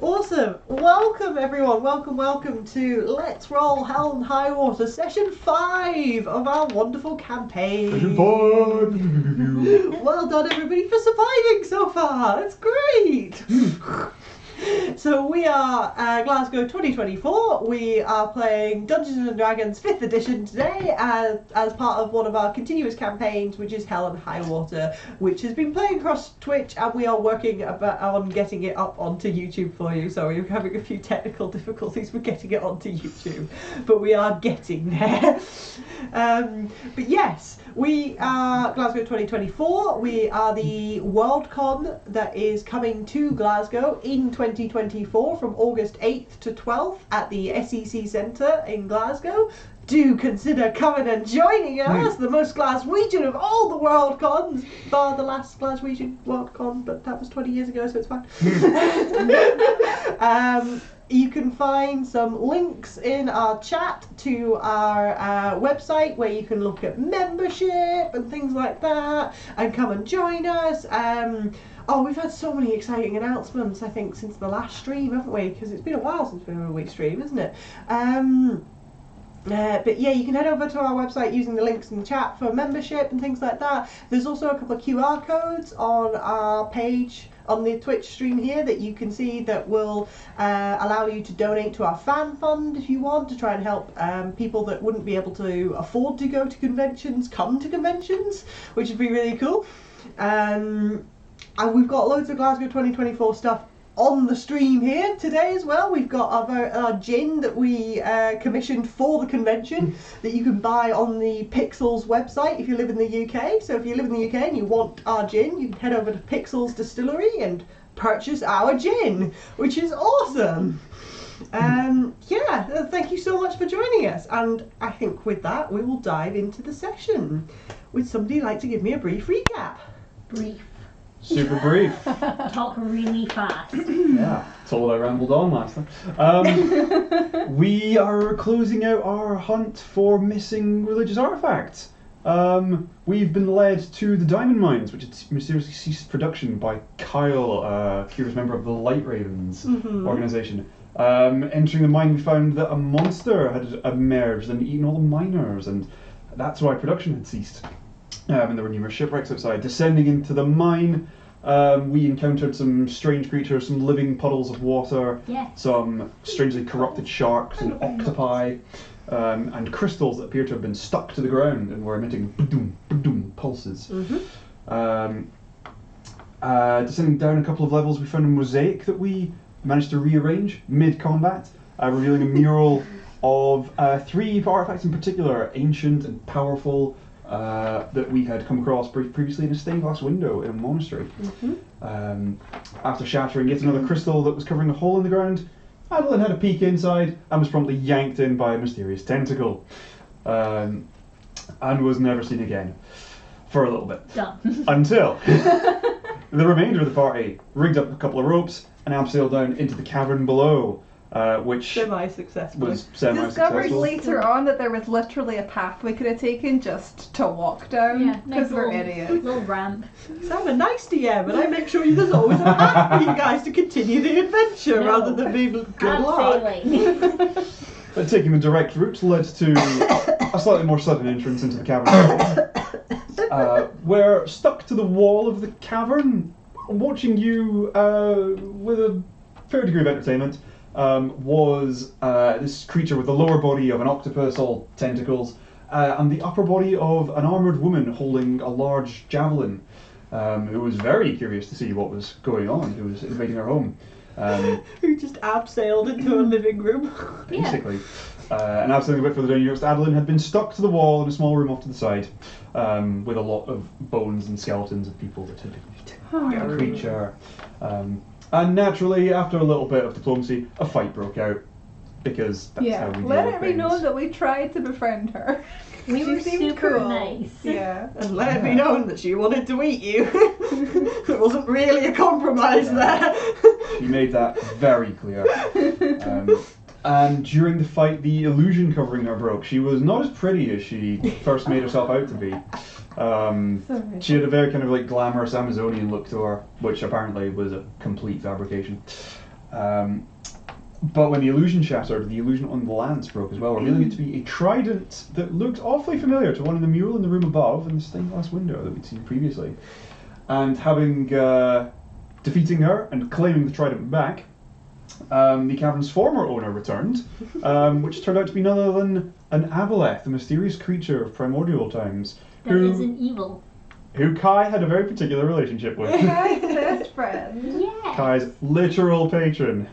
Awesome. Welcome everyone. Welcome to Let's Roll Hell and Highwater session 5 of our wonderful campaign. Well done everybody for surviving so far. That's great. So we are Glasgow 2024. We are playing Dungeons and Dragons 5th edition today as part of one of our continuous campaigns, which is Hell and Highwater, which has been playing across Twitch, and we are working on getting it up onto YouTube for you. So we're having a few technical difficulties with getting it onto YouTube, but we are getting there. But yes, we are Glasgow 2024. We are the Worldcon that is coming to Glasgow in 2024 from August 8th to 12th at the SEC Centre in Glasgow. Do consider coming and joining us, the most Glaswegian of all the Worldcons, bar the last Glaswegian Worldcon, but that was 20 years ago, so it's fine. You can find some links in our chat to our website where you can look at membership and things like that and come and join us. Oh, we've had so many exciting announcements, I think, since the last stream, haven't we? Because it's been a while since we had a week stream, isn't it? But yeah, you can head over to our website using the links in the chat for membership and things like that. There's also a couple of QR codes on our page on the Twitch stream here that you can see that will allow you to donate to our fan fund if you want, to try and help people that wouldn't be able to afford to go to conventions come to conventions, which would be really cool. And we've got loads of Glasgow 2024 stuff on the stream here today as well. We've got our gin that we commissioned for the convention that you can buy on the Pixels website if you live in the UK. So if you live in the UK and you want our gin, you can head over to Pixels Distillery and purchase our gin, which is awesome. Yeah, thank you so much for joining us. And I think with that, we will dive into the session. Would somebody like to give me a brief recap? Brief. Super brief. Talk really fast. Yeah, that's all I rambled on last time. We are closing out our hunt for missing religious artifacts. We've been led to the diamond mines, which had mysteriously ceased production by Kyle, a curious member of the Light Ravens organisation. Entering the mine, we found that a monster had emerged and eaten all the miners, and that's why production had ceased. And there were numerous shipwrecks outside. Descending into the mine, we encountered some strange creatures, some living puddles of water, some strangely corrupted sharks and octopi, and crystals that appear to have been stuck to the ground and were emitting ba-doom, ba-doom pulses. Descending down a couple of levels, we found a mosaic that we managed to rearrange mid-combat, revealing a mural of 3 artifacts in particular, ancient and powerful, that we had come across previously in a stained glass window in a monastery. After shattering yet another crystal that was covering a hole in the ground, Adolin had a peek inside and was promptly yanked in by a mysterious tentacle, and was never seen again for a little bit. Done. Until the remainder of the party rigged up a couple of ropes and abseiled down into the cavern below. Which semi-successful. was semi-successful. Discovered later on that there was literally a path we could have taken just to walk down, because we're idiots. Little ramp. So I'm a nice DM, and I make sure there's always a path for you guys to continue the adventure rather than be good luck. But taking the direct route led to a slightly more sudden entrance into the cavern. We're stuck to the wall of the cavern, watching you with a fair degree of entertainment. Was this creature with the lower body of an octopus, all tentacles, and the upper body of an armoured woman holding a large javelin, who was very curious to see what was going on, who was invading her home. Who just abseiled into a living room. Basically. And abseiling a bit further down, you noticed Adolin had been stuck to the wall in a small room off to the side, with a lot of bones and skeletons of people that had eaten the creature. And naturally, after a little bit of diplomacy, a fight broke out, because that's how we deal with let it be things. known that we tried to befriend her. We were seemed super cool. nice. Yeah. And let it be known that she wanted to eat you. It wasn't really a compromise there. She made that very clear. And during the fight, the illusion covering her broke. She was not as pretty as she first made herself out to be. She had a very kind of like glamorous Amazonian look to her, which apparently was a complete fabrication. But when the illusion shattered, the illusion on the lance broke as well, revealing it to be a trident that looked awfully familiar to one in the mural in the room above and the stained glass window that we'd seen previously. And having defeating her and claiming the trident back, the cavern's former owner returned, which turned out to be none other than an aboleth, a mysterious creature of primordial times, That isn't evil. who Kai had a very particular relationship with. Kai's best friend. Yeah. Kai's literal patron.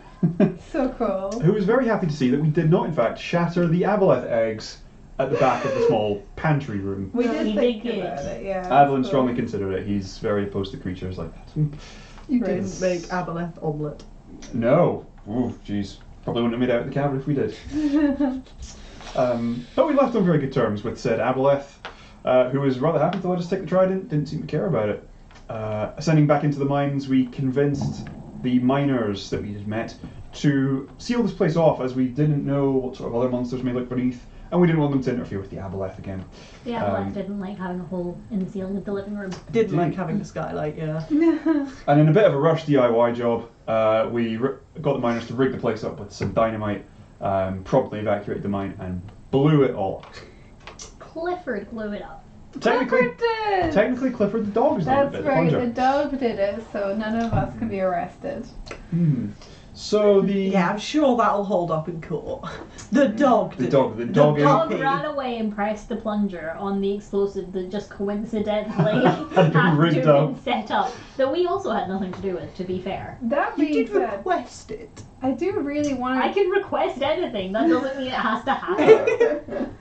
So cool. Who was very happy to see that we did not, in fact, shatter the aboleth eggs at the back of the small pantry room. We No, did he think did about good. it, yeah. Adolin so- strongly considered it. He's very opposed to creatures like that. You Right. didn't make aboleth omelette. No. Ooh, jeez. Probably wouldn't have made out of the cavern if we did. But we left on very good terms with said aboleth, who was rather happy to let us take the trident, didn't seem to care about it. Ascending back into the mines, we convinced the miners that we had met to seal this place off, as we didn't know what sort of other monsters may lurk beneath, and we didn't want them to interfere with the aboleth again. The Adolin didn't like having a hole in the ceiling of the living room. Didn't like having the skylight, yeah. And in a bit of a rush DIY job, we got the miners to rig the place up with some dynamite, promptly evacuated the mine, and blew it all up. Clifford blew it up. Clifford did! Technically, Clifford the dog is the one That's that did the right, plunger. the dog did it, so none of us can be arrested. So the Yeah, I'm sure that'll hold up in court. The dog The did dog- it. the dog is- Dog puppy. ran away and pressed the plunger on the explosive that just coincidentally Had been had to rigged have up. been set up. That we also had nothing to do with, to be fair. That You being did said, request it. I do really want I to. can request anything, that doesn't mean it has to happen.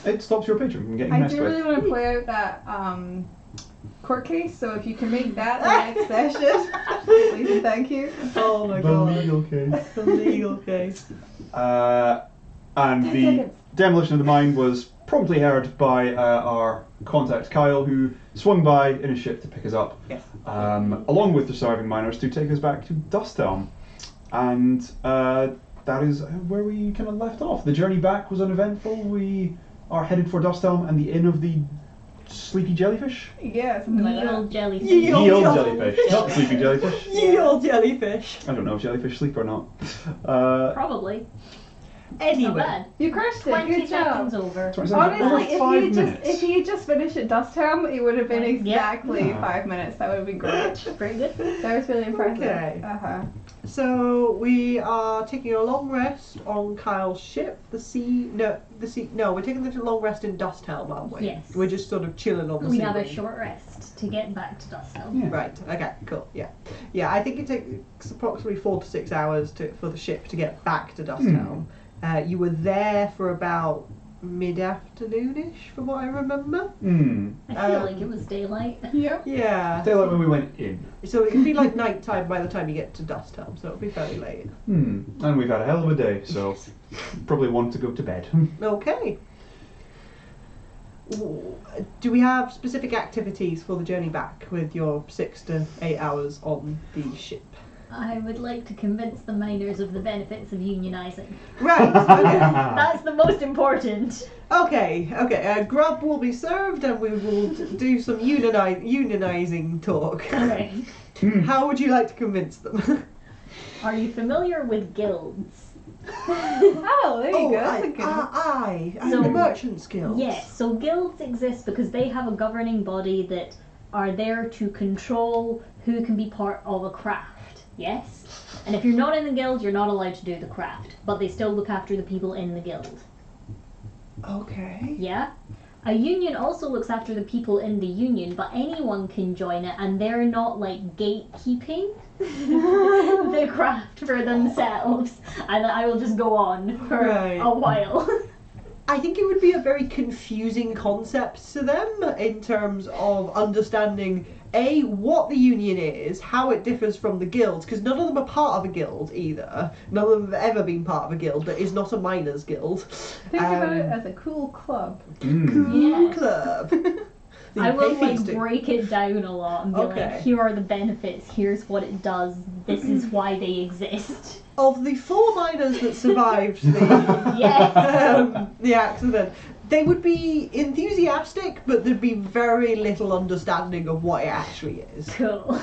it stops your patron from getting I messed do really with. want to play out that court case, so if you can make that the next session, please and thank you. Oh my The god. legal case. The legal case. And 10 the seconds. demolition of the mine was promptly heard by our contact Kyle, who swung by in a ship to pick us up, Yes. along with the surviving miners, to take us back to Dustehelm. And that is where we kind of left off. The journey back was uneventful. We are headed for Dustehelm and the Inn of the Sleepy Jellyfish. Yeah, something like Ye that. old jellyfish. Ye old Ye old jellyfish. jellyfish, not the sleepy jellyfish. Ye old jellyfish. I don't know if jellyfish sleep or not. Probably. Not Anyway. bad. You crushed it. 20 Good seconds job. over. 20 seconds. Honestly, Over if 5 you minutes. just finished at Dustehelm, it would have been Like, yeah. exactly Yeah. 5 minutes. That would have been great. Pretty good. That was really impressive. Okay. Uh-huh. So we are taking a long rest on Kyle's ship. We're taking the long rest in Dustehelm, aren't we? Yes. We're just sort of chilling on the We have a sea. short rest to get back to Dustehelm. Yeah. Right. Okay. Cool. Yeah. Yeah. I think it takes approximately 4 to 6 hours for the ship to get back to Dustehelm. You were there for about mid-afternoonish, from what I remember. I feel like it was daylight. Yeah. Yeah. Daylight when we went in. So it'd be like night time by the time you get to Dustehelm, so it'll be fairly late. And we've had a hell of a day, so probably want to go to bed. Okay. Do we have specific activities for the journey back with your 6 to 8 hours on the ship? I would like to convince the miners of the benefits of unionising. Right. Okay. That's the most important. Okay. Grub will be served, and we will do some unionising talk. Okay. How would you like to convince them? Are you familiar with guilds? Oh, there you go. That's a good one. Aye. So- The Merchants Guild. Yes, so guilds exist because they have a governing body that are there to control who can be part of a craft. Yes? And if you're not in the guild, you're not allowed to do the craft. But they still look after the people in the guild. Okay. Yeah? A union also looks after the people in the union, but anyone can join it, and they're not like gatekeeping the craft for themselves. And I will just go on for Right. a while. I think it would be a very confusing concept to them in terms of understanding A, what the union is, how it differs from the guilds, because none of them are part of a guild either. None of them have ever been part of a guild that is not a miners' guild. Think about it as a cool club. Cool Yeah. club. I will Pay like feasting. break it down a lot and be Okay. like, here are the benefits, here's what it does, this is why they exist. Of the 4 miners that survived the Yes. the accident, they would be enthusiastic, but there'd be very little understanding of what it actually is. Cool.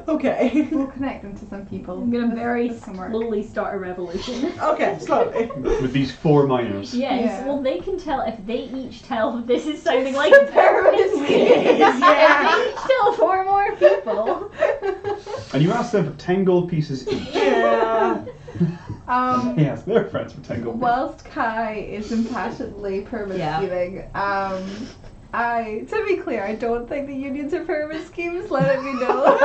Okay. We'll connect them to some people. I'm gonna very This can work. slowly start a revolution. Okay, slowly. With these 4 miners. Yes, Yeah. well they can tell if they each tell this is sounding like a pyramid scheme. Yeah. If they each tell 4 more people. And you ask them for 10 gold pieces each. Yeah. Yes, they're friends for 10 gold pieces. Whilst Kai is impassionedly pyramid Yeah. scheming, to be clear, I don't think the unions are pyramid schemes. Let it be known.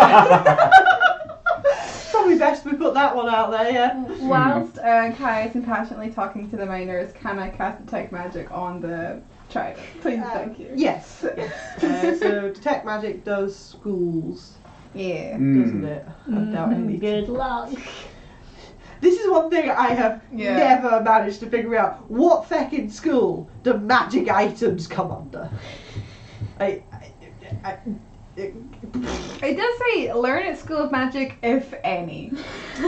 Probably best we put that one out there, yeah. Whilst Kai is impassionately talking to the miners, can I cast detect magic on the trident? Please, thank you. Yes. So detect magic does schools, Yeah. doesn't it? I doubt any. Good luck. This is one thing I have Yeah. never managed to figure out. What feckin' school do magic items come under? I It does say learn at School of Magic, if any.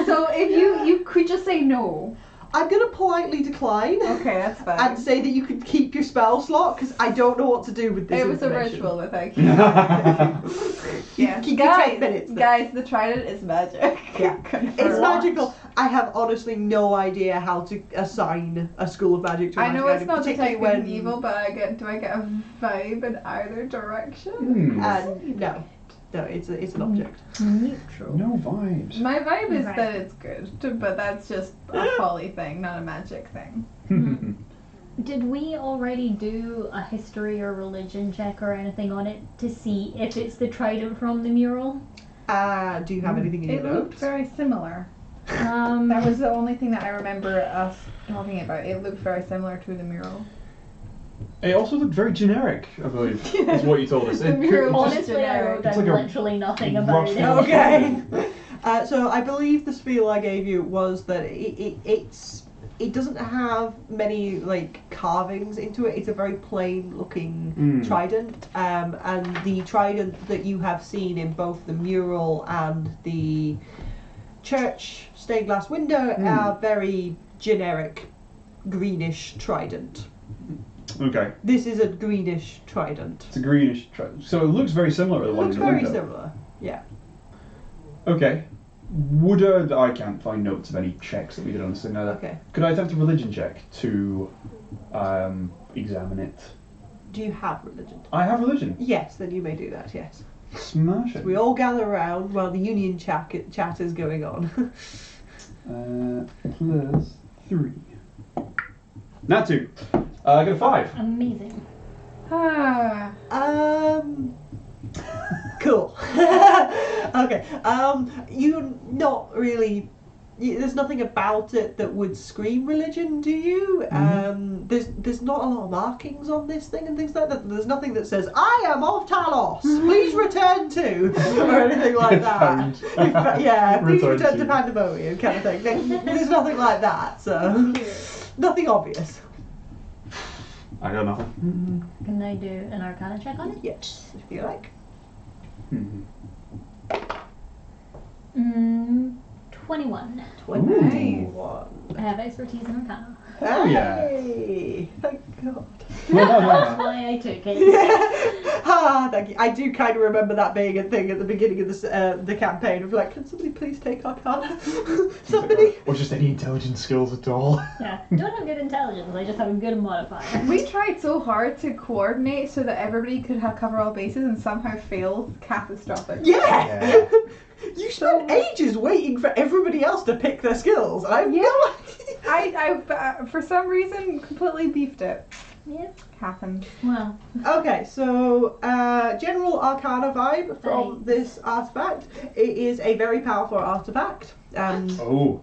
So if you could just say no. I'm gonna politely decline Okay, that's fine. and say that you can keep your spell slot because I don't know what to do with this. It was a information. ritual, but thank you. You Yeah, can keep your 10 minutes. then. guys, the trident is magic. Yeah. Confirmed. It's magical. I have honestly no idea how to assign a school of magic to a I know magic it's not particularly detect good and evil, but do I get a vibe in either direction? No, it's an object. Neutral. No vibes. My vibe is Right. that it's good, but that's just a folly thing, not a magic thing. Did we already do a history or religion check or anything on it to see if it's the trident from the mural? Do you have anything in It your looked notes? very similar. Um, That was the only thing that I remember us talking about. It looked very similar to the mural. It also looked very generic, I believe, is what you told us. The It mural could- was honestly, I generic. wrote It's down like a literally nothing about rough- it. Okay. So I believe the spiel I gave you was that it doesn't have many like carvings into it. It's a very plain looking trident, and the trident that you have seen in both the mural and the church stained glass window are very generic greenish trident. Okay, This is a greenish trident. it's a greenish trident. So it looks very similar to the It one looks in the very window. similar. Yeah. Okay. I can't find notes of any checks that we did on this thing either. Okay. Could I attempt a religion check to examine it? Do you have religion? I have religion. Yes, then you may do that. Yes. Smash it. We all gather around while the union chat is going on. Plus 3. Not 2. I got a 5. Amazing. Ah. Cool. Okay. You're not really. There's nothing about it that would scream religion, do you? There's not a lot of markings on this thing and things like that. There's nothing that says "I am of Talos. Please return to" or anything like that. Found. Yeah, please Return return to to. Pandemonium kind of thing. There's nothing like that. So nothing obvious. I got nothing. Can I do an Arcana check on it? Yes, if you like. 21. 21. I have expertise in Arcana. Oh, yeah. Hey, thank God. That's why I took it. Thank you. I do kind of remember that being a thing at the beginning of the campaign of like, can somebody please take Arcana? Somebody. Or just any intelligence skills at all. Yeah, don't have good intelligence, I just have a good modifier. We tried so hard to coordinate so that everybody could cover all bases and somehow failed catastrophic. Yeah. You spent ages waiting for everybody else to pick their skills. And I have no idea. I for some reason completely beefed it. Yep. Happened. Well, Okay, so general Arcana vibe from this artifact. It is a very powerful artifact. Oh.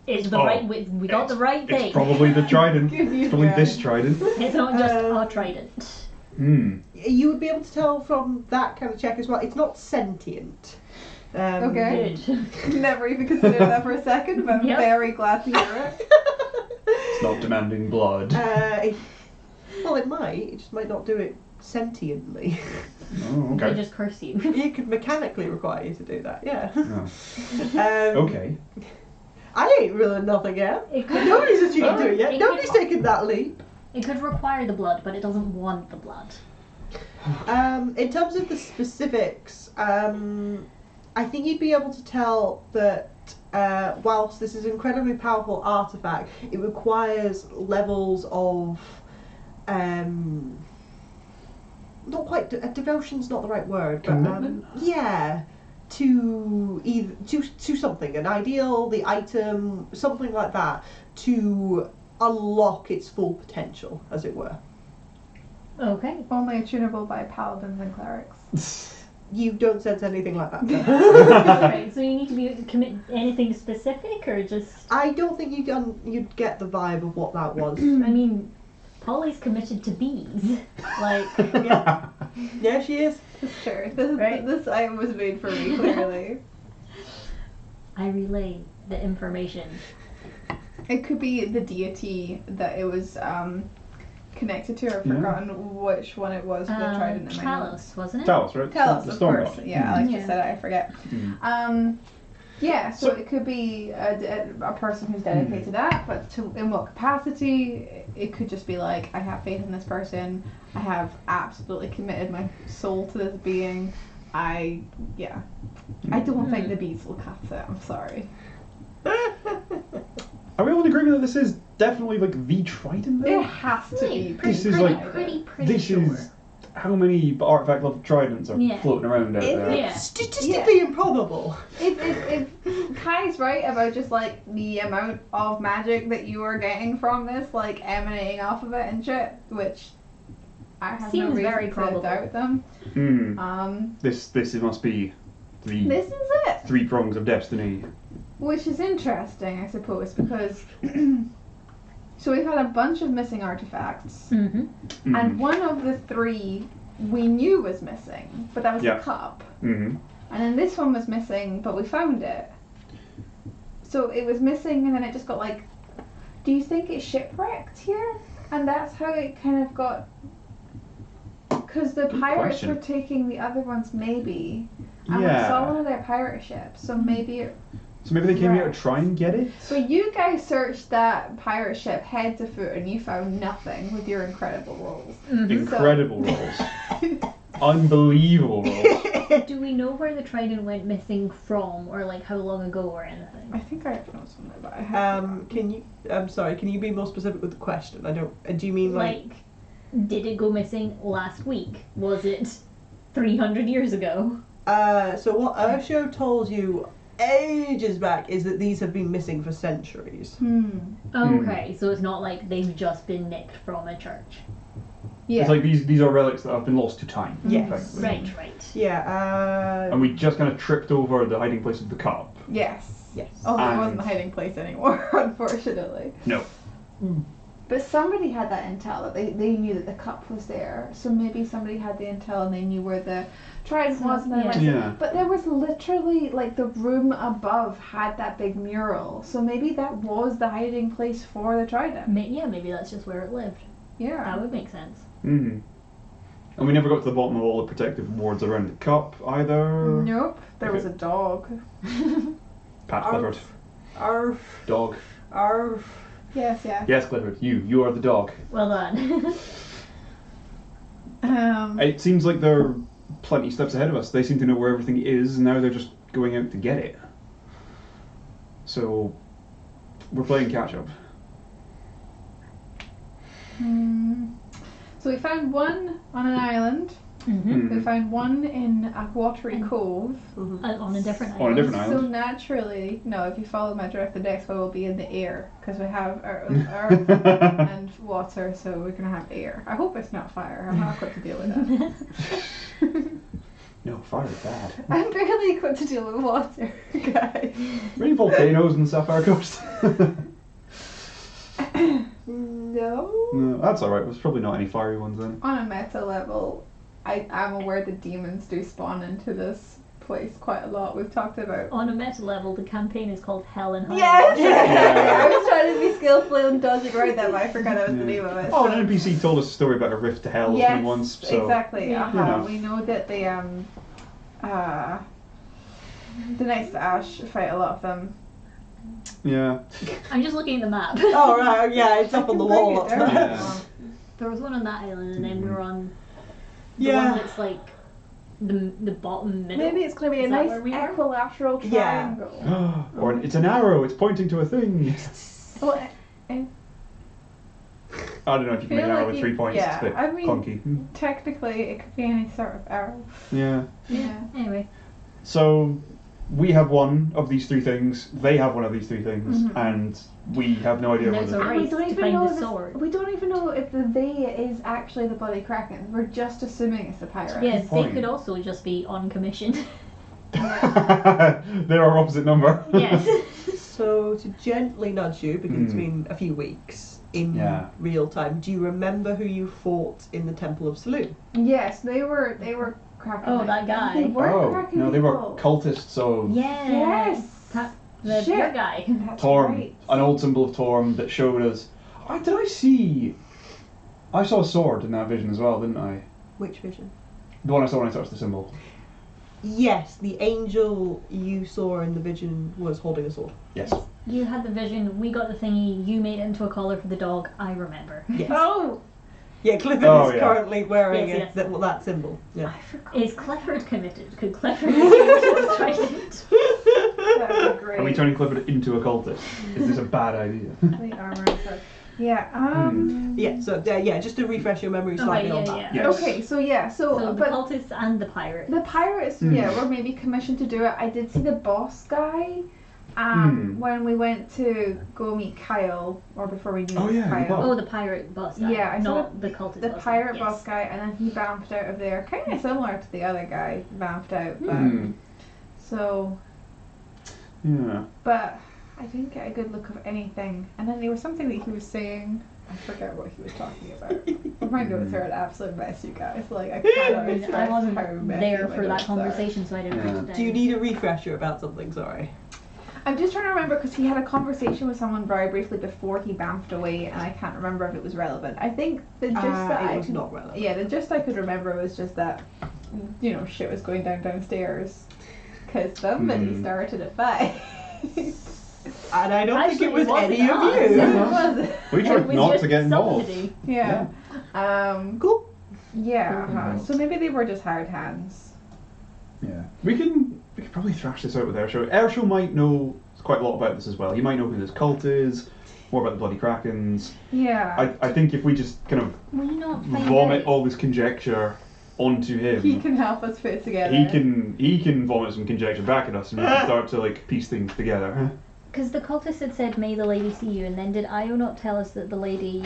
it's the right. We got the right thing. It's probably the trident. Give you It's probably that. this trident. It's not just a trident. You would be able to tell from that kind of check as well. It's not sentient. Okay. Good. Never even considered that for a second, but I'm Yep. very glad to hear it. It's not demanding blood. Well, it might. It just might not do it sentiently. Oh, They okay. just curse you. It could mechanically require you to do that. Yeah. Oh. Okay. I ain't ruling nothing yet. It could, Nobody's achieved to it yet. It Nobody's could- taken that leap. it could require the blood, but it doesn't want the blood. In terms of the specifics, I I think you'd be able to tell that whilst this is an incredibly powerful artifact, it requires levels of not quite devotion's not the right word, but commitment? yeah, to either to something, an ideal, the item, something like that, to unlock its full potential, as it were. Okay. Only attunable by paladins and clerics. You don't sense anything like that. Right, so you need to be commit anything specific or just. I don't think you'd get the vibe of what that was. I mean, Polly's committed to bees. Like, Yeah, yeah, she is. Sure. Right. This item was made for me, clearly. I relay the information. It could be the deity that it was connected to. I've forgotten which one it was. The trident in my notes. Talos, wasn't it? Talos, right? Talos, The of storm course. god. Yeah, I just said it. I forget. Mm. Yeah, so So- it could be a person who's dedicated to that, but in what capacity? It could just be like, I have faith in this person. I have absolutely committed my soul to this being. I don't think the bees will cut it. I'm sorry. Are we all in agreement that this is definitely like the trident? It Though? has to be. This is like- pretty This sure. is how many artifact level tridents are Yeah. floating around out there? Yeah. Statistically improbable. If Kai's right about just like the amount of magic that you are getting from this, like emanating off of it and shit, which I have Seems no reason very to probable. doubt them. This must be the This is it, three prongs of destiny. which is interesting, I suppose, because so we've had a bunch of missing artifacts, Mm-hmm. and one of the three we knew was missing, but that was Yeah. the cup. Mm-hmm. And then this one was missing, but we found it. So it was missing, and then it just got like. Do you think it shipwrecked here? And that's how it kind of got. Because the Good pirates question. were taking the other ones, maybe. And we Yeah. saw one of their pirate ships, so maybe. So maybe they came here to Right. try and get it? So you guys searched that pirate ship head to foot, and you found nothing with your incredible rolls. Mm-hmm. Incredible rolls. Unbelievable rolls. Do we know where the trident went missing from, or like how long ago or anything? I think I have notes on it, but I have. Can you? I'm sorry. Can you be more specific with the question? I don't. Do you mean like? Did it go missing last week? Was it 300 years ago? So what Ursho told you ages back is that these have been missing for centuries. Okay, so it's not like they've just been nicked from a church. Yeah. It's like these are relics that have been lost to time. Yes. effectively. Right. Yeah. And we just kind of tripped over the hiding place of the cup. Yes. Yes. Oh, that And- wasn't the hiding place anymore, unfortunately. No. But somebody had that intel that they knew that the cup was there. So maybe somebody had the intel and they knew where the trident was. And then Yeah. went- Yeah. But there was literally, like, the room above had that big mural. So maybe that was the hiding place for the trident. Yeah, maybe that's just where it lived. Yeah. That would make sense. Mm-hmm. And we never got to the bottom of all the protective wards around the cup either. Nope. There was a dog. Pat Clifford. Arf. Dog. Arf. Yes, yeah. Yes, Clifford. You are the dog. Well done. It seems like they're plenty steps ahead of us. They seem to know where everything is, and now they're just going out to get it. So we're playing catch up. So we found one on an island. Mm-hmm. We found one in a watery cove. On a different island. On a different So island. naturally, no, if you follow my directed X, we will be in the air because we have our earth and water, so we're gonna have air. I hope it's not fire. I'm not equipped to deal with that. No, fire is bad. I'm barely equipped to deal with water, guys. Any volcanoes in the Sapphire Coast? No. No, that's alright. There's probably not any fiery ones then. On a meta level, I'm aware that demons do spawn into this place quite a lot. We've talked about. On a meta level, the campaign is called Hell and High. Yes! Yeah. I was trying to be skillful and dodging around that, but I forgot that was the name of it. Oh, so- an NPC told us a story about a rift to hell Yes, once. So exactly. Yeah. You know. We know that the Knights of Ash fight a lot of them. yeah. I'm just looking at the map. Oh right. Yeah, it's I up on can the bring wall. it Up down there. if you Yeah. want. There was one on that island, and then we were on the Yeah. one that's like the bottom middle. Maybe it's going to be a Is that nice where we are? equilateral Yeah. triangle. Or it's an arrow. It's pointing to a thing. Well, I I don't know if you can make feel an arrow like with 3 points. yeah, It's a bit I mean, clunky. technically it could be any sort of arrow. Yeah. Yeah. Anyway, So we have one of these 3 things. They have one of these 3 things, and we have no idea And what there's it a is. race We don't to even find know the if sword. we don't even know if the they is actually the bloody kraken. We're just assuming it's the pirate. Yes, they point. could also just be on commission. They're our opposite number. Yes. So to gently nudge you, because it's been a few weeks in Yeah. real time, do you remember who you fought in the Temple of Saloon? Yes, they were kraken. Oh, that guy. They weren't Oh, kraken no, they were people. cultists of Yes. The Shit. pure guy. That's Torm, right. an old symbol of Torm that showed us. I saw a sword in that vision as well, didn't I? Which vision? The one I saw when I touched the symbol. Yes, the angel you saw in the vision was holding a sword. Yes. You had the vision, we got the thingy, you made it into a collar for the dog, I remember. Yes. Oh, Yeah, Clifford Oh, is yeah. currently wearing Yes, yes. that symbol. Yeah. I forgot. Is Clifford committed? Could Clifford be the trident? That would be great. Are we turning Clifford into a cultist? Is this a bad idea? The armor and stuff. Yeah. Yeah. So just to refresh your memory Oh, slightly right, on yeah, that. yeah. Yes. Okay. So So the but cultists and the pirate. the pirates, were maybe commissioned to do it. I did see the boss guy. When we went to go meet Kyle, or before we knew Oh, yeah, the Kyle. boss. Oh, the pirate boss guy. Yeah, I saw not the cultist The boss pirate guy. boss guy, and then he vamped out of there, kind of similar to the other guy vamped out. But Hmm. so, Yeah. but I didn't get a good look of anything. And then there was something that he was saying. I forget what he was talking about. My notes are an absolute mess, you guys. Like I cannot I express wasn't how messy there my for that notes are. conversation, so I didn't write it down. Do you need a refresher about something? Sorry. I'm just trying to remember because he had a conversation with someone very briefly before he vamped away, and I can't remember if it was relevant. I think the gist that it I was could, not relevant. yeah, the gist I could remember was just that, shit was going downstairs because somebody started a fight. And I don't Actually, think it was wasn't any of us. you. Yeah, it was. We It tried was not just to get involved. somebody. Yeah. Cool. Yeah. Cool. So maybe they were just hired hands. Yeah. We could probably thrash this out with Airshow. Airshow might know quite a lot about this as well. He might know who this cult is, more about the bloody Krakens. Yeah. I think if we just kind of Will you not find vomit out? all this conjecture onto him, He can help us put it together. he can vomit some conjecture back at us and we can start to like piece things together. Because the cultist had said, "May the lady see you," and then did Io not tell us that the lady,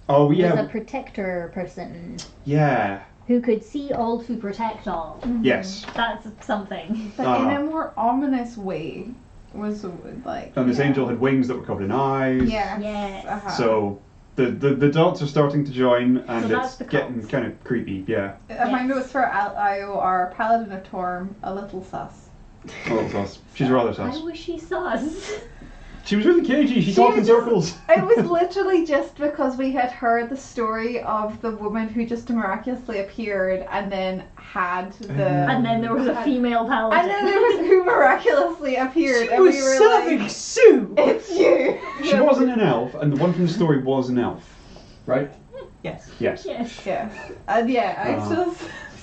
Oh was a yeah, protector person yeah, who could see all to protect all? yes. That's something. But in a more ominous way, was like. And this angel had wings that were covered in eyes. Yes. Yes. Uh-huh. So the dots are starting to join, and So that's it's the getting cult. kind of creepy. Yeah. My Yes. notes for Io are Paladin of Torm, a little sus. A little sus. She's rather Why sus. was she sus? She was really cagey. She She talked in was just- circles. It was literally just because we had heard the story of the woman who just miraculously appeared and then had the. And then there was a female paladin. And then there was who miraculously appeared, She and was we were serving like, soup. "It's you." She wasn't an elf, and the one from the story was an elf, right? Yes. Yes. Yes. Yes, and yeah, I'm Uh-huh.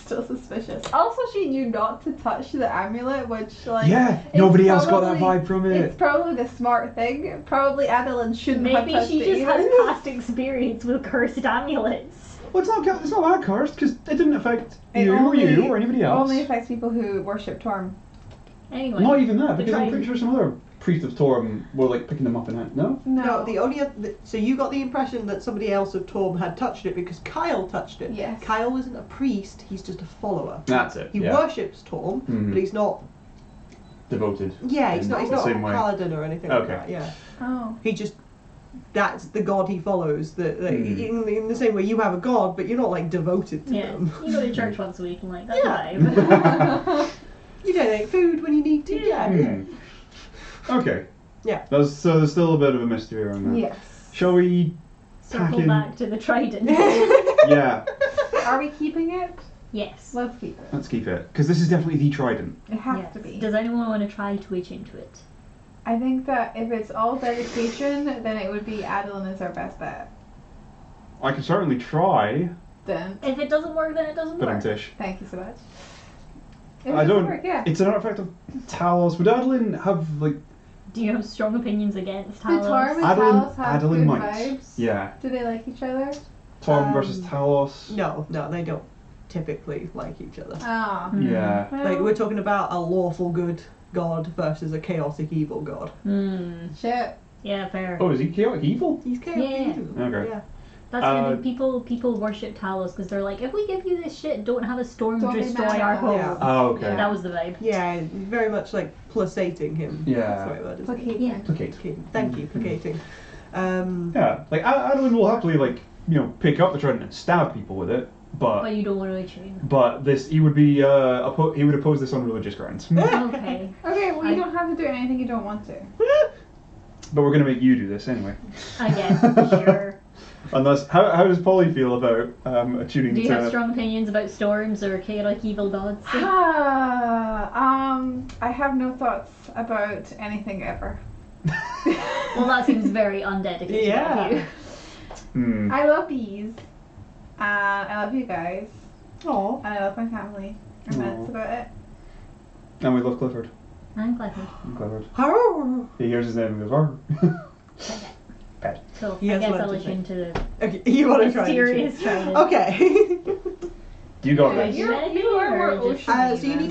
still suspicious. Also, she knew not to touch the amulet, which like Yeah. it's Nobody else got that probably- vibe from It's it. probably the smart thing. Probably Adolin shouldn't have Maybe touched she it just either. has past experience with cursed amulets. Well, it's not that cursed because it didn't affect It you only- or anybody else. Only affects people who worship Torm. Anyway. Not even that, The because I'm trident. pretty sure some other priest of Torm were like picking them up in hand. No. No, the only so you got the impression that somebody else of Torm had touched it because Kyle touched it. Yes. Kyle isn't a priest; he's just a follower. That's it. He yeah. worships Torm, Mhm. but he's not. Devoted. Yeah, he's in not. He's the not a same way. paladin or anything Okay. like that. Yeah, Oh. he just. That's the god he follows. That Mhm. in the same way you have a god, but you're not like devoted to Yeah. them. You go to church once a week and like, that's Yeah. a vibe. You donate food when you need to. Yeah. Hmm. Okay. Yeah. There's still a bit of a mystery around that. Yes. Shall we pack Circle in? back to the trident. Yeah. Are we keeping it? Yes. Let's keep it. Let's keep it because this is definitely the trident. It has Yes. to be. Does anyone want to try to itch into it? I think that if it's all dedication, then it would be Adolin is our best bet. I can certainly try, Then, If it doesn't work, then it doesn't but I'm work. Tish. thank you so much. It I would don't. work, yeah. It's an artifact of Talos. Would Adolin have like Do you have strong opinions against Do Talos? Torm and Adolin? Talos have Adolin good might. vibes? Yeah. Do they like each other? Torm versus Talos. No, they don't typically like each other. Ah. Yeah. Like we're talking about a lawful good god versus a chaotic evil god. Shit. Yeah, fair. Oh, is he chaotic evil? He's chaotic Yeah. evil. Okay. Yeah. That's kind of people worship Talos because they're like, if we give you this shit, don't have a storm Don't be destroy mad our at home. us. Oh, okay. That was the vibe. Yeah, very much like placating him. Yeah. That's the right word, isn't it? Placating. Yeah. Placate. Placating. Thank you, placating. Yeah, like Adolin will happily pick up the trident and stab people with it, But but you don't want to attune. this he would be he would oppose this on religious grounds. Okay. Okay, well, you I- don't have to do anything you don't want to. But we're gonna make you do this anyway. I guess, sure. Unless how does Polly feel about attuning Do you to? have strong opinions about storms or chaotic evil gods? I have no thoughts about anything ever. Well, that seems very undedicated Yeah. of you. Hmm. I love bees. I love you guys. Aw. And I love my family. And that's about it. And we love Clifford. I'm Clifford. Clifford. Arr. He hears his name and goes, "Arr." Pet. Cool. He I has guess learned I'll to attune to the Okay, you want to try mysterious trident. Okay. You got Okay, this. you ready? You are Or more just- ocean- So you need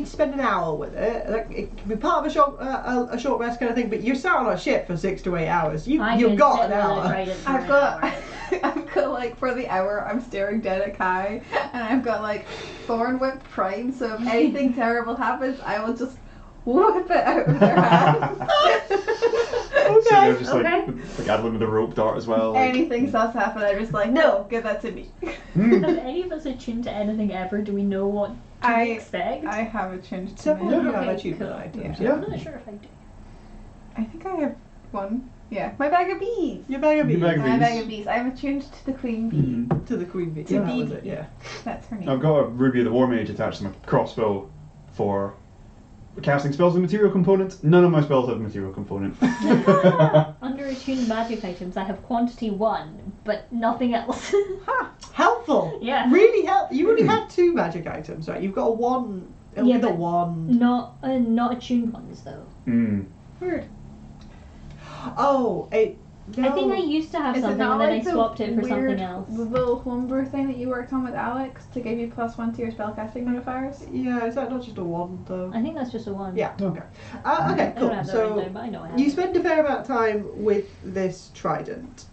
to spend an hour with it. Like it can be part of a short rest kind of thing. But you're sat on a ship for 6 to 8 hours. I'm You've gonna got sit an with the hour. trident for I've an got, hour. I've got like for the hour I'm staring dead at Kai, and I've got like Thorn Whip Prime. So if anything terrible happens, I will just whip it out of their hand. So they're just Okay. like Adolin with a rope dart as well. Like, Anything sus happen, I'm just like, no, give that to me. hmm. Have any of us attuned to anything ever? Do we know what to I expect? I have a change to Several me. of you have Okay, achievement cool. items. Yeah. I'm not sure if I do. I think I have one. Yeah, my bag of bees. Your bag of Your bees bag of My bees. bag of bees. I'm attuned to the queen bee. Mhm. to the queen bee. To Yeah, that bee was bee. it, yeah. That's her name. I've got a Ruby of the War Mage attached to my crossbow for casting spells with material component. None of my spells have a material component. Under attuned magic items, I have quantity 1, but nothing else. Ha! Helpful. Yeah. Really helpful. You only had 2 magic items, right? You've got a 1 Yeah, with a but 1. not attuned ones though. Mm. Weird. Oh, it. No. I think I used to have Is it something not and then like I the swapped it for weird something else. little homebrew thing that you worked on with Alex to give you +1 to your spellcasting modifiers? Yeah, is that not just a 1 though? I think that's just a 1. Yeah. Okay. Okay. I don't Cool. have that written So down, but I know I have you it. spend a fair amount of time with this trident.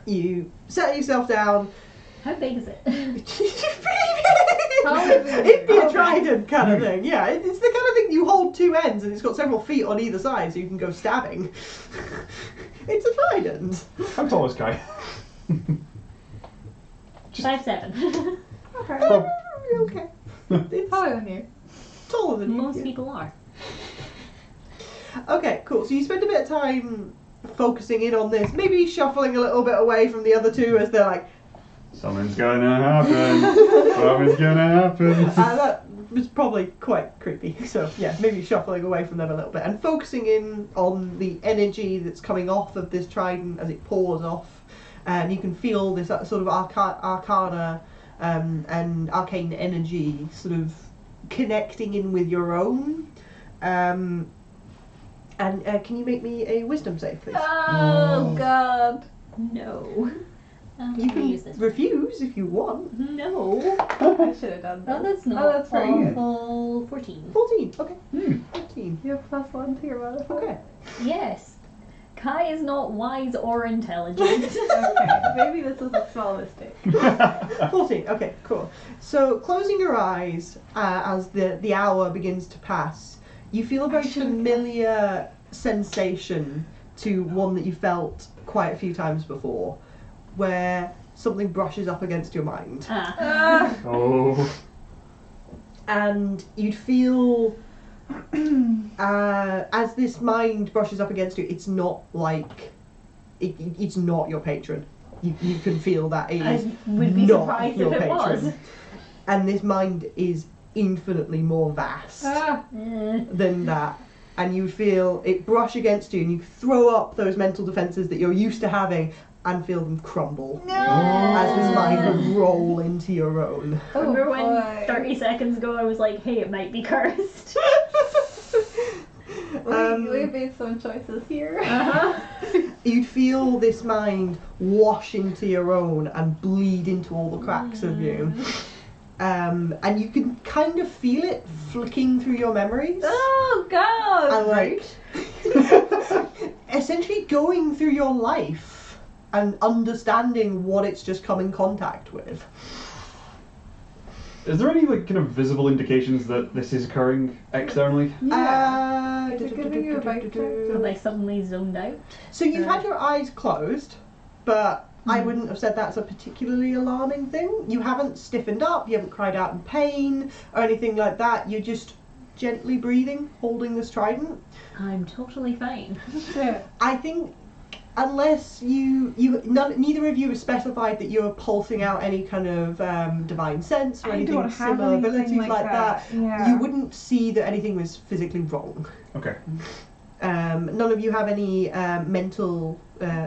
You set yourself down. How big is it? How is it? It'd be a Okay. trident kind of thing. Yeah, it's the kind of thing you hold 2 ends and it's got several feet on either side so you can go stabbing. It's a trident. How tall is Kai? 5'7". Okay. Oh. Okay. It's Taller than you. taller than you. Most yeah. people are. Okay, cool. So you spend a bit of time focusing in on this, maybe shuffling a little bit away from the other 2 as they're like, Something's gonna happen. Something's gonna happen. that was probably quite creepy. So yeah, maybe shuffling away from them a little bit and focusing in on the energy that's coming off of this trident as it pours off, and you can feel this sort of arcana and arcane energy sort of connecting in with your own. And can you make me a wisdom save, please? Oh god. No. You can use can this. refuse if you want. No. I should have done that. Oh, that's not. Oh, that's very good. awful. 14. 14. Okay. Hmm. 14. You have +1 to your modifier. Okay. Yes. Kai is not wise or intelligent. Okay, maybe this was a small mistake. 14. Okay, cool. So closing your eyes as the hour begins to pass, you feel a very familiar sensation to one that you felt quite a few times before, where something brushes up against your mind. Ah. Oh. And you'd feel as this mind brushes up against you, it's not like it's not your patron. You can feel that it is I would be not surprised your if it patron. was. And this mind is infinitely more vast than that. And you feel it brush against you, and you throw up those mental defenses that you're used to having, and feel them crumble No. as this mind would roll into your own. Remember when boy. 30 seconds ago I was like, hey, it might be cursed? We made some choices here. You'd feel this mind wash into your own and bleed into all the cracks of you. And you can kind of feel it flicking through your memories. Oh God! And like essentially going through your life and understanding what it's just come in contact with. Is there any like kind of visible indications that this is occurring externally? Is it giving you a bite check? Have I suddenly zoned out? So you've had your eyes closed, but I wouldn't have said that's a particularly alarming thing. You haven't stiffened up, you haven't cried out in pain or anything like that. You're just gently breathing, holding this trident. I'm totally fine. I think unless neither of you have specified that you're pulsing out any kind of divine sense or I anything don't have similar anything abilities like that. Yeah. you wouldn't see that anything was physically wrong. Okay. None of you have any mental,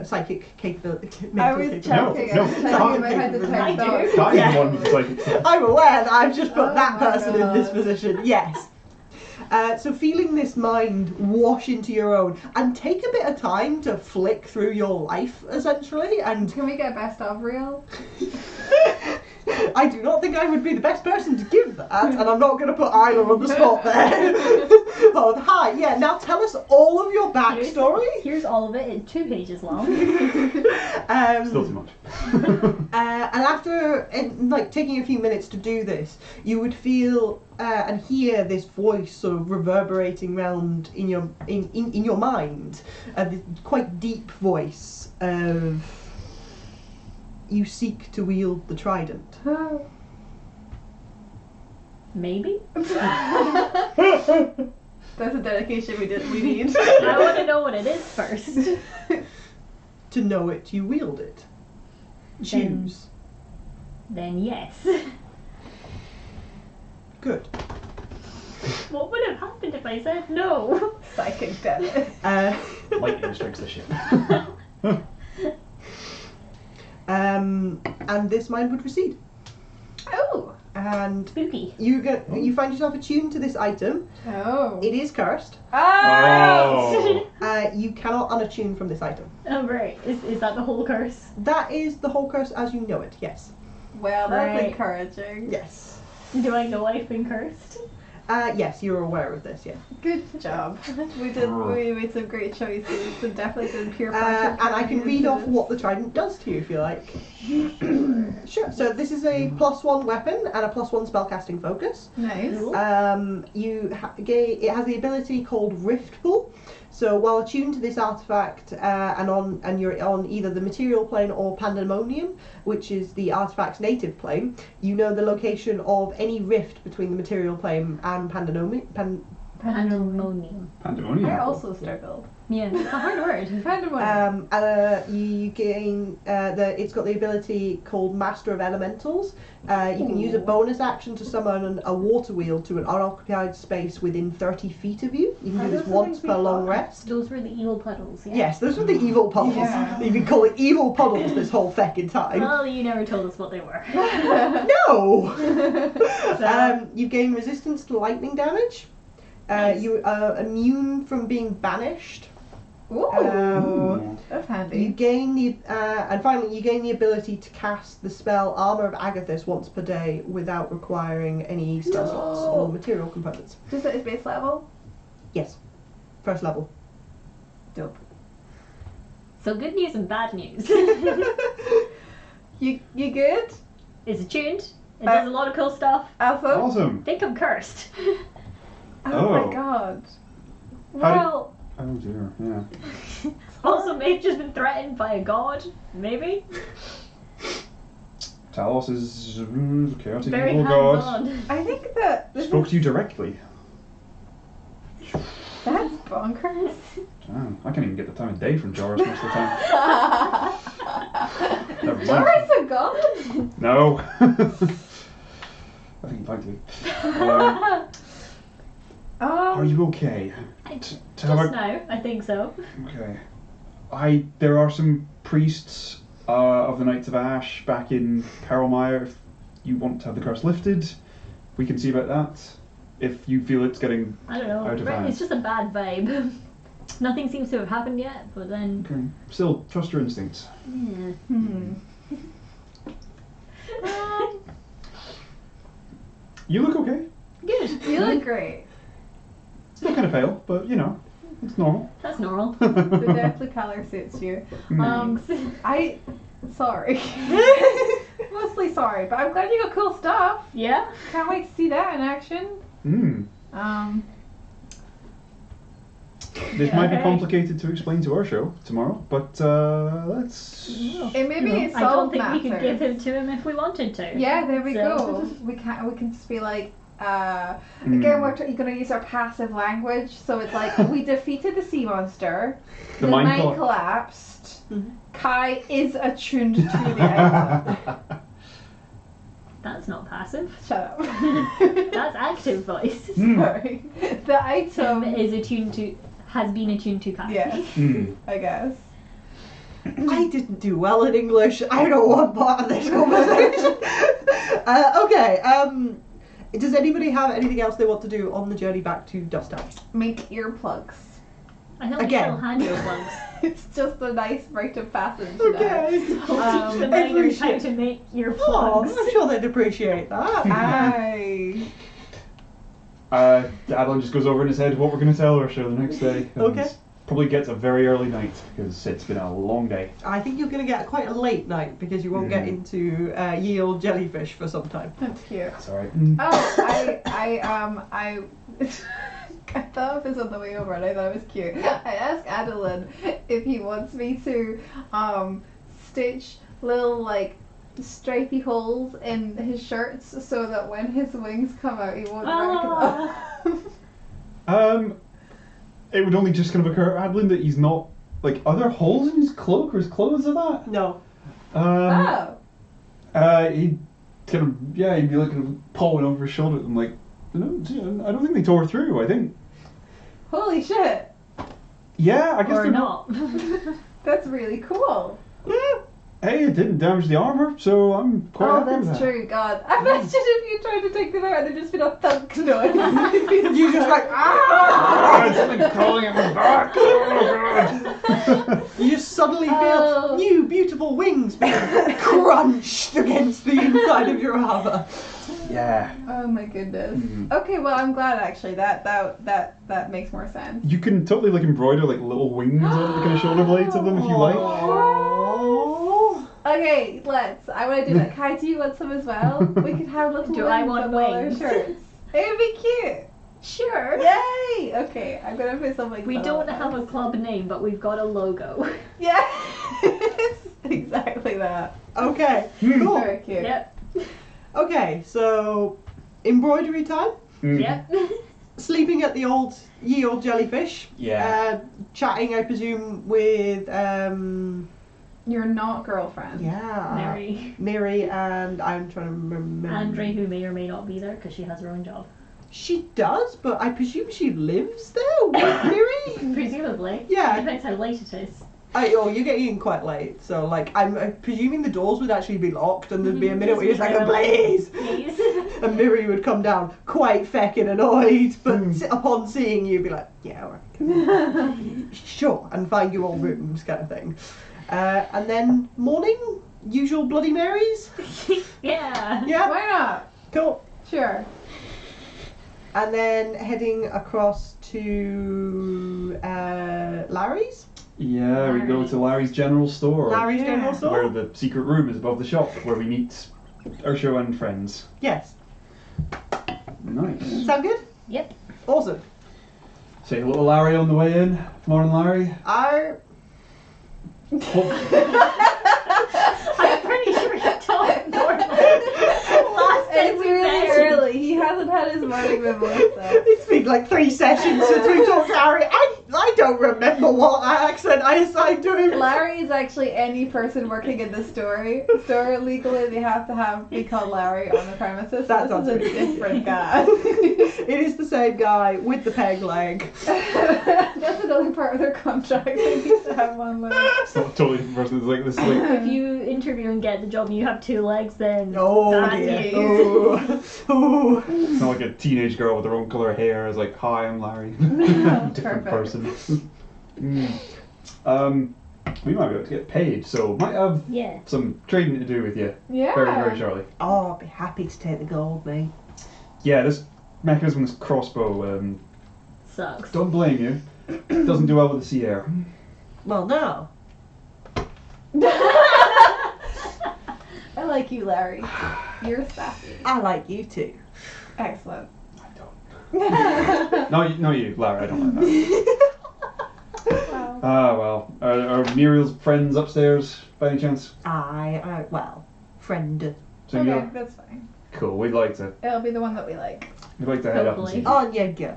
psychic capability. I was checking. No, I was checking if I had to I type do. those. Yeah. One like I'm aware that I've just put Oh that my person in this God. position. Yes. So feeling this mind wash into your own and take a bit of time to flick through your life, essentially, and Can we get best of reel? I do not think I would be the best person to give that, and I'm not going to put Isla on the spot there. But hi, yeah, now tell us all of your backstory. Here's all of it. It's 2 pages long. still too much. And after like taking a few minutes to do this, you would feel and hear this voice sort of reverberating round in your mind, this quite deep voice of you seek to wield the trident. Maybe? That's a dedication we need. I want to know what it is first. To know it, you wield it. Choose. Then yes. Good. What would have happened if I said no? Psychic death. Lightning strikes the ship. And this mind would recede. Oh. And Spooky. you find yourself attuned to this item. Oh. It is cursed. Oh. You cannot unattune from this item. Oh, right. Is that the whole curse? That is the whole curse as you know it, yes. Well, that's Right. encouraging. Yes. Do I know I've been cursed? Yes, you're aware of this, yeah. Good job. We made some great choices. So definitely some pure And I can read off what the trident does to you if you like. Sure. So this is a +1 weapon and a +1 spellcasting focus. Nice. Cool. It has the ability called Rift Pull. So while attuned to this artifact and you're on either the material plane or Pandemonium, which is the artifact's native plane, you know the location of any rift between the material plane and Pandemonium. Pandemonium. Pandemonium. I also struggled. Yeah, it's a hard word. Pandemonium. You gain it's got the ability called Master of Elementals. You can use a bonus action to summon a water wheel to an unoccupied space within 30 feet of you. You can do Are this those once the things per we long fought? rest. Those were the evil puddles, yeah? Yes, those are the evil puddles. Yeah. You've been calling evil puddles this whole feckin' time. Well, you never told us what they were. No! So- You gain resistance to lightning damage. Nice. You are immune from being banished. Ooh. Ooh. That's You handy. gain the and finally you gain the ability to cast the spell Armor of Agathis once per day without requiring any spell slots or material components. Just at his base level. Yes, first level. Dope. So good news and bad news. You good? It's attuned. It does a lot of cool stuff. Alpha? Awesome. I think I'm cursed. Oh Oh. my god. Well, Oh dear. Yeah. also may have just been threatened by a god, maybe. Talos is chaotic Very evil god. hands-on. I think that this Spoke is, to you directly. that's bonkers. Damn, I can't even get the time of day from Joris most of the time. Never mind. Joris a god? No. I think you'd like to be. Are you okay? Just To have a- now, I think so. Okay. There are some priests of the Knights of Ash back in Perelmire. If you want to have the curse lifted, we can see about that. If you feel it's getting I don't know. out of hand. It's just a bad vibe. Nothing seems to have happened yet, but then. Okay. Still, trust your instincts. Yeah. You look okay. Good. You look great. Still kind of pale, but you know, it's normal. That's normal. The deathly colour suits you. Sorry. Mostly sorry, but I'm glad you got cool stuff. Yeah. Can't wait to see that in action. This might be Okay. complicated to explain to our show tomorrow, but let's. It maybe You know. it I don't solved think we could matters. give him to him if we wanted to. Yeah, there we So- go. We can just be like, again, we're going to use our passive language. So it's like, we defeated the sea monster. The The mind mind colla- collapsed. Mhm. Kai is attuned to the item. That's not passive. Shut up. That's active voice. Sorry. The item Is attuned to, has been attuned to passive. Yes, I guess. I didn't do well in English. I don't want part of this conversation. Okay. Does anybody have anything else they want to do on the journey back to Dustehelm? Make earplugs. I thought Again. we still had earplugs. It's just a nice rite of passage Okay. I'll teach the every miners how shit. to make Oh, earplugs. I'm sure they'd appreciate that. Aye. Adolin just goes over in his head what we're going to tell our show the next day. and Okay. Probably gets a very early night because it's been a long day. I think you're going to get quite a late night because you won't get into ye old jellyfish for some time. That's cute. That's alright. Oh, I thought of this on the way over and I thought it was cute. I asked Adolin if he wants me to stitch little like stripy holes in his shirts so that when his wings come out he won't recognize them. It would only just kind of occur to Adolin that he's not. Like, are there holes in his cloak or his clothes or that? No. Oh. He'd kind of, he'd be like kind of pawing over his shoulder. I'm like, no, I don't think they tore through. I think, Holy shit. yeah, I guess Or they're not. That's really cool. Yeah. Hey, it didn't damage the armor, so I'm quite Oh, happy with that's that. true. God. I imagine if you tried to take them out and there'd just been a thunk noise. You just like, Ah, something crawling at my back. Oh, God. you just suddenly feel Oh. new beautiful wings being crunched against the inside of your armor. Yeah. Oh my goodness. Mhm. Okay, well I'm glad actually. That makes more sense. You can totally like embroider like little wings on the kind of shoulder blades of them if you like. Oh. Okay, let's. I want to do that. Kai, do you want some as well? We could have little Do wings I want on all our wings? shirts. It would be cute. Sure. Yay! Okay, I'm gonna put something. We don't have a club name, but we've got a logo. Yes, exactly that. Okay, cool. Very cute. Yep. Okay, so embroidery time. Mm. Yep. Sleeping at the ye old jellyfish. Yeah. Chatting, I presume, with You're not girlfriend. Mary, and I'm trying to remember. Andre, who may or may not be there because she has her own job. She does, but I presume she lives there with Mary. Presumably. Yeah. Depends how late it is. You're getting in quite late, so like I'm presuming the doors would actually be locked, and there'd be a minute where you're just like, "Please," Please. and Miri would come down quite feckin' annoyed, but upon seeing you, be like, "Yeah, all right, sure," and find you all rooms, kind of thing. And then morning, usual Bloody Marys. Yeah. Yeah, Why not? cool. Sure. And then heading across to Larry's. Yeah, we go to Larry's General Store. Larry's Yeah. General Store. Where the secret room is above the shop, where we meet Ursho and friends. Yes. Nice. Sound good? Yep. Awesome. Say hello to Larry on the way in. Morning, Larry. Our I'm pretty sure you talked normal. Last It's really session. early. He hasn't had his morning mimosa. It's been like 3 sessions since we talked to Harry. I don't remember what accent I assigned to him. Larry is actually any person working in the store legally. They have to be called Larry on the premises. That So sounds this is a good. different guy. It is the same guy with the peg leg. That's another part part of their contract. They need to have one leg. It's not a totally different person. It's like this. Like, If you interview and get the job and you have 2 legs, then Oh that's dear. you. Oh. Oh. it's not like a teenage girl with her own colour hair. It's like, hi, I'm Larry. Different Perfect. person. We might be able to get paid, so might have Yeah. some trading to do with you Yeah. very, very shortly. Oh, I'd be happy to take the gold, mate. Yeah, this mechanism, this crossbow, Sucks. don't blame you. Doesn't do well with the sea air. Well, no. I like you, Larry. You're sassy. I like you too. Excellent. I don't. Not you, Lara. I don't like that. Wow. Ah, well. Are Muriel's friends upstairs by any chance? Well, friend. So Okay, you're that's fine. cool. We'd like to It'll be the one that we like. head up and Hopefully. see. On you go.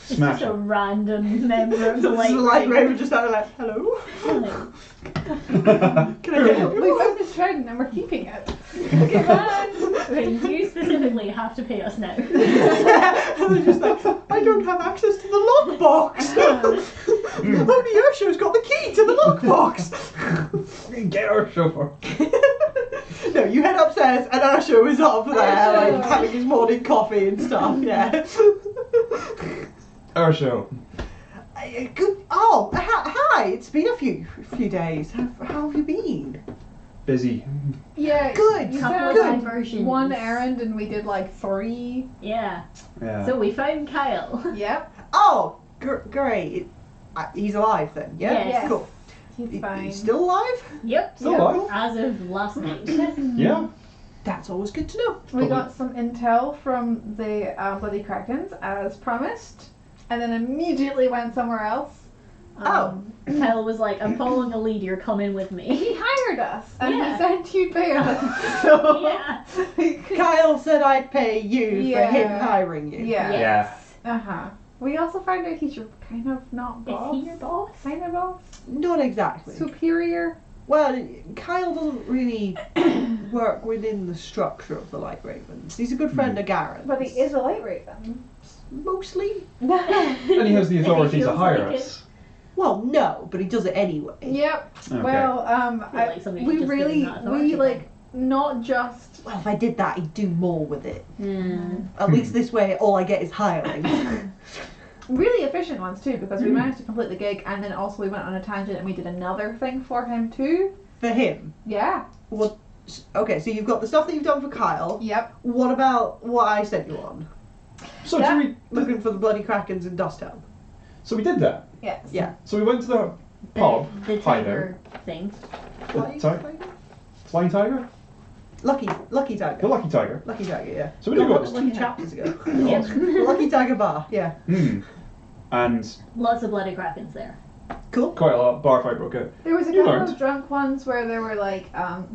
It's Smash just a it. random member of the This is Light the light Raven. raven just out like, hello? Like, Can I get We you? found this trident and we're keeping it. Okay, bye. okay, you specifically have to pay us now. And they're just like, I don't have access to the lockbox. Only Ursula's got the key to the lockbox. Get our chauffeur. No, you head upstairs and Ursula is up there, like Ursula. having his morning coffee and stuff. Yeah. Our show. Good. Oh, hi. It's been a few days. How have you been? Busy. Yeah. Good, You couple said of good. diversions. one errand and we did like 3. Yeah. Yeah. So we found Kyle. Yep. Oh, great. He's alive then. Yeah. Yes. Cool. He's fine. He's still alive? Yep. Still alive? As of last night. Yeah. That's always good to know. We got some intel from the Bloody Krakens as promised, and then immediately went somewhere else. Kyle was like, I'm following a lead, you're coming with me. He hired us, and Yeah. he said you'd pay us. So Yeah. Kyle said I'd pay you for him Yeah. hiring you. Yeah. Yes. Uh-huh. We also found out he's your kind of not boss. Is he your boss? Kind of boss? Not exactly. Superior? Well, Kyle doesn't really work within the structure of the Light Ravens. He's a good friend of Garrett's. But he is a light raven. Mostly. And he has the authority to feels hire like us. Well, no, but he does it anyway. Yep. Okay. Well, feel like somebody we should just give really, him that authority we then. like, not just Well, if I did that, he'd do more with it. Mm. At least this way, all I get is hiring. really efficient ones too, because we managed to complete the gig, and then also we went on a tangent and we did another thing for him too. For him. Yeah. What? Okay, so you've got the stuff that you've done for Kyle. Yep. What about what I sent you on? So Yeah. should we? Looking for the bloody Krakens in Dustehelm. So we did that. Yes. Yeah. So we went to the pub. The hideout. tiger thing. Sorry? Flying tiger? Lucky The Tiger. Lucky Tiger. Lucky Tiger, yeah. So we did That go. was 2 chapters ago. Yep. Lucky Tiger Bar, yeah. And Lots of bloody krakens there. Cool. quite a lot. Bar fight broke out. There was a You couple learned. of drunk ones where they were like,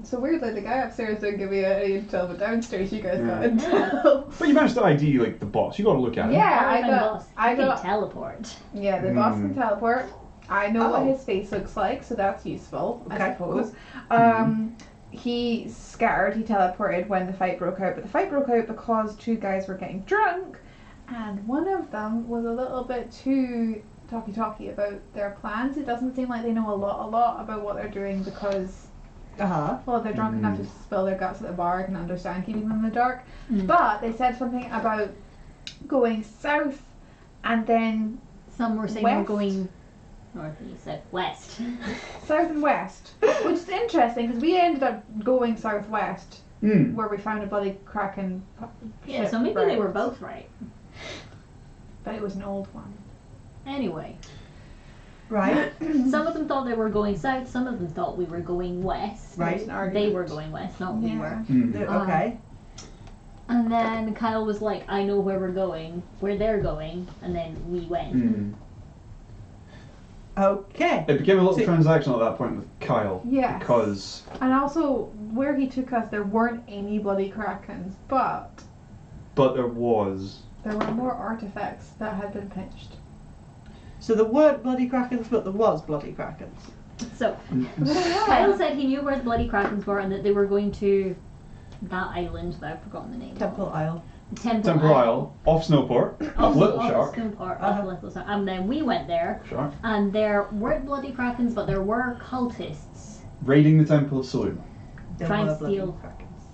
so weirdly the guy upstairs didn't give me any intel, but downstairs you guys got Yeah. intel. But you managed to ID like the boss. You got to look at him. Yeah, Or I my got, boss. I He can got, teleport. yeah, the boss can teleport. I know what Oh. his face looks like, so that's useful, I Okay, suppose. Mm-hmm. He scattered, he teleported when the fight broke out, but the fight broke out because 2 guys were getting drunk, and one of them was a little bit too talky about their plans. It doesn't seem like they know a lot about what they're doing because, well, they're drunk enough to spill their guts at the bar. I can understand keeping them in the dark. But they said something about going south and then Some were saying West? we're going north, and you said west. south and west, which is interesting because we ended up going southwest where we found a bloody kraken. Yeah, ship so maybe they wrecked. were both right. But it was an old one. Anyway, Right. some of them thought they were going south, some of them thought we were going west. Right. There's an They argument. were going west, not we Yeah. were. Okay. And then Kyle was like, I know where we're going, where they're going, and then we went. Okay. It became a little So- transaction at that point with Kyle. Yes. Because And also, where he took us, there weren't any bloody krakens, but there was. there were more artifacts that had been pinched. So there weren't bloody Krakens, but there was bloody Krakens. So, Kyle said he knew where the bloody krakens were and that they were going to that island that I've forgotten the name Temple of. Isle. Temple Isle, off Snowport, off Little Shark. And then we went there, Shark. and there weren't bloody krakens, but there were cultists Raiding the Temple of Saloon. trying to steal.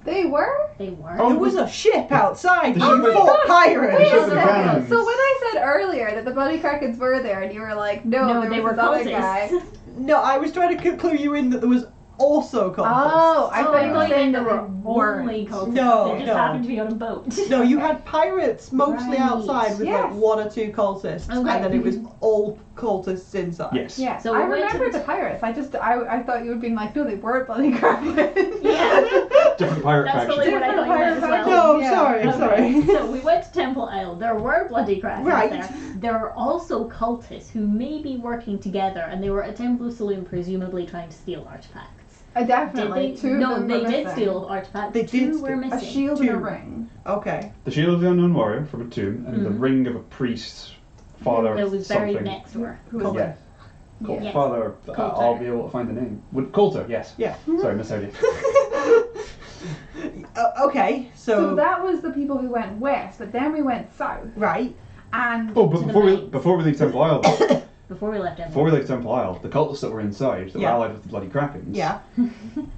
They were? They were. Oh, There was a ship outside. The You ship was- fought pirates. Wait Ship a with the second. cannons. So when I said earlier that the bloody krakens were there, and you were like, no, No, there they was were another guy. cultists. No, I was trying to clue you in that there was also cultists. Oh, I Oh, thought you were meant saying there that were they weren't. only cultists. No, They just no. happened to be on a boat. No, you had pirates mostly Right. outside with Yes. like one or two cultists, Okay. and then it was all cultists inside. Yes. Yeah, So I we went to remember the- the pirates. I thought you would be like, no, they weren't bloody krakens. Yeah. Different pirate That's factions. probably what I thought you meant as well. No, Yeah. sorry, Okay, sorry. So we went to Temple Isle. There were bloody krakens Right. there. There are also cultists who may be working together, and they were at Temple of Saloon, presumably trying to steal artifacts. Definitely. Did they? Two of No, them they were did missing. steal artifacts. They Two did were steal- missing. A shield and a Two. ring. Okay. The Shield of the Unknown Warrior from a tomb, and the Mhm. ring of a priest, father That was buried something. next to her. Who was Called- Yeah. Cult Yes. Father, Coulter. I'll be able to find the name. Coulter, yes. Yeah. Sorry, misheard you. Okay, So that was the people who went west, but then we went south, right. and Oh, but To the mines. before we leave Temple Isle, though, Before we left Temple. before we leave Temple Isle, the cultists that were inside, that Yeah. were allied with the bloody Krakens, Yeah.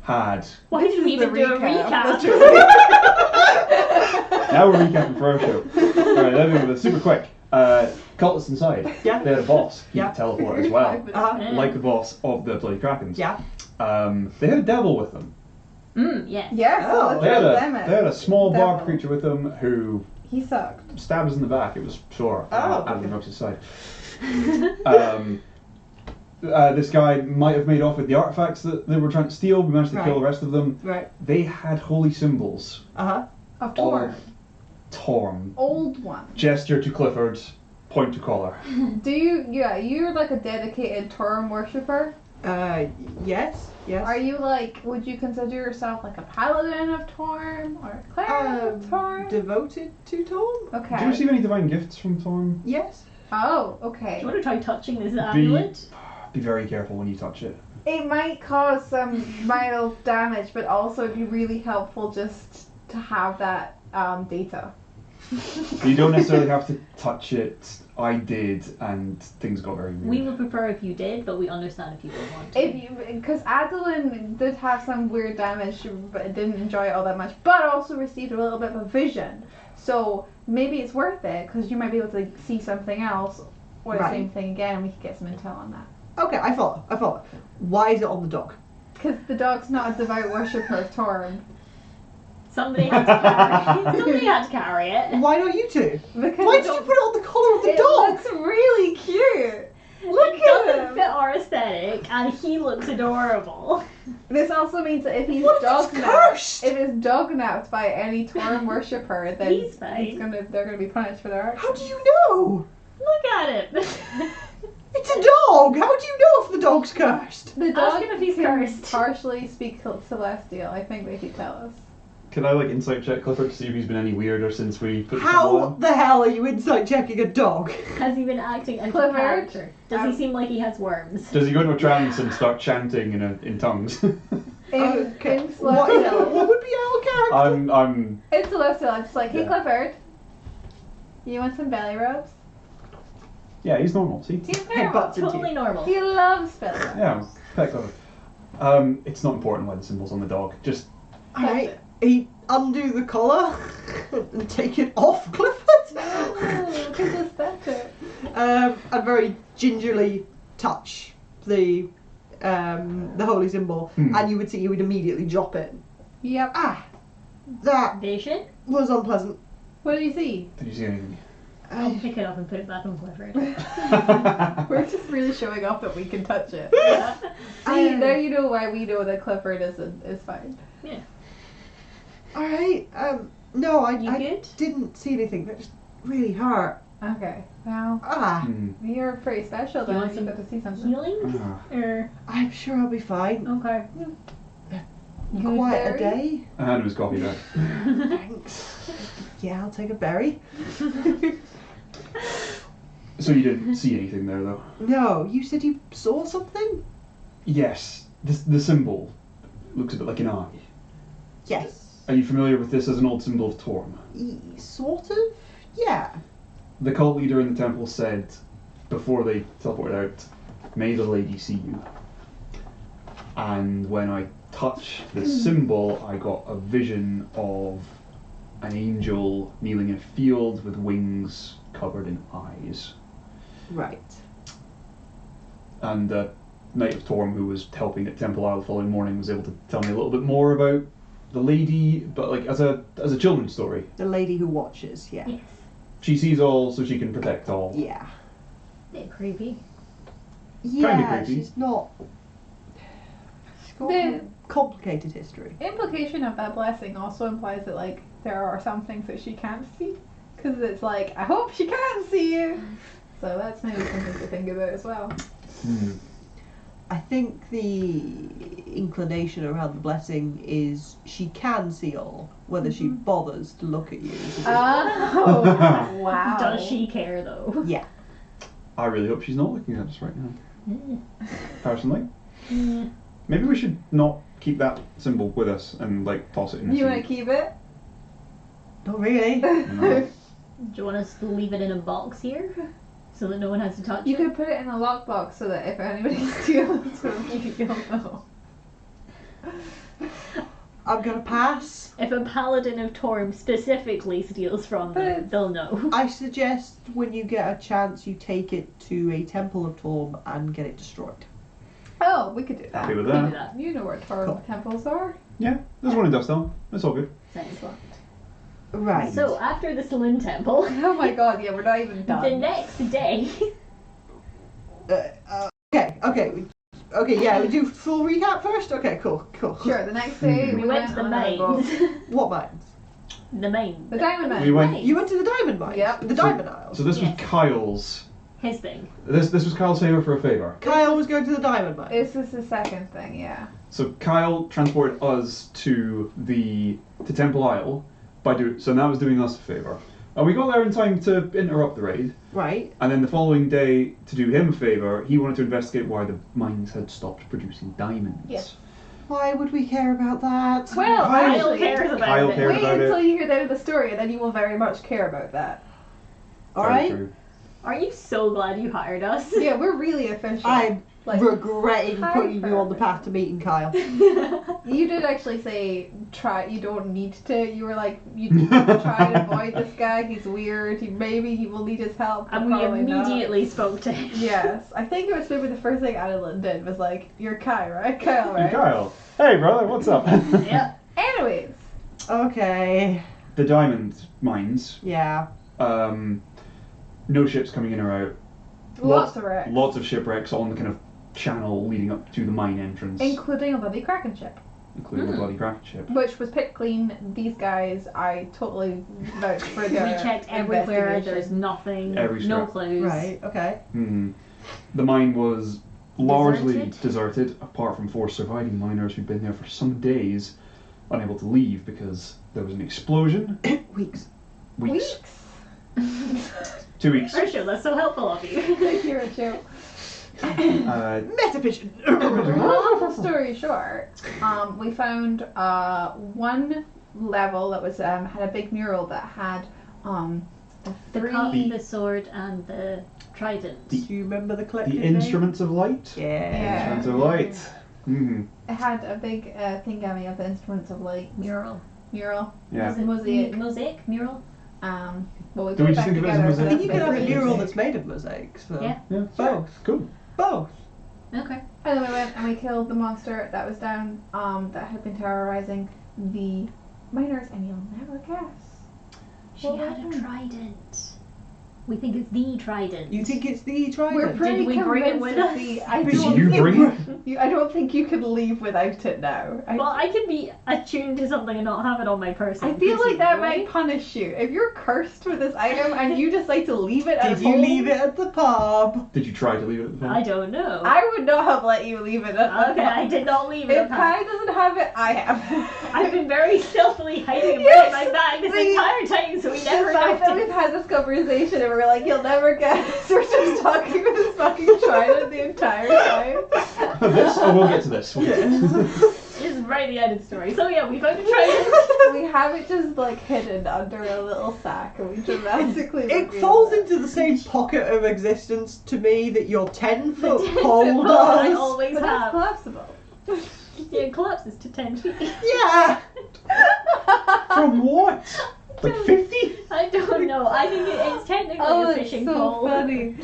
had. Why did we even do a recap? Now we're recapping for our show. Alright, let me do this super quick. Cultists inside. Yeah. They had a boss. He Yeah. could teleport as well. Uh-huh. Like the boss of the bloody Krakens. Yeah. They had a devil with them. Yes. yeah, so Oh. let's They had tell a, them they had a small Devil. barbed creature with them who He sucked. stabs in the back. It was sore. Oh, Out okay. of the side. This guy might have made off with the artifacts that they were trying to steal. We managed to kill Right. the rest of them. Right. They had holy symbols. Uh-huh. Of Torm. Torm. Old one. Gesture to Clifford. Point to collar. Do you, yeah, you're like a dedicated Torm worshipper. Yes. Yes. Are you like, would you consider yourself like a paladin of Torm or a cleric of Torm? devoted to Torm? Did you Okay. receive any divine gifts from Torm? Yes. Oh, Do okay. you want to try touching this Be, amulet? be very careful when you touch it. It might cause some mild damage, but also it'd be really helpful just to have that data. You don't necessarily have to touch it. I did, and things got very weird. We would prefer if you did, but we understand if you don't want to. If you, because Adolin did have some weird damage, but didn't enjoy it all that much, but also received a little bit of a vision. So maybe it's worth it because you might be able to see something else or the Right. same thing again, and we could get some intel on that. Okay, I follow. Why is it on the dog? Because the dog's not a devout worshipper of Torm. Somebody had to carry. Somebody had to carry it. Why not you two? Because Why did you put it on the collar of the it dog? looks really cute. Look It at doesn't him. fit our aesthetic, and he looks adorable. This also means that if he's What if dog it's napped, cursed? if it's dog napped by any Torm worshipper, then He's fine. they're gonna be punished for their actions. How do you know? Look at it. It's a dog. How do you know if the dog's cursed? The Ask dog him if he's can cursed. partially speak Celestial. I think they could tell us. Can I insight check Clifford to see if he's been any weirder since we put the symbol How on? the hell are you insight checking a dog? Has he been acting out of Clifford? character? Does he seem like he has worms? Does he go into a trance and start chanting in tongues? In What, Celestial. what would be our character? I'm In Celestial, I'm just like, hey Yeah. Clifford, you want some belly rubs? yeah, he's normal. See? He's Headbutts normal. into Totally normal. He loves belly rubs. Yeah, pet Clifford. It's not important why the symbol's on the dog. Just Alright, he undo the collar and take it off Clifford. Oh, because it's better. And very gingerly touch the holy symbol, and you would see he would immediately drop it. Yep. Ah, that Vision? was unpleasant. What do you see? did you see anything? I'll pick it up and put it back on Clifford. We're just really showing off that we can touch it. Yeah. See, there you know why we know that Clifford is fine. Yeah. Alright, no, I good? didn't see anything. That just really hurt. Okay. Well, Ah, Hmm. you're pretty special Do you then. want You some got to see something. Healing? Ah. Or I'm sure I'll be fine. okay. Quite a Gooseberry? day. I handed his coffee back. Thanks. Yeah, I'll take a berry. So you didn't see anything there, though? No, you said you saw something? Yes. The symbol looks a bit like an eye. Yes. Are you familiar with this as an old symbol of Torm? Sort of? Yeah. The cult leader in the temple said, before they teleported out, "May the lady see you." And when I touched the symbol, I got a vision of an angel kneeling in a field with wings covered in eyes. Right. And the Knight of Torm, who was helping at Temple Isle the following morning, was able to tell me a little bit more about the lady, but like as a children's story. The lady who watches, yeah. Yes. She sees all, so she can protect all. Yeah. Bit creepy. Yeah, creepy. she's not... She's got The- a complicated history. Implication of that blessing also implies that like there are some things that she can't see, because it's like I hope she can't see you. So that's maybe something to think about as well. I think the inclination around the blessing is she can see all, whether she bothers to look at you. Is a bit- Oh wow! Does she care though? Yeah. I really hope she's not looking at us right now. Personally. Yeah. Maybe we should not keep that symbol with us and like toss it in the You sea. want to keep it? Not really. No. Do you want us to leave it in a box here? So that no one has to touch You it? could put it in a lockbox so that if anybody steals from you, you'll know. I'm gonna pass. If a paladin of Torm specifically steals from them, But- they'll know. I suggest when you get a chance, you take it to a temple of Torm and get it destroyed. Oh, we could do that. Happy with We do that? that. You know where Torm Cool. temples are. Yeah, there's one in Dustehelm. It's all good. Sounds fun. Right. So after the saloon temple, Oh my god, yeah, we're not even the done. next day, Okay, yeah, we do full recap first? Okay, cool. Sure, the next day we went to the on a boat. mines. What mines? The main. The Diamond Mine. We went- You went to the diamond mines? Yep. The diamond aisle? So this Yeah. was Kyle's. His thing. This was Kyle's favour for a favour. Kyle was going to the diamond mines. This is the second thing, yeah. So Kyle transported us to Temple Isle so that was doing us a favour. And we got there in time to interrupt the raid. Right. And then the following day, to do him a favour, he wanted to investigate why the mines had stopped producing diamonds. Yeah. Why would we care about that? Well, Kyle actually, cares about Kyle it. cared wait about until it. you hear the end of the story, and then you will very much care about that. Very Alright. true. Aren't you so glad you hired us? Yeah, we're really efficient. I'm Like, regretting high putting you on the purpose. path to meeting Kyle. You did actually say you don't need to. You were like, you need to try and avoid this guy. He's weird. Maybe he will need his help. But And we probably not. immediately spoke to him. Yes, I think it was maybe the first thing Adolin did was like, "You're Kai, right? Kyle, right?" Hey, Kyle. Hey, brother, what's up? Yeah. Anyways, Okay. The diamond mines. Yeah. No ships coming in or out. lots of wrecks, Lots of shipwrecks on the kind of channel leading up to the mine entrance, including a bloody Kraken ship, including a bloody craft ship. which was picked clean. These guys, I totally vouch for We their checked everywhere, investigation. there's nothing, Every no strap. clues. Right. Okay. The mine was largely Deserted? deserted, apart from 4 surviving miners who'd been there for some days, unable to leave because there was an explosion. Weeks. Weeks. 2 weeks. Rachel, that's so helpful of you. Thank you, Rachel. Metavision. Long story short, we found one level that was had a big mural that had The three. cup, the sword, and the trident. Do you remember the collective The name? instruments of light. Yeah. Instruments of light. It had a big thingami of the instruments of light Mural. mural. Yeah. Is it mosaic? Mosaic? Mural? Well, we Do put we it just back think of it as a together. mosaic? so I think you that's can have a basically mural mosaic. that's made of mosaics. So. Yeah. Yeah. Both. Cool. Both. Okay. And then we went and we killed the monster that was down, that had been terrorizing the miners, and you'll never guess. She What had a happened? trident. We think it's the trident. You think it's the trident? We're pretty we bring it convinced with it's us? the- I Did don't you think bring it? I don't think you can leave without it now. Well, I can be attuned to something and not have it on my person. I feel like that presumably. might punish you. If you're cursed with this item and you decide to leave it at Did you home, leave it at the pub? Did you try to leave it at the I pub? don't know. I would not have let you leave it at the Okay, I did not leave it. If at home. Kai doesn't have it, I have. I've been very stealthily hiding it Yes, behind my back this see, entire time, so we never the fact that we've noticed. had this conversation and we're like, you'll never guess. We're just talking with this fucking trident the entire time. This? Oh, we'll get to this. We'll get to this. Just right at the end of the story. So yeah, we found a trident. We have it just like hidden under a little sack, and we dramatically. It reveal falls it. into the same pocket of existence to me that your 10-foot 10-foot pole pole I does. always But that's have. collapsible. Yeah, it collapses to 10 feet. Yeah. From what? Like 50? I don't know. I think it's technically Oh, a it's fishing so pole. funny.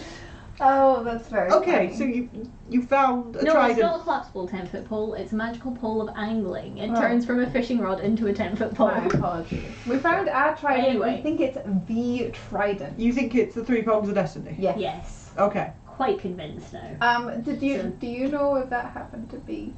Oh, that's very Okay, funny. so you found a No, trident. it's not a collapsible 10-foot pole. It's a magical pole of angling. It Oh. turns from a fishing rod into a 10-foot pole. My apologies. We found a trident. Anyway. We think it's the trident. You think it's the 3 prongs of destiny? Yes. Yes. Okay. Quite convinced now. Do you know if that happened to be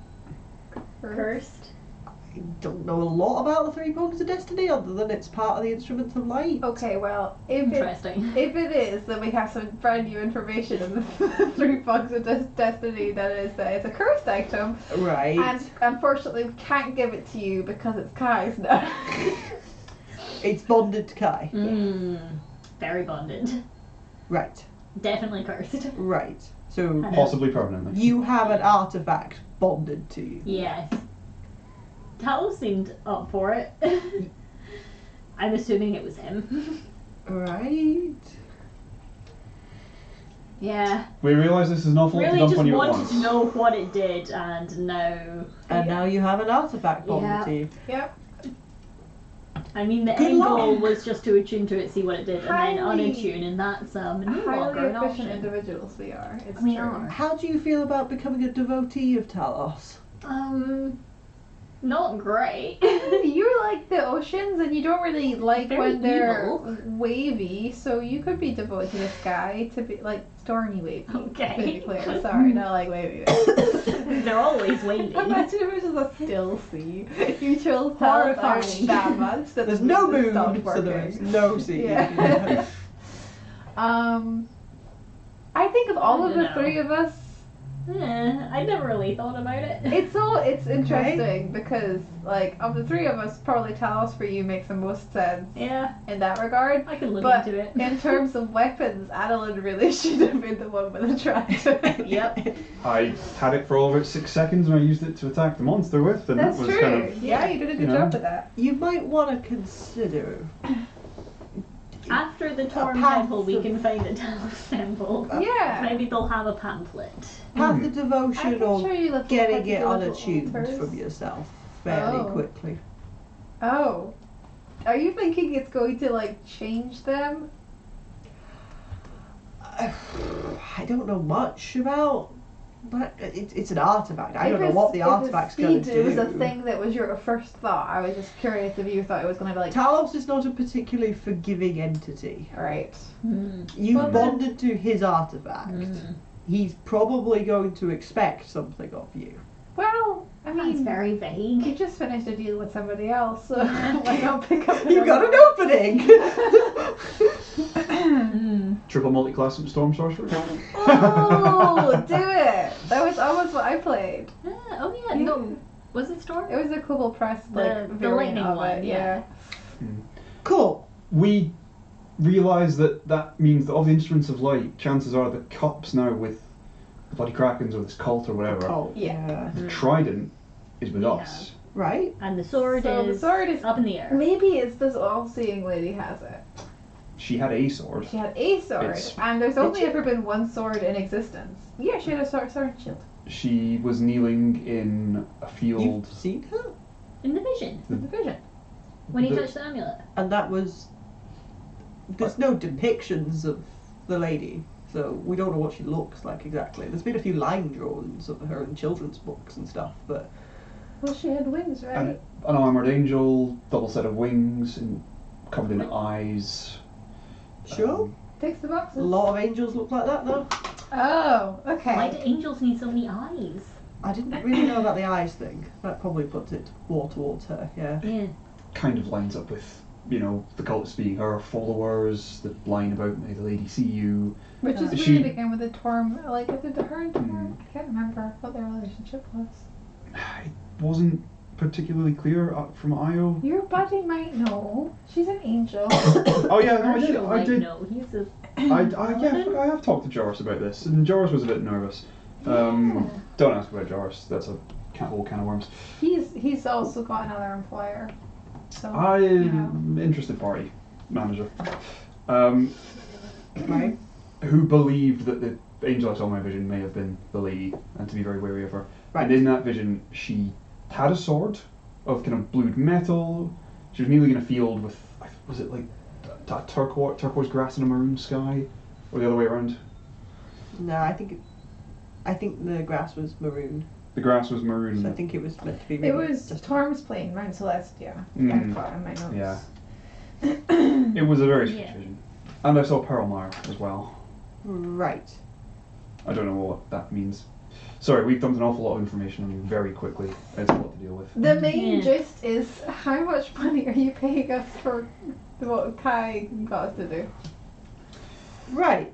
Cursed. I don't know a lot about the 3 prongs of destiny other than it's part of the instruments of light. Okay, well, if Interesting. it is, then we have some brand new information of the 3 bugs of destiny. That is that it's a cursed item, Right. and unfortunately we can't give it to you because it's Kai's now. It's bonded to Kai. Very bonded. Right. Definitely cursed. Right. So Possibly permanently. you have an artifact bonded to you. Yes. Talos seemed up for it. I'm assuming it was him. Right. Yeah. We realise this is an awful lot to Really dump just on you at wanted once. to know what it did, and now. And now you have an artifact bonded Yeah. to you. Yep. I mean, the Good end luck. goal was just to attune to it, see what it did, and then Highly- unattune, and that's no longer Highly an efficient option. individuals we are. It's We true. are. How do you feel about becoming a devotee of Talos? Not great. You like the oceans, and you don't really like Very when they're evil. wavy. So you could be devoted to the sky to be like stormy wavy. Okay. To be clear, sorry, not like wavy. They're always waving. Imagine if it was just a still sea. You chose Horrifying. Horrifying that much. That There's the no moon moon, stopped so there working. is no sea. Yeah. I think of all I of the dunno. 3 of us, I never really thought about it. it's interesting because like of the 3 of us, probably Talos for you makes the most sense Yeah, in that regard. I can look But into it. in terms of weapons, Adolin really should have been the one with the trident. Yep. I had it for all about 6 seconds and I used it to attack the monster with, and That's that was true. kind of... Yeah, you did a good you know. job with that. You might want to consider. After the Torm path Temple, we of- can find a Talos Temple. Yeah. Maybe they'll have a pamphlet. Path Hmm. of devotion I can or show you little getting petty it little unattuned altars. from yourself fairly Oh. quickly. Oh. Are you thinking it's going to like change them? I don't know much about that. It's an artifact. I don't know If what the it's- if artifact's it's going to speed, do. It was a thing that was your first thought. I was just curious if you thought it was going to be like. Talos is not a particularly forgiving entity. Alright. You've Well, then- bonded to his artifact. He's probably going to expect something of you. Well, I That's mean, very you vague. just finished a deal with somebody else, so why not pick up You got an another opening! Triple multi-class Storm Sorcerer? Oh, do it! That was almost what I played. Oh yeah, no. Was it Storm? It was a Kobold Press, like, The variant lightning of one, it, yeah. Cool. We realise that means that all the instruments of light, chances are the cups now with the bloody Krakens or this cult or whatever, Cool. Yeah. the trident is with Yeah. us. Right? And the sword So the is sword is up in the air. maybe it's this all-seeing lady has it. She had a sword. She had a sword, It's- and there's Did only she? ever been one sword in existence. Yeah, she had a sword and shield. She was kneeling in a field. You've seen her? In the vision. The vision. When he The- touched the amulet. And that was. There's no depictions of the lady, so we don't know what she looks like exactly. There's been a few line drawings of her in children's books and stuff, but. Well, she had wings, right? An armoured angel, double set of wings, and covered in eyes. Sure. Takes the A boxes. lot of angels look like that, though. Oh, okay. Why do angels need so many eyes? I didn't really know about the eyes thing. That probably puts it more towards her, yeah. Yeah. Kind of lines up with, you know, the cultists being her followers, the line about may the lady see you. Which is She- weird again with the Torm. Like, is it her and Torm? I can't remember what their relationship was. It wasn't particularly clear from Io. Your buddy might know. She's an angel. Oh yeah, no, Marshall I might did. know. He's a Yeah, I have talked to Joris about this, and Joris was a bit nervous. Don't ask about Joris. That's a whole can of worms. He's also got another employer. So Interested party manager. Right. Who believed that the angel I saw in my vision may have been the lady, and to be very wary of her. Right. And in that vision, she had a sword of kind of blued metal. She was kneeling in a field with, was it like turquoise grass and a maroon sky, or the other way around? No, I think the grass was maroon. The grass was maroon. So I think it was meant to be. it Really was just Torm's Plain, Mount Celestia. Mm. I put in my notes. Yeah. It was a very strange vision. And I saw Pearlmire as well. right. I don't know what that means. Sorry, we've dumped an awful lot of information on you very quickly. It's a lot to deal with. The main Yeah. gist is, how much money are you paying us for what Kai got us to do? Right.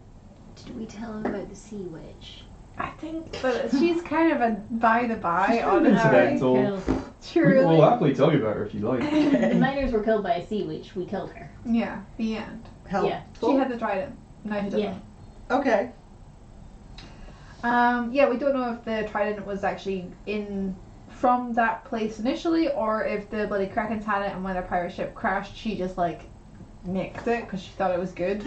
Did we tell him about the sea witch? I think that she's kind of a by the by, honestly. incidental. Cool. Truly. We'll happily tell you about her if you like. The miners were killed by a sea witch. We killed her. Yeah, the end. Help. Yeah. She had the trident. Now she doesn't. Yeah. Okay. Yeah, we don't know if the trident was actually from that place initially, or if the bloody Krakens had it, and when their pirate ship crashed, she just like nicked it because she thought it was good.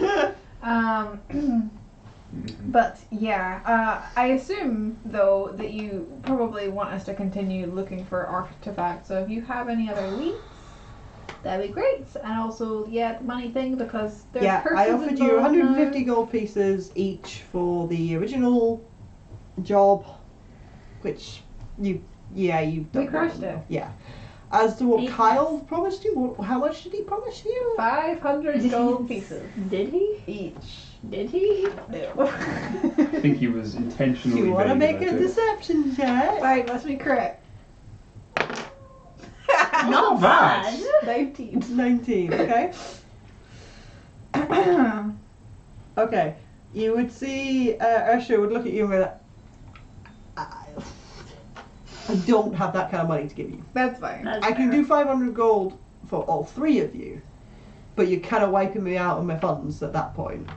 But yeah, I assume though that you probably want us to continue looking for artifacts. So if you have any other leads, that'd be great. And also, the money thing, because there's Yeah, I persons offered you involved 150 now. gold pieces each for the original job, which you We don't crushed know. it. Yeah. As to what 8 Kyle promised you, how much did he promise you? 500 gold pieces Did he? each. Did he? No. I think he was intentionally Do you want to vague make a about it. deception check? Right, must be correct. Not bad. 19. 19, okay? Okay. You would see Ursula would look at you and go, I don't have that kind of money to give you. That's fine. That's I can fair. do 500 gold for all three of you, but you're kind of wiping me out of my funds at that point.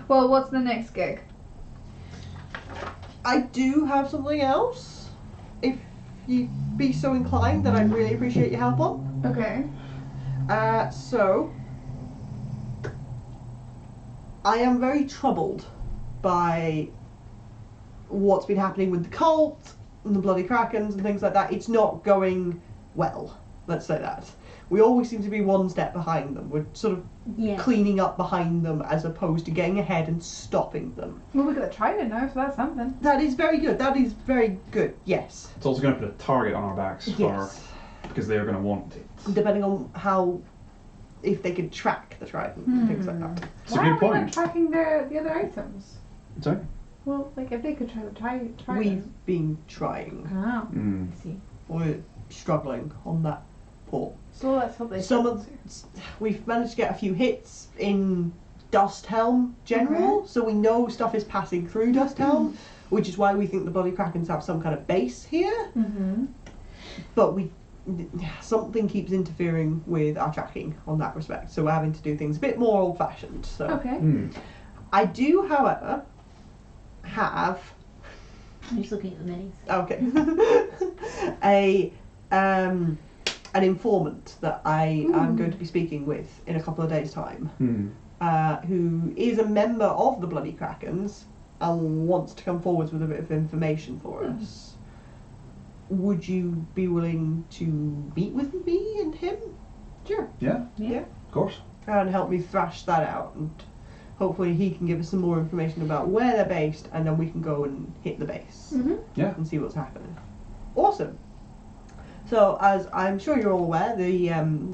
Well, what's the next gig? I do have something else, if you'd be so inclined, that I'd really appreciate your help on. Okay. So, I am very troubled by what's been happening with the cult and the bloody Krakens and things like that. It's not going well, let's say that. We always seem to be one step behind them. We're sort of cleaning up behind them as opposed to getting ahead and stopping them. Well, we could have tried it now, so that's something. That is very good. That is very good, yes. It's also going to put a target on our backs Yes. because they're going to want it. Depending on if they could track the trident and things like that. It's a Why good are we not point. tracking the other items? Sorry? Well, like if they could try We've it. been trying. Oh, Mm. I see. We're struggling on that port. So let's hope they Some of we've managed to get a few hits in Dustehelm general, so we know stuff is passing through Dustehelm, which is why we think the bloody Krakens have some kind of base here. Mm-hmm. But something keeps interfering with our tracking on that respect, so we're having to do things a bit more old-fashioned. So Okay. Mm. I do, however, have I'm just looking at the minis. okay an informant that I am going to be speaking with in a couple of days' time, Mm. who is a member of the bloody Krakens and wants to come forwards with a bit of information for us. Would you be willing to meet with me and him? Sure. Yeah, Yeah. of course. And help me thrash that out, and hopefully he can give us some more information about where they're based, and then we can go and hit the base Mm-hmm. Yeah. and see what's happening. Awesome. So, as I'm sure you're all aware, the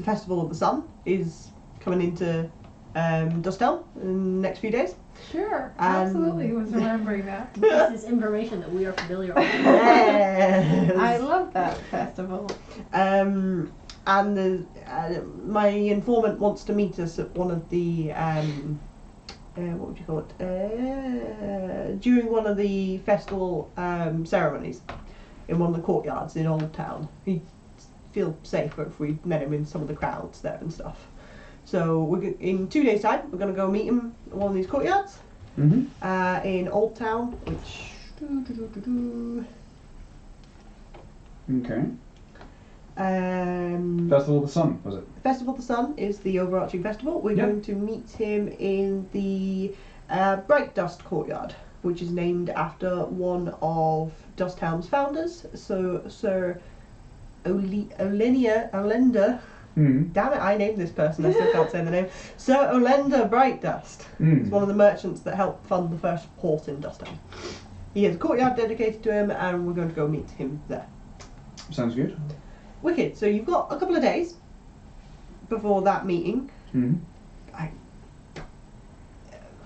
Festival of the Sun is coming into Dustehelm in the next few days. Sure. And- Absolutely was remembering that. This is information that we are familiar with. Yes. I love that festival. And my informant wants to meet us at one of the what would you call it? During one of the festival ceremonies in one of the courtyards in Old Town. He'd feel safer if we met him in some of the crowds there and stuff. So in 2 days' time, we're going to go meet him at one of these courtyards Mm-hmm. in Old Town, which Okay. Um, Festival of the Sun, was it? Festival of the Sun is the overarching festival. We're Yep. going to meet him in the Bright Dust Courtyard, which is named after one of Dustehelm's founders, so Sir Olenda. Mm. Damn it, I named this person, I still can't say the name. Sir Olenda Brightdust. He's one of the merchants that helped fund the first port in Dustehelm. He has a courtyard dedicated to him, and we're going to go meet him there. Sounds good. Wicked. So you've got a couple of days before that meeting. Mm.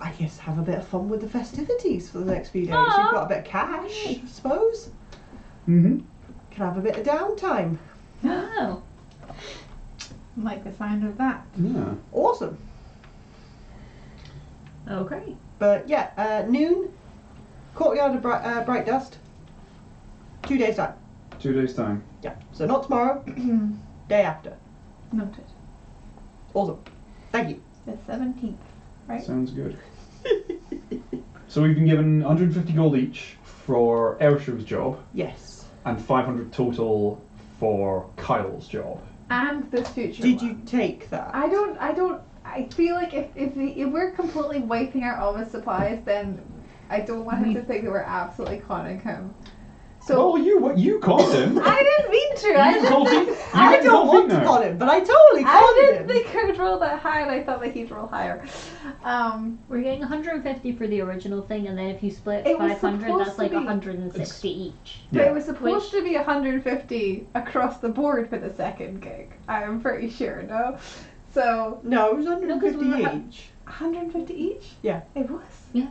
I guess have a bit of fun with the festivities for the next few days. Aw. You've got a bit of cash, I suppose. Mm-hmm. Can have a bit of downtime. Oh. Like the sound of that. Yeah. Awesome. Okay. But yeah, noon, courtyard of Bright Dust, 2 days time. 2 days time. Yeah. So not tomorrow, day after. Noted. Awesome. Thank you. The 17th, right? Sounds good. So we've been given 150 gold each for Ershow's job, Yes. and 500 total for Kyle's job. And this future Did one. you take that? I feel like if we're completely wiping out all his supplies, then I don't want him to think that we're absolutely conning him. So Well, you caught him. I didn't mean to. You can call Pete. I can don't call want Pete to now. con him, but I totally I conned didn't him. think I would roll that high, and I thought that he'd roll higher. We're getting 150 for the original thing, and then if you split It was 500, supposed that's to like be- 160 each. But Yeah. it was supposed to be 150 across the board for the second gig. I'm pretty sure, no? So No, it was No, 'cause 150 we were each. 150 each? Yeah. It was? Yeah.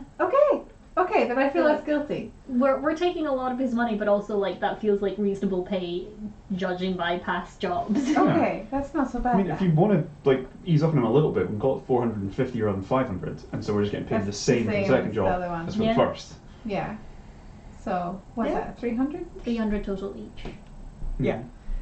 Okay, then I feel Yeah. less guilty. We're taking a lot of his money, but also like that feels like reasonable pay, judging by past jobs. Okay, that's not so bad. I mean, if you want to like ease up on him a little bit, we can call it 450 rather than 500, and so we're just getting paid That's the same for the as second the job other one. as for Yeah. the first. Yeah. So, what's Yeah. that, 300? 300 total each. Yeah.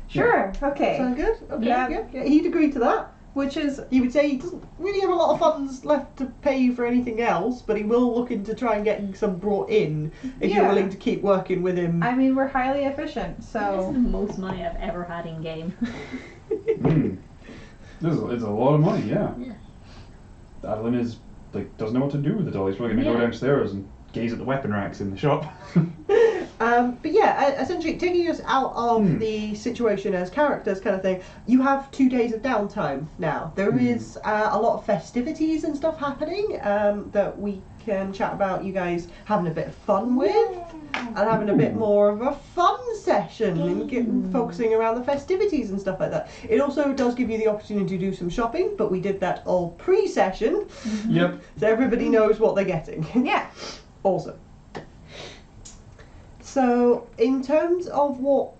Sure, okay. Sound good? Okay. Yeah. Yeah. He'd agree to that. Which is, He would say he doesn't really have a lot of funds left to pay you for anything else, but he will look into try and get some brought in if you're Yeah. willing to keep working with him. I mean, we're highly efficient, This is so. the most money I've ever had in game. Mm. It's a lot of money, yeah. Yeah. Adolin is like doesn't know what to do with it all. He's probably gonna go Yeah. downstairs and gaze at the weapon racks in the shop. But yeah, essentially taking us out of the situation as characters kind of thing, you have 2 days of downtime now. There is a lot of festivities and stuff happening that we can chat about, you guys having a bit of fun with, and having a bit more of a fun session and focusing around the festivities and stuff like that. It also does give you the opportunity to do some shopping, but we did that all pre-session, Yep. so everybody knows what they're getting. Yeah. Awesome. So, in terms of what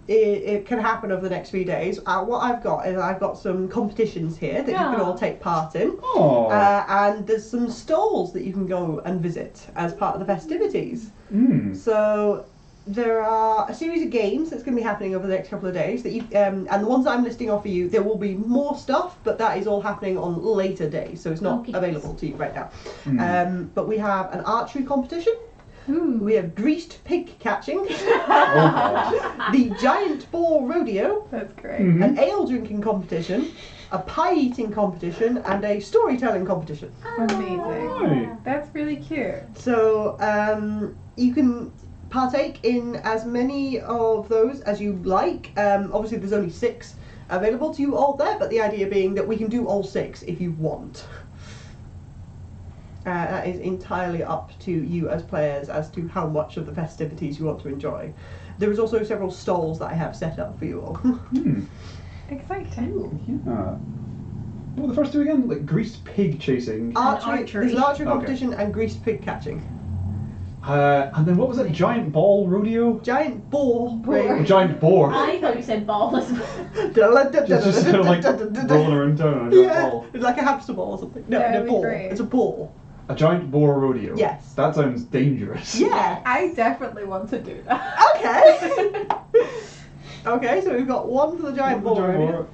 it can happen over the next few days, what I've got is I've got some competitions here that you can all take part in. Oh. And there's some stalls that you can go and visit as part of the festivities. Mm. So, there are a series of games that's going to be happening over the next couple of days that you and the ones that I'm listing off for you, there will be more stuff, but that is all happening on later days, so it's not Okay. available to you right now. Mm. But we have an archery competition. Ooh. We have greased pig catching, Oh, the giant boar rodeo, That's great. Mhm. an ale drinking competition, a pie eating competition, and a storytelling competition. Amazing. Right. That's really cute. So you can partake in as many of those as you like. Obviously, there's only 6 available to you all there, but the idea being that we can do all 6 if you want. That is entirely up to you as players as to how much of the festivities you want to enjoy. There is also several stalls that I have set up for you all. Hmm. Exciting. Yeah. What were the first two again? Like greased pig chasing. Archery, archery. there's an archery Okay. competition and greased pig catching. And then what was that? Giant ball rodeo? Giant boar. Oh, giant boar. I thought you said ballless. Just sort of like rolling around town on a giant Yeah, ball. it's like a hamster ball or something. No, That'd a be ball. great. It's a ball. A giant boar rodeo. Yes. That sounds dangerous. Yeah. I definitely want to do that. Okay. Okay, so we've got one for the giant boar. Giant rodeo. boar.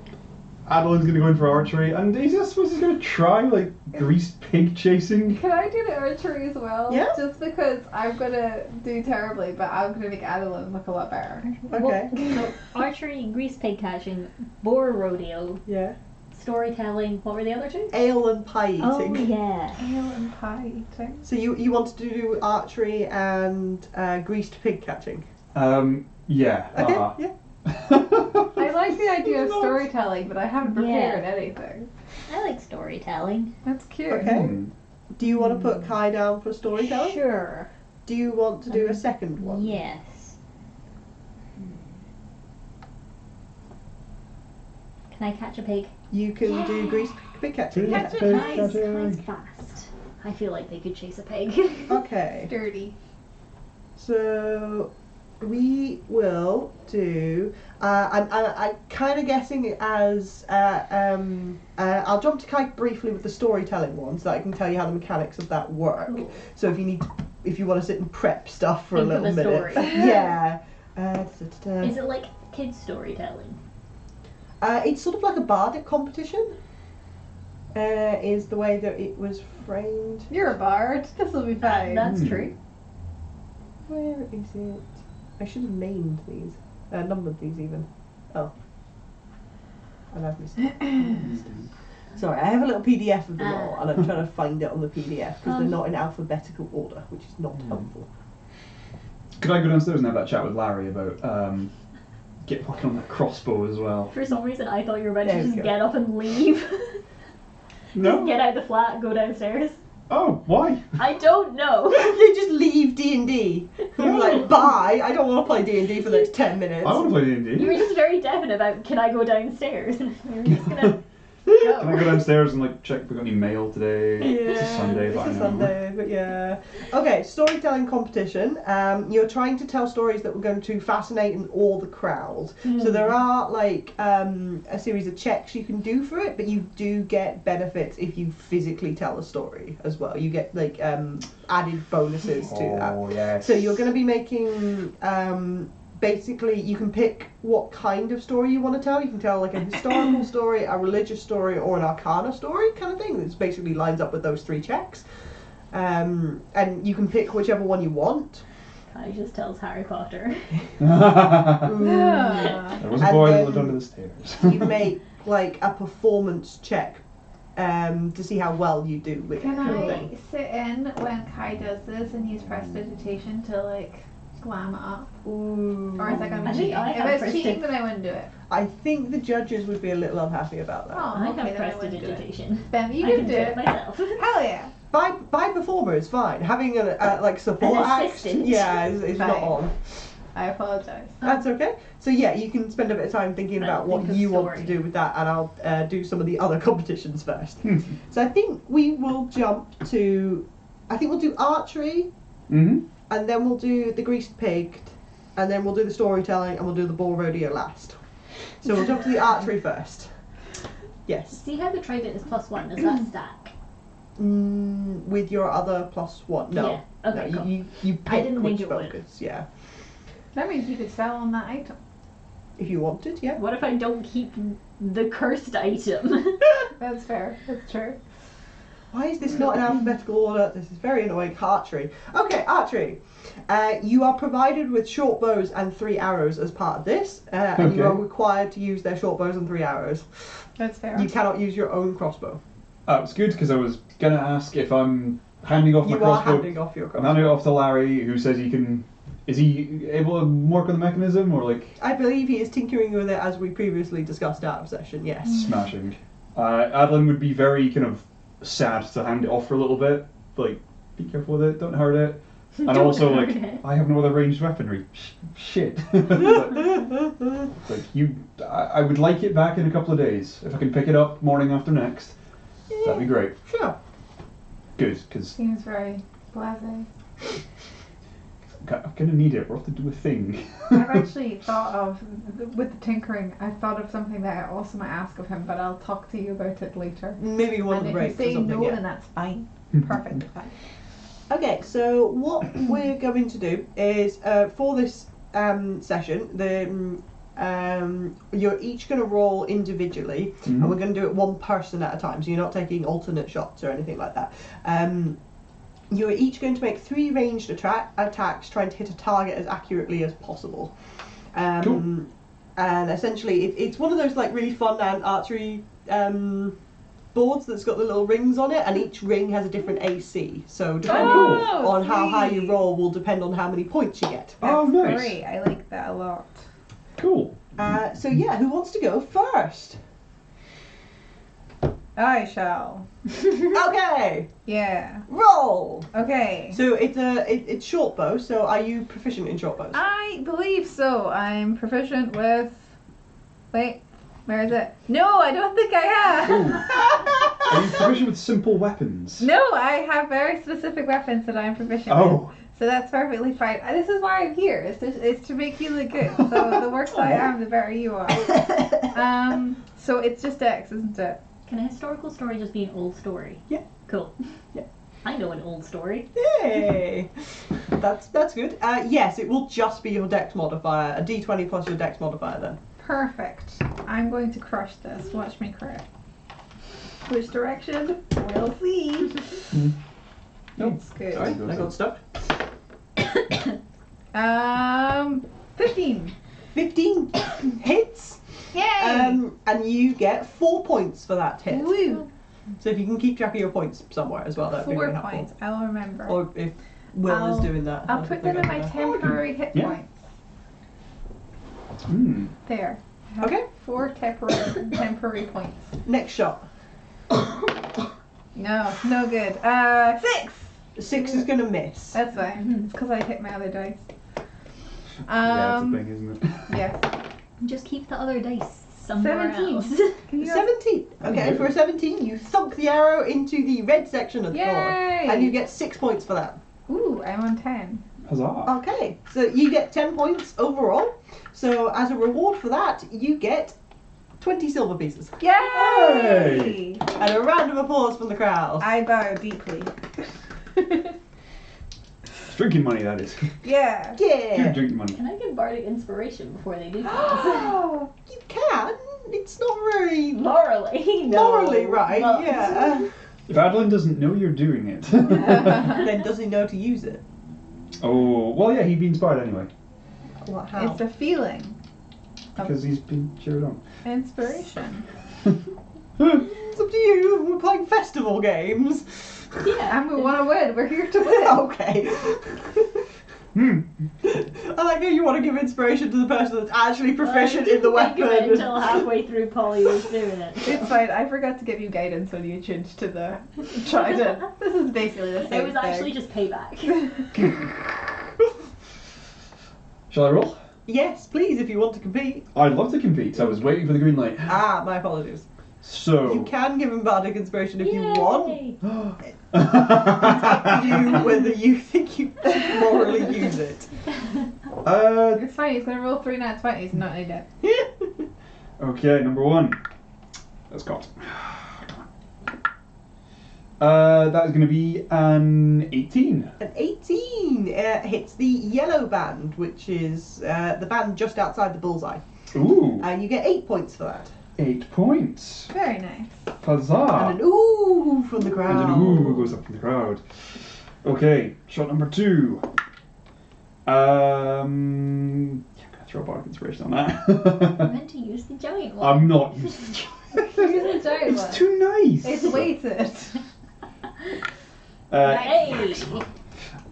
Adolin's gonna go in for archery, and I suppose he's gonna try like greased pig chasing. Can I do the archery as well? Yeah. Just because I'm gonna do terribly, but I'm gonna make Adolin look a lot better. Okay. So, archery, grease pig catching, boar rodeo, Yeah. storytelling. What were the other two? Ale and pie eating. Oh yeah. Ale and pie eating. So you wanted to do archery and greased pig catching. Yeah. Okay. Yeah. I like the idea of storytelling, but I haven't prepared Yeah. anything. I like storytelling. That's cute. Okay. Do you want to put Kai down for storytelling? Sure. Do you want to do a second one? Yes. Can I catch a pig? You can do greased pig catching. Yeah. Catch Pig it. Kai's catching. fast. I feel like they could chase a pig. Okay. Dirty. So we will do. I'm kind of guessing it as. I'll jump to Kai briefly with the storytelling one, so that I can tell you how the mechanics of that work. Cool. So if you want to sit and prep stuff for Think a of little a minute, story. yeah. Is it like kids storytelling? It's sort of like a bardic competition. Is the way that it was framed. You're a bard. This will be fine. That's true. Where is it? I should have named these. Numbered these even. Oh. I've missed it. Sorry, I have a little PDF of them all, and I'm trying to find it on the PDF because they're not in alphabetical order, which is not helpful. Could I go downstairs and have that chat with Larry about get working on that crossbow as well? For some reason, I thought you were about There to we just go. get up and leave. No. Get out the flat, go downstairs. Oh, why? I don't know. You just leave D&D. You're like, bye. I don't want to play D&D for the next 10 minutes. I want to play You D&D. were just very definite about, can I go downstairs? You were just gonna go. Can I go downstairs and like check if we got any mail today? Yeah, It's a Sunday, it's but I a know. Sunday, but yeah. Okay, storytelling competition. You're trying to tell stories that were going to fascinate and awe the crowd. So there are like a series of checks you can do for it, but you do get benefits if you physically tell a story as well. You get like added bonuses to that. Oh, yes. So you're going to be making basically you can pick what kind of story you want to tell. You can tell like a historical story, a religious story, or an arcana story kind of thing. That basically lines up with those three checks. And you can pick whichever one you want. Kai just tells Harry Potter. There Yeah. was a And boy that then lived under the stairs. You make like a performance check to see how well you do with Can it. kind of I thing. sit in when Kai does this and use prestidigitation to like glam it up? Ooh. Or is that gonna I be think cheating? I have If it's cheating, presti- then I wouldn't do it. I think the judges would be a little unhappy about that. Oh, I okay, have then I wouldn't do it. prestidigitation. Then you I can can do do it. it myself. Hell yeah. By performer is fine. Having a like support An act, assistant. yeah, is not Fine. on. I apologize. That's okay. So yeah, you can spend a bit of time thinking I'll about what think of you want to story. do with that, and I'll do some of the other competitions first. So I think we will jump to, I think we'll do archery, Mm-hmm. and then we'll do the greased pig, and then we'll do the storytelling, and we'll do the bull rodeo last. So we'll jump to the archery first. Yes. See how the trident is +1? Does that stack? With your other +1. No. Yeah. Okay, No, cool. you pick didn't which think it would. focus. Yeah. That means you could sell on that item. If you wanted, yeah. What if I don't keep the cursed item? That's fair. That's true. Why is this not in alphabetical order? This is very annoying. Archery. Okay, archery. You are provided with short bows and 3 arrows as part of this, and you Okay. are required to use their short bows and 3 arrows. That's fair. You cannot use your own crossbow. It's good because I was gonna ask if I'm handing off my You are crossbow. handing off your I'm crossbow. handing it off to Larry, who says he can. Is he able to work on the mechanism or like I believe he is tinkering with it as we previously discussed out of session, yes. smashing? Adolin would be very kind of sad to hand it off for a little bit. Like, be careful with it, don't hurt it. And Don't also, hurt like, it. I have no other ranged weaponry. Shit. Like, I would like it back in a couple of days. If I can pick it up morning after next, that'd be great. Sure. Good, because Seems very blasé. I'm gonna need it. We're off to do a thing. I've actually thought of, with the tinkering, I've thought of something that I also might ask of him, but I'll talk to you about it later. Maybe one of And the if you breaks or say something, no, yeah. then that's fine. Perfectly fine. Okay, so what we're going to do is for this session, You're each going to roll individually, and we're going to do it one person at a time, so you're not taking alternate shots or anything like that. You're each going to make 3 ranged attacks trying to hit a target as accurately as possible. Cool. And essentially it's one of those like really fun archery boards that's got the little rings on it, and each ring has a different AC, so depending on how high you roll will depend on how many points you get. Oh, nice. Great, I like that a lot. Cool. So yeah, who wants to go first? I shall. Okay, Yeah. roll. Okay. So it's short bow, so are you proficient in short bows? I believe so. I'm proficient with. Wait, where is it? No, I don't think I am. Are you proficient with simple weapons? No, I have very specific weapons that I'm proficient with. Oh. So that's perfectly fine. This is why I'm here. It's to make you look good. So the worse I am, the better you are. So it's just X, isn't it? Can a historical story just be an old story? Yeah. Cool. Yeah. I know an old story. Yay! That's good. Yes, it will just be your dex modifier, a d20 plus your dex modifier then. Perfect. I'm going to crush this. Watch me crush. Which direction? We'll see. Nope. It's good. Sorry, I got stuck. 15. 15 hits. Yay! And you get 4 points for that hit. Woo! So if you can keep track of your points somewhere as well, that'd be 4 really helpful. points. I'll remember. Or if Will is doing that. I'll put them in my temporary hit Yeah. points. There. I have Okay. 4 temporary points. Next shot. No good. 6! 6 is going to miss. That's fine. It's because I hit my other dice. Yeah, it's a thing, isn't it? Yes. Just keep the other dice somewhere 17. else. Can you 17. Okay, for a 17, you thunk the arrow into the red section of the floor. Yay! And you get 6 points for that. Ooh, I'm on 10. Huzzah. Okay, so you get 10 points overall. So as a reward for that, you get 20 silver pieces. Yay! Hey! And a round of applause from the crowd. I bow deeply. It's drinking money, that is. Yeah. Pure Yeah, drinking money. Can I give Bardic inspiration before they do things? you can. It's not very Morally, no. morally right. but- Yeah. If Adolin doesn't know you're doing it. Then does he know to use it? Oh, well, yeah, he'd be inspired anyway. What? How? It's a feeling. Because he's been cheered on. Inspiration. It's up to you. We're playing festival games. Yeah. And we want to win. We're here to win. Okay. I like how you want to give inspiration to the person that's actually proficient in the Think of it weapon. until halfway through Polly was doing it. It's fine. I forgot to give you guidance when you changed to the trident. This is basically the same It was thing. actually just payback. Shall I roll? Yes, please, if you want to compete. I'd love to compete. I was waiting for the green light. My apologies. So. You can give him bardic inspiration if you want. Yay. It's up to you whether you think you should morally use it. It's fine. He's gonna roll 3 nat 20s and not need it. Okay, number 1. That's got. That is going to be an 18. An 18 hits the yellow band, which is the band just outside the bullseye. Ooh, And you get 8 points for that. 8 points. Very nice. Huzzah! And an ooh from the And crowd. an ooh goes up from the crowd. Okay, shot number 2. Yeah, I'm gonna throw a bardic inspiration on that. I meant to use the giant one. I'm not using Use the giant It's one. too nice. It's weighted. Hey!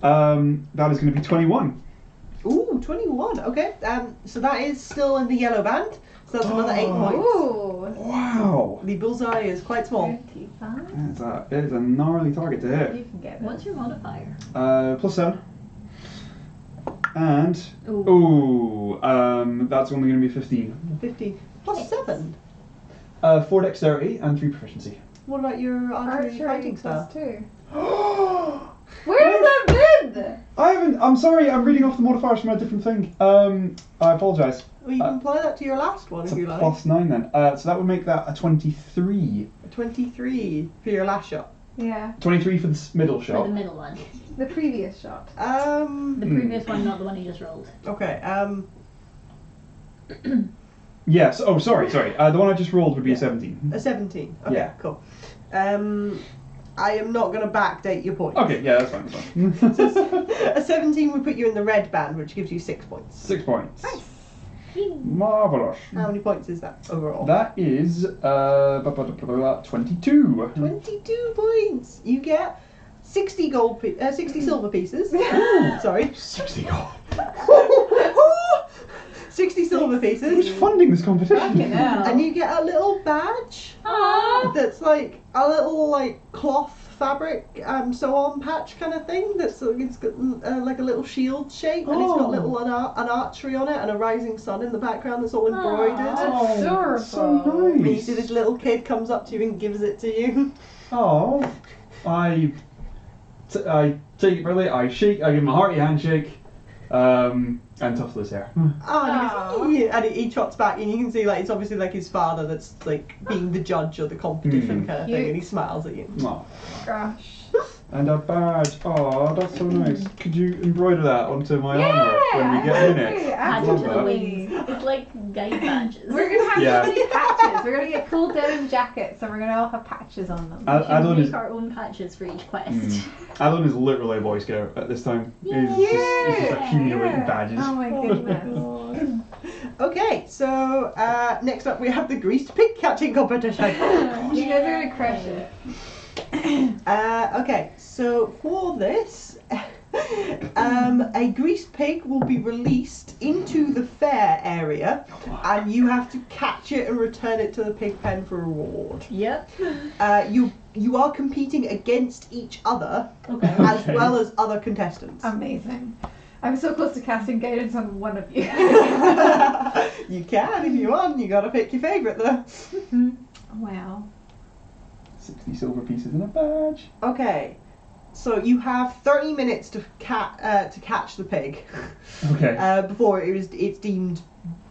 That is going to be 21. Ooh, 21. Okay. So that is still in the yellow band. So that's another 8 Oh. points. Ooh. Wow. The bullseye is quite small. 25. It is a gnarly target to You hit. can get it. What's your modifier? Plus 7. And, Ooh. that's only going to be 15. 15. Plus 7. 4 dexterity and 3 proficiency. What about your archery fighting style? plus 2. I Where's that been? haven't, I'm sorry, I'm reading off the modifiers from a different thing. I apologise. Well, you can apply that to your last one It's if a you like. plus 9 then. So that would make that a 23. 23 for your last shot. Yeah, 23 for the middle For shot. the middle one. the previous shot. The previous one, not the one you just rolled. Okay, Yes. Oh, sorry. The one I just rolled would be a 17. A 17. Okay, Yeah. cool. I am not going to backdate your points. Okay, yeah, that's fine. So a 17 would put you in the red band, which gives you 6 points. 6 points. Nice. Marvellous. How many points is that overall? That is 22. 22 points. You get 60 60 silver pieces. Sorry. 60 gold. 60 silver Who's pieces. funding this competition? Fucking hell. And you get a little badge Aww. that's like a little like cloth fabric sew on patch kind of thing that's it's got like a little shield shape and it's got little an archery on it and a rising sun in the background that's all embroidered. That's adorable. So And you nice. see this little kid comes up to you and gives it to you. Oh, I take it really. I shake. I give him a hearty handshake. And tuft his hair. Oh, and he goes, "Yeah," and he trots back, and you can see like it's obviously like his father that's like being the judge of the competition kind of thing, and he smiles at you. Oh. Gosh. And a badge. Oh, that's so nice. Could you embroider that onto my armor when we get in it? Add Love to the that. wings. It's like guide badges. We're gonna have Yeah. so many patches. We're gonna get cool denim jackets, and we're gonna all have patches on them. We should Adolin make is our own patches for each quest. Adolin is literally a Boy Scout at this time. He's just Yeah. accumulating badges. Oh my goodness. Okay, so next up we have the greased pig catching competition. You guys are gonna crush it. Okay, so for this, a greased pig will be released into the fair area, and you have to catch it and return it to the pig pen for a reward. Yep. You are competing against each other Okay. as well as other contestants. Amazing. I'm so close to casting guidance on one of you. You can if you want. You gotta pick your favourite though. Wow. 60 silver pieces and a badge. Okay, so you have 30 minutes to catch the pig Okay. before it's deemed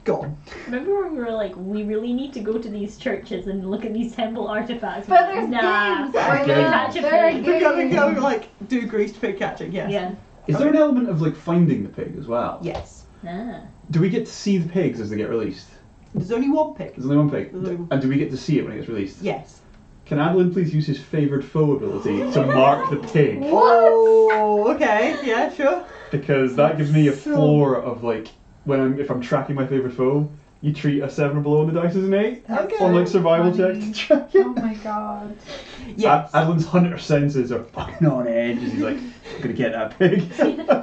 gone. Remember when we were like, we really need to go to these churches and look at these temple artifacts? But We're there's like, nah, games. we're There's gonna games. catch a There are pig. We're gonna games. go like do greased pig catching. Yes. Yeah. Is there an element of like finding the pig as well? Yes. Ah. Do we get to see the pigs as they get released? There's only one pig. There's only one pig. There's only- And do we get to see it when it gets released? Yes. Can Adolin please use his favoured foe ability to mark the pig? Oh, okay. Yeah, sure. Because that gives me a So- floor of like if I'm tracking my favourite foe, you treat a 7 or below on the dice as an 8 Okay. on like survival check funny. to track it. Oh my god. Yes. Adolin's hunter senses are fucking on edge as he's like, I'm gonna get that pig.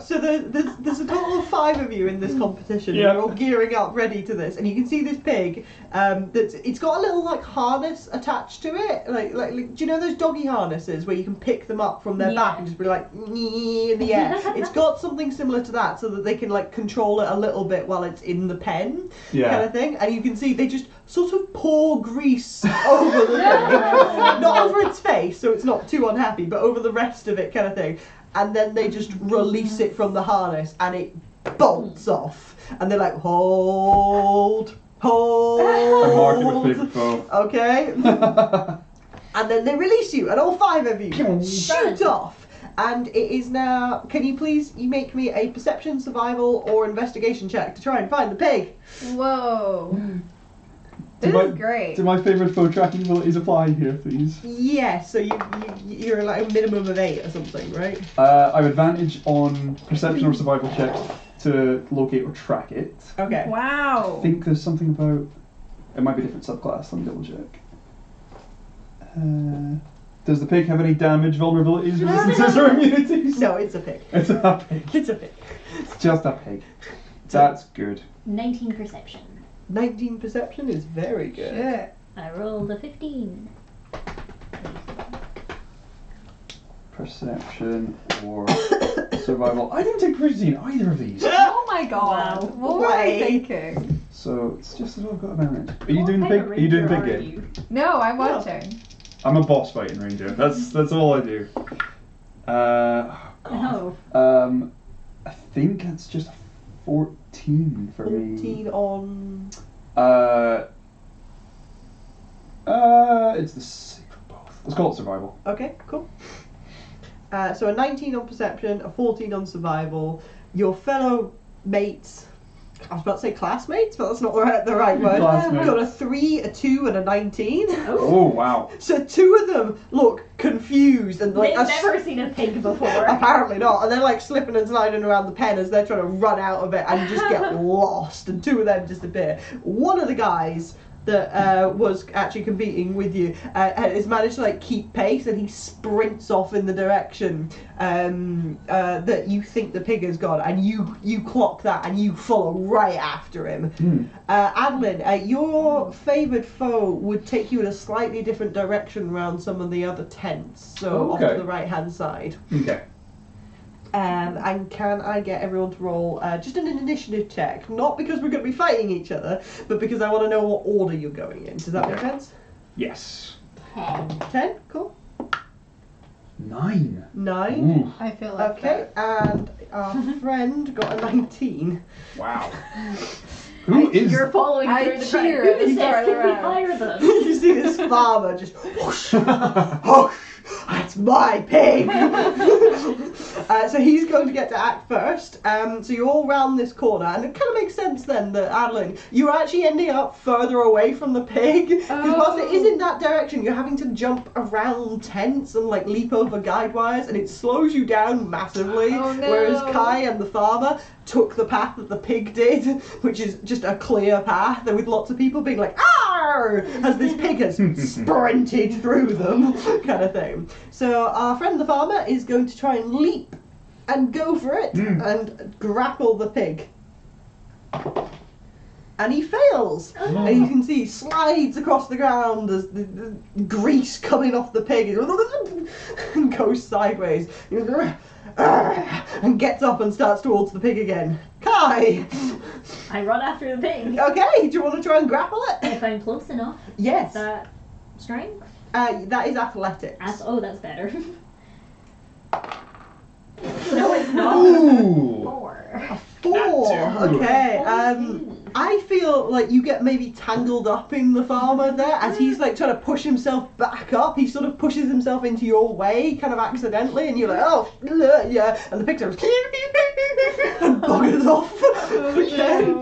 So there's a total of 5 of you in this competition. Yeah. You're all gearing up, ready to this, and you can see this pig. It's got a little like harness attached to it. Like do you know those doggy harnesses where you can pick them up from their Yeah. back and just be like "Nee" in the air? It's got something similar to that, so that they can like control it a little bit while it's in the pen, Yeah. kind of thing. And you can see they just sort of pour grease over the thing, not over its face, so it's not too unhappy, but over the rest of it, kind of thing. And then they just release it from the harness and it bolts off. And they're like, hold. I mark it with favourite foe. Okay. And then they release you, and all 5 of you shoot off. And it is now. Can you please make me a perception, survival, or investigation check to try and find the pig? Whoa. Do This my- is great. Do my favourite foe tracking abilities apply here, please? Yes. So you're like a minimum of 8 or something, right? I have advantage on perception or survival check to locate or track it. Okay. I Wow. think there's something about. It might be a different subclass. Let me double check. Does the pig have any damage, vulnerabilities, resistances, or immunities? No, it's a pig. It's a pig. It's a pig. It's just a pig. That's good. 19 perception. 19 perception is very good. Shit. I rolled a 15. Perception or survival. I didn't take proficiency in either of these. Oh my god. Wow. What were I Way. thinking? So it's just as well I've got advantage. Are you What doing the kind pig? of Are you doing the ranger pig are game? you? No, I'm watching. I'm a boss fighting ranger. That's all I do. Oh, God. Oh. I think it's just a 14 for me. 14 on. It's the same for both. Let's call it survival. Okay, cool. So a 19 on perception, a 14 on survival. Your fellow mates I was about to say classmates, but that's not the right word. Classmates. Got a 3, a 2, and a 19. Oh, wow. So 2 of them look confused and like They've never seen a pig before. apparently not, and they're like slipping and sliding around the pen as they're trying to run out of it and just get lost, and 2 of them disappear. One of the guys that was actually competing with you has managed to like keep pace, and he sprints off in the direction that you think the pig has gone, and you clock that and you follow right after him. Adolin, your favoured foe would take you in a slightly different direction around some of the other tents, so off to the right hand side. Okay. And can I get everyone to roll just an initiative check? Not because we're going to be fighting each other, but because I want to know what order you're going in. Does that make sense? Yes. 10? Cool. 9. 9. Ooh. I feel like Okay, and our friend got a 19. Wow. Who is... You're following I through the cheer crowd. Who as says far can we around. hire them? You see this farmer just whoosh, whoosh, that's my pig. So he's going to get to act first. So you're all round this corner, and it kind of makes sense then that Adolin, you're actually ending up further away from the pig, because whilst it is in that direction, you're having to jump around tents and like leap over guide wires, and it slows you down massively. Oh, no. Whereas Kai and the farmer took the path that the pig did, which is just a clear path, and with lots of people being like, "Arr!" as this pig has sprinted through them, kind of thing. So our friend the farmer is going to try and leap and go for it and grapple the pig. And he fails. And you can see he slides across the ground as the grease coming off the pig and goes sideways. And gets up and starts towards the pig again. Kai! I run after the pig. Okay, do you want to try and grapple it? If I'm close enough. Yes. Is that strength? That is athletics. Oh, that's better. No, it's not. Ooh. 4. 4. That too. Okay. I feel like you get maybe tangled up in the farmer there as he's like trying to push himself back up. He sort of pushes himself into your way, kind of accidentally, and you're like, oh, yeah. And the pig goes and buggers off. Okay.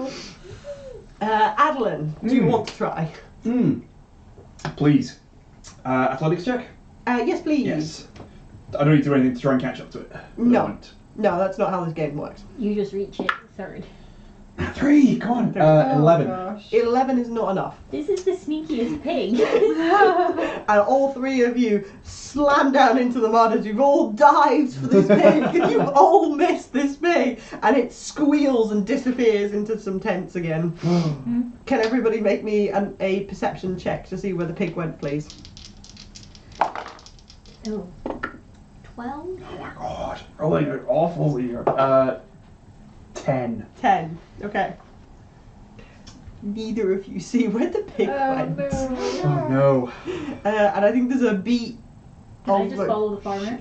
Adolin, do you want to try? Please. Athletics check? Yes, please. Yes. I don't need to do anything to try and catch up to it. No. No, that's not how this game works. You just reach it third. 3, come on. 11. Gosh. 11 is not enough. This is the sneakiest pig. And all 3 of you slam down into the mud as you've all dived for this pig. And you've all missed this pig. And it squeals and disappears into some tents again. Can everybody make me a perception check to see where the pig went, please? Oh. 12? Oh my god. Rolling it awful here. 10. 10. Okay. Neither of you see where the pig went. Oh no. And I think there's a beat. Can I just follow the farmer?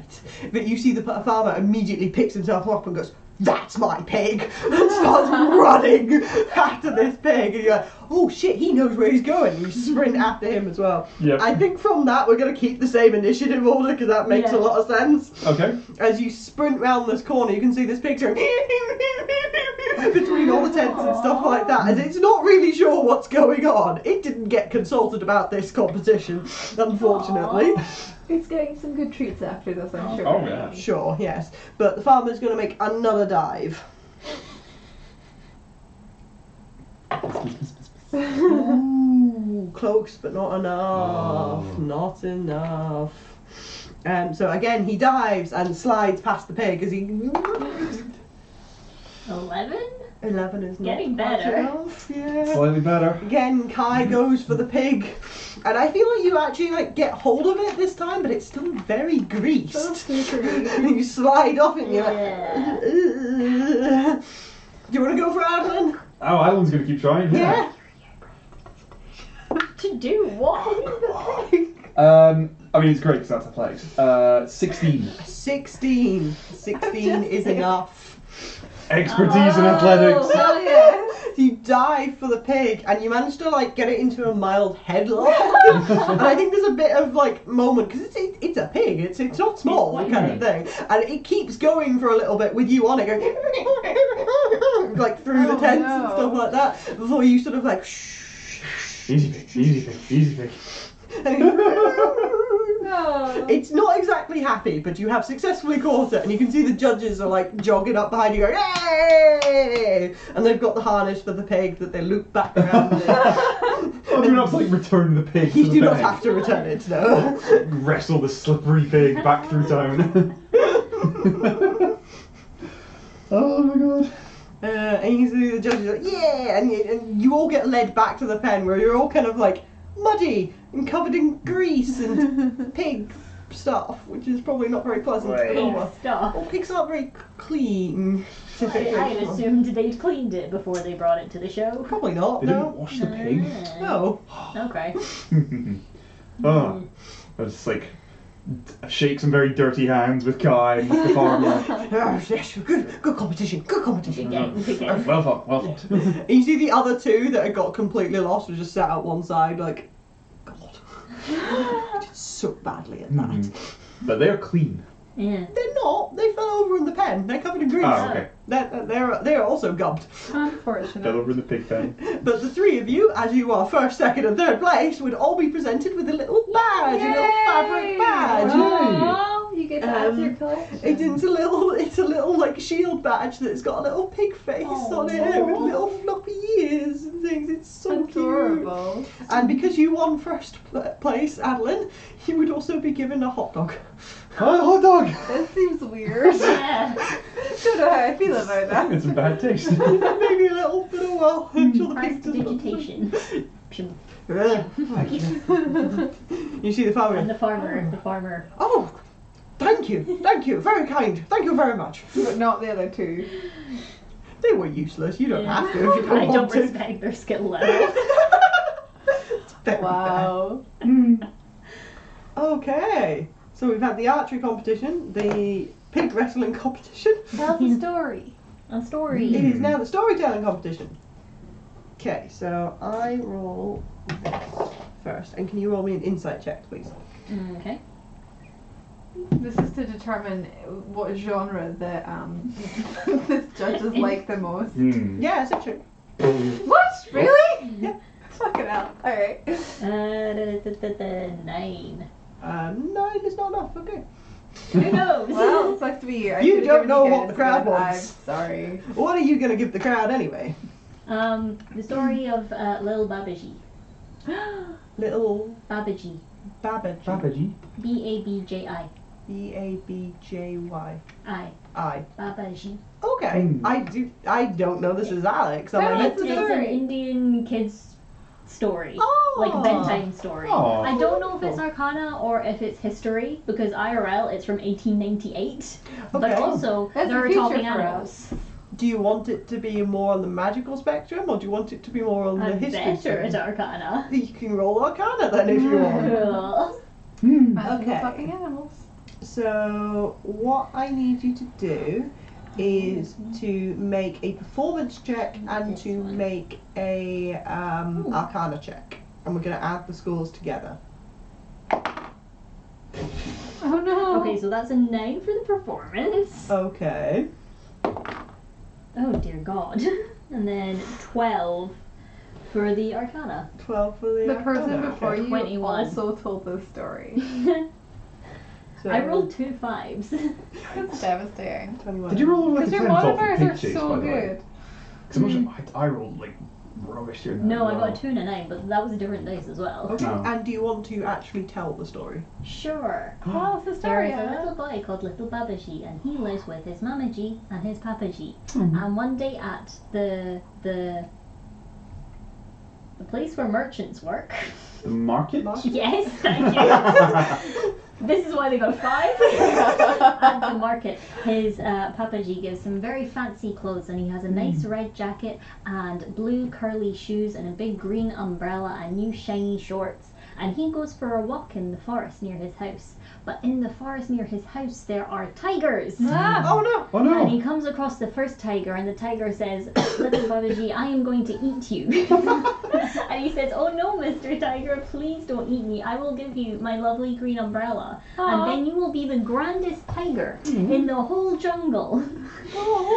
But you see the farmer immediately picks himself up and goes, "That's my pig!" and starts running after this pig. And you're like, "Oh shit, he knows where he's going." You sprint after him as well. Yep. I think from that we're going to keep the same initiative order because that makes a lot of sense. Okay. As you sprint round this corner, you can see this pig going between all the tents and stuff like that, as it's not really sure what's going on. It didn't get consulted about this competition, unfortunately. It's getting some good treats after this, I'm sure. Oh yeah. Sure, yes. But the farmer's going to make another dive. Ooh, close, but not enough. Oh. Not enough. So again, he dives and slides past the pig as he... 11? 11 is not Getting quite better. enough, yeah. Slightly better. Again, Kai goes for the pig. And I feel like you actually get hold of it this time, but it's still very greased. And you slide off it and you're Yeah. like... Do you want to go for Adolin? Oh, Alan's gonna keep trying. Yeah. To do what? I mean, it's great because that's athletics. 16. 16 is enough. Expertise in athletics. Oh, yeah. He dive for the pig, and you manage to like get it into a mild headlock. And I think there's a bit of like moment because it's a pig. It's not small It's kind of thing, and it keeps going for a little bit with you on it, going like through the tents and stuff like that. Before you sort of like shh. Easy pick, easy pick, easy pick. And No. it's not exactly happy, but you have successfully caught it, and you can see the judges are like jogging up behind you going, "Yay!" And they've got the harness for the pig that they loop back around with. Oh, do we not have to like return the pig You to the do not bag? have to return it, no. Wrestle the slippery pig back through town. Oh my god. And you see the judges are like, yeah! And you all get led back to the pen where you're all kind of like muddy and covered in grease and pig stuff, which is probably not very pleasant. Right. But oh well. Stuff. Well, pigs aren't very clean, typically. I assumed they'd cleaned it before they brought it to the show. Probably not, They no. didn't wash the pig. No. Okay. Oh, it's like shake some very dirty hands with Kai and the farmer. Yes, good competition, good competition. Good game. Well fought, well fought. And you see the other two that had got completely lost were just sat out one side like, God. I did so badly at that. Mhm. But they're clean. Yeah. They're not. They fell over in the pen. They're covered in grease. Oh, okay. They're also gubbed. Fell Unfortunate. over in the pig pen. But the three of you, as you are first, second, and third place, would all be presented with a little badge, a little fabric badge. Oh, you get to add to your collection. It's a little like shield badge that's got a little pig face on it with little floppy ears and things. It's so cute. Adorable. And because you won first place, Adolin, you would also be given a hot dog. Oh, hot dog! That seems weird. Yeah. Don't know how I feel about that. It's a bad taste. Maybe a little bit of well. I'm sure the pig doesn't. Prestidigitation. You see the farmer. And the farmer. Oh, thank you, very kind, thank you very much. But not the other two. They were useless. You don't have to if you I don't don't want to. respect their skill level. It's very Wow. bad. Okay, so we've had the archery competition, the pig wrestling competition. Tell the story. A story. It is now the storytelling competition. Okay, so I roll this first, and can you roll me an insight check, please? Okay. This is to determine what genre the the judges like the most. Hmm. Yeah, essentially. What? Really? Yeah. Fucking hell. Alright. 9. 9 is not enough. Okay. Who knows? Well, it sucks to be you. I You could've don't given know you what the guys, crowd but wants. I'm sorry. What are you gonna give the crowd anyway? The story of Lil Babaji. Little Babaji. Babaji. Babaji. Babji. Babjy. I. Babaji. Okay. I don't know this is Alex. Am I No, meant It's to an know? Indian kids story. Oh. Like bedtime story. Oh. I don't know if it's Arcana or if it's history because IRL it's from 1898. But Okay. also That's there the are future talking for animals. Do you want it to be more on the magical spectrum, or do you want it to be more on the I'm history better at spectrum? Arcana. You can roll Arcana then if you want. Ugh. Okay. Fucking animals. So what I need you to do is to make a performance check and to make a Arcana check, and we're going to add the scores together. Oh no. Okay, so that's a 9 for the performance. Okay. Oh dear God. And then 12 for the Arcana. 12 for the The person Arcana. before Okay. you 21. also told this story. So, I rolled 2 5s. That's devastating. 21. Did you roll like Because a your 10 off modifiers pig are chase, so by the way? good. Because I rolled like rubbish here. No, I got a 2 and a 9, but that was a different dice as well. Okay. Oh. And do you want to actually tell the story? Sure. Oh, it's a There story. is a huh? little boy called Little Babaji, and he lives with his Mamaji and his Papaji. Mhm. And one day at the place where merchants work. The market? Yes, thank you. This is why they got 5. At the market, his Papaji gives him very fancy clothes, and he has a nice red jacket and blue curly shoes and a big green umbrella and new shiny shorts. and he goes for a walk in the forest near his house. But in the forest near his house there are tigers. Oh no! Oh no! And he comes across the first tiger, and the tiger says, "Little Babaji, I am going to eat you." And he says, "Oh no, Mr. Tiger, please don't eat me. I will give you my lovely green umbrella, and then you will be the grandest tiger in the whole jungle."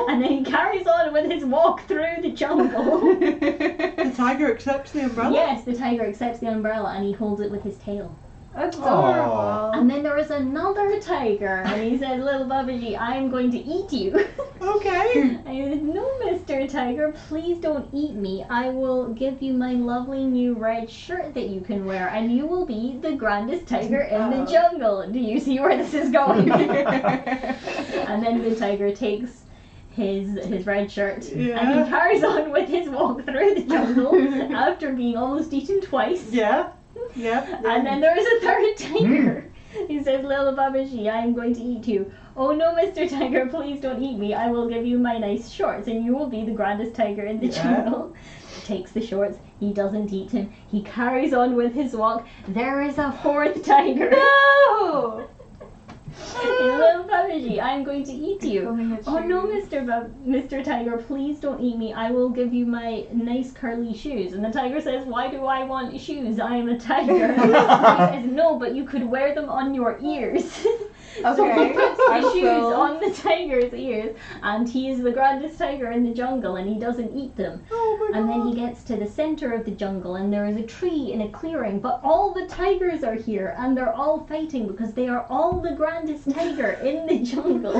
And then he carries on with his walk through the jungle. The tiger accepts the umbrella? Yes, the tiger accepts the umbrella, and he holds it with his tail. Adorable. And then there is another tiger, and he says, "Little Babaji, I am going to eat you." Okay. And he says, "No, Mr. Tiger, please don't eat me. I will give you my lovely new red shirt that you can wear, and you will be the grandest tiger in the jungle." Do you see where this is going? And then the tiger takes his red shirt, and he carries on with his walk through the jungle after being almost eaten twice. Yeah. And then there is a third tiger. He says, "Little Babaji, I am going to eat you." "Oh no, Mr. Tiger, please don't eat me. I will give you my nice shorts, and you will be the grandest tiger in the jungle." He takes the shorts. He doesn't eat him. He carries on with his walk. There is a fourth tiger. No! "Little Babaji, I am going to eat you." "Oh no, Mr. Tiger, please don't eat me. I will give you my nice curly shoes." And the tiger says, "Why do I want shoes? I am a tiger." He says, "No, but you could wear them on your ears." So he puts the shoes on the tiger's ears, and he is the grandest tiger in the jungle, and he doesn't eat them. Oh my god. And then he gets to the center of the jungle, and there is a tree in a clearing, but all the tigers are here, and they're all fighting because they are all the grandest tiger in the jungle.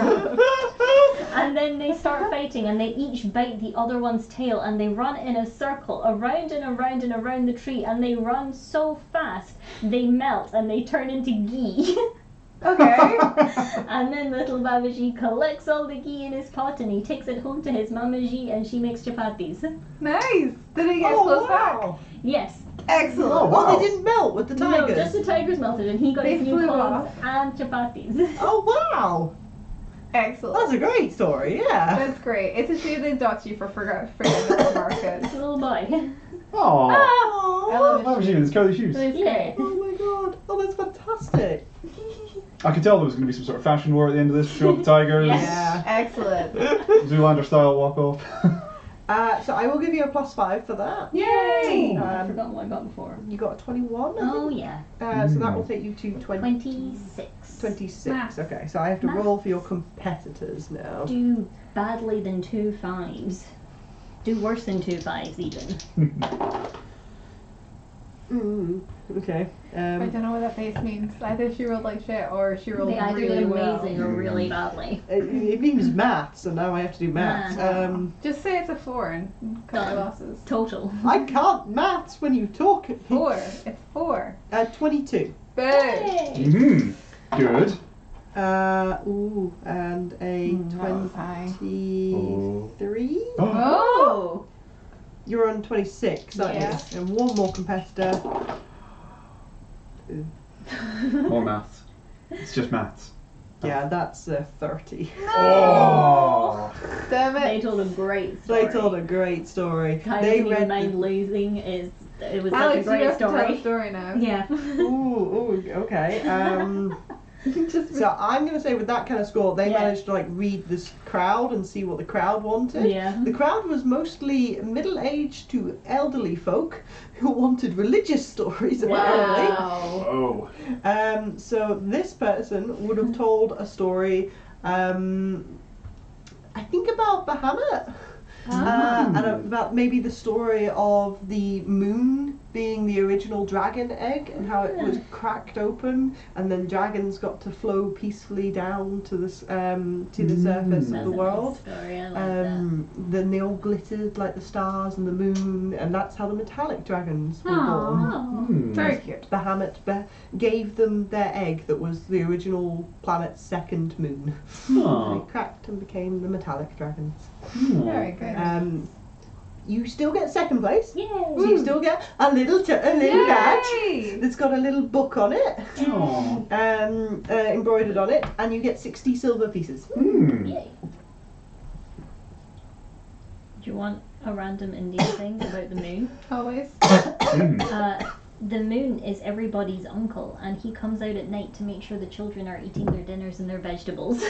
And then they start fighting, and they each bite the other one's tail, and they run in a circle around and around and around the tree, and they run so fast they melt and they turn into ghee. Okay. And then little Babaji collects all the ghee in his pot, and he takes it home to his Mama G, and she makes chapatis. Nice. Did he get close back? Yes. Excellent. Oh, wow. Oh, they didn't melt with the tigers? No, just the tigers melted, and he got They his new flew clothes off. and chapatis. Oh wow. Excellent. That's a great story, yeah. That's great. It's a shame they docked you for forgetting the market. It's a little boy. Aww. I love That was you, his curly shoes. It's Yeah. great. Oh my god. Oh, that's fantastic. I could tell there was going to be some sort of fashion war at the end of this. Show up the tigers. Yeah. Excellent. Zoolander style walk off. So I will give you a +5 for that. Yay! I've forgotten what I got before. You got a 21, I Oh, think? yeah. So that will take you to 26. 26. Maths. Okay, so I have to Maths. roll for your competitors now. Do badly than 2 5s. Do worse than 2 5s, even. Okay. I don't know what that face means. Either she rolled like shit or she rolled They either really did well. amazing or really badly. It means maths, and now I have to do maths. Just say it's a 4 and cut Done. the losses. Total. I can't maths when you talk. 4. It's 4. 22. Boom. Mm-hmm. Good. And a that was high. 23. Oh! You're on 26, aren't Yeah. you? And one more competitor. More maths. It's just maths. Yeah, that's 30. Oh. Damn They it. told a great story. They told a great story. How They can you read mind losing is it was such a Alex, you great have to tell the story. story now. Yeah. Ooh, okay. Just So I'm going to say with that kind of score, they Yeah. managed to like read this crowd and see what the crowd wanted. Yeah. The crowd was mostly middle-aged to elderly folk who wanted religious stories, apparently. Wow. Oh. So this person would have told a story, I think about Bahamut. And about maybe the story of the moon being the original dragon egg and how it was cracked open and then dragons got to flow peacefully down to the surface of That's the a world. nice story. I like that. Then they all glittered like the stars and the moon, and that's how the metallic dragons were born. Oh. Hmm. very cute. Bahamut gave them their egg that was the original planet's second moon. Oh. They cracked and became the metallic dragons. Very good. You still get second place. Yay. So you still get a little badge Yay! that's got a little book on it, Oh. embroidered on it, and you get 60 silver pieces. Hmm. Yay. Do you want a random Indian thing about the moon? Always. Hmm. The moon is everybody's uncle, and he comes out at night to make sure the children are eating their dinners and their vegetables.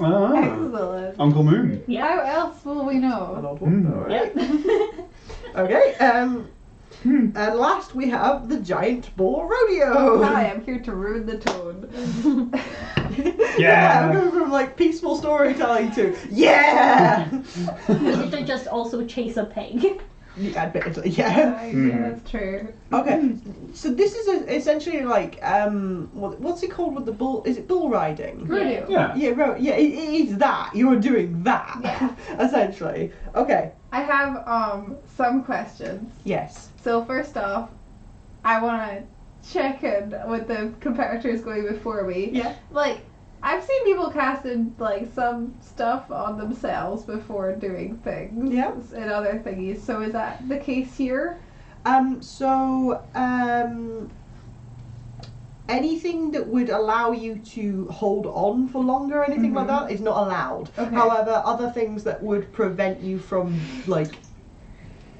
Ah, Excellent. Uncle Moon. How else will we An know? odd one, Mm. alright. Yep. Okay, and last we have the Giant Boar Rodeo. Hi, I'm here to ruin the tone. Yeah, I'm going from like peaceful storytelling to yeah. You should just also chase a pig. Yeah, admittedly, yeah. Yeah, that's true. Okay, so this is essentially like what's it called with the bull? Is it bull riding? Rodeo. Yeah. Yeah, it is that. You're doing that. Yeah. Essentially. Okay. I have some questions. Yes. So first off, I want to check in with the comparators going before me. Yeah. Like, I've seen people casting like some stuff on themselves before doing things. Yeah. And other thingies. So is that the case here? Anything that would allow you to hold on for longer, anything like that, is not allowed. Okay. However, other things that would prevent you from like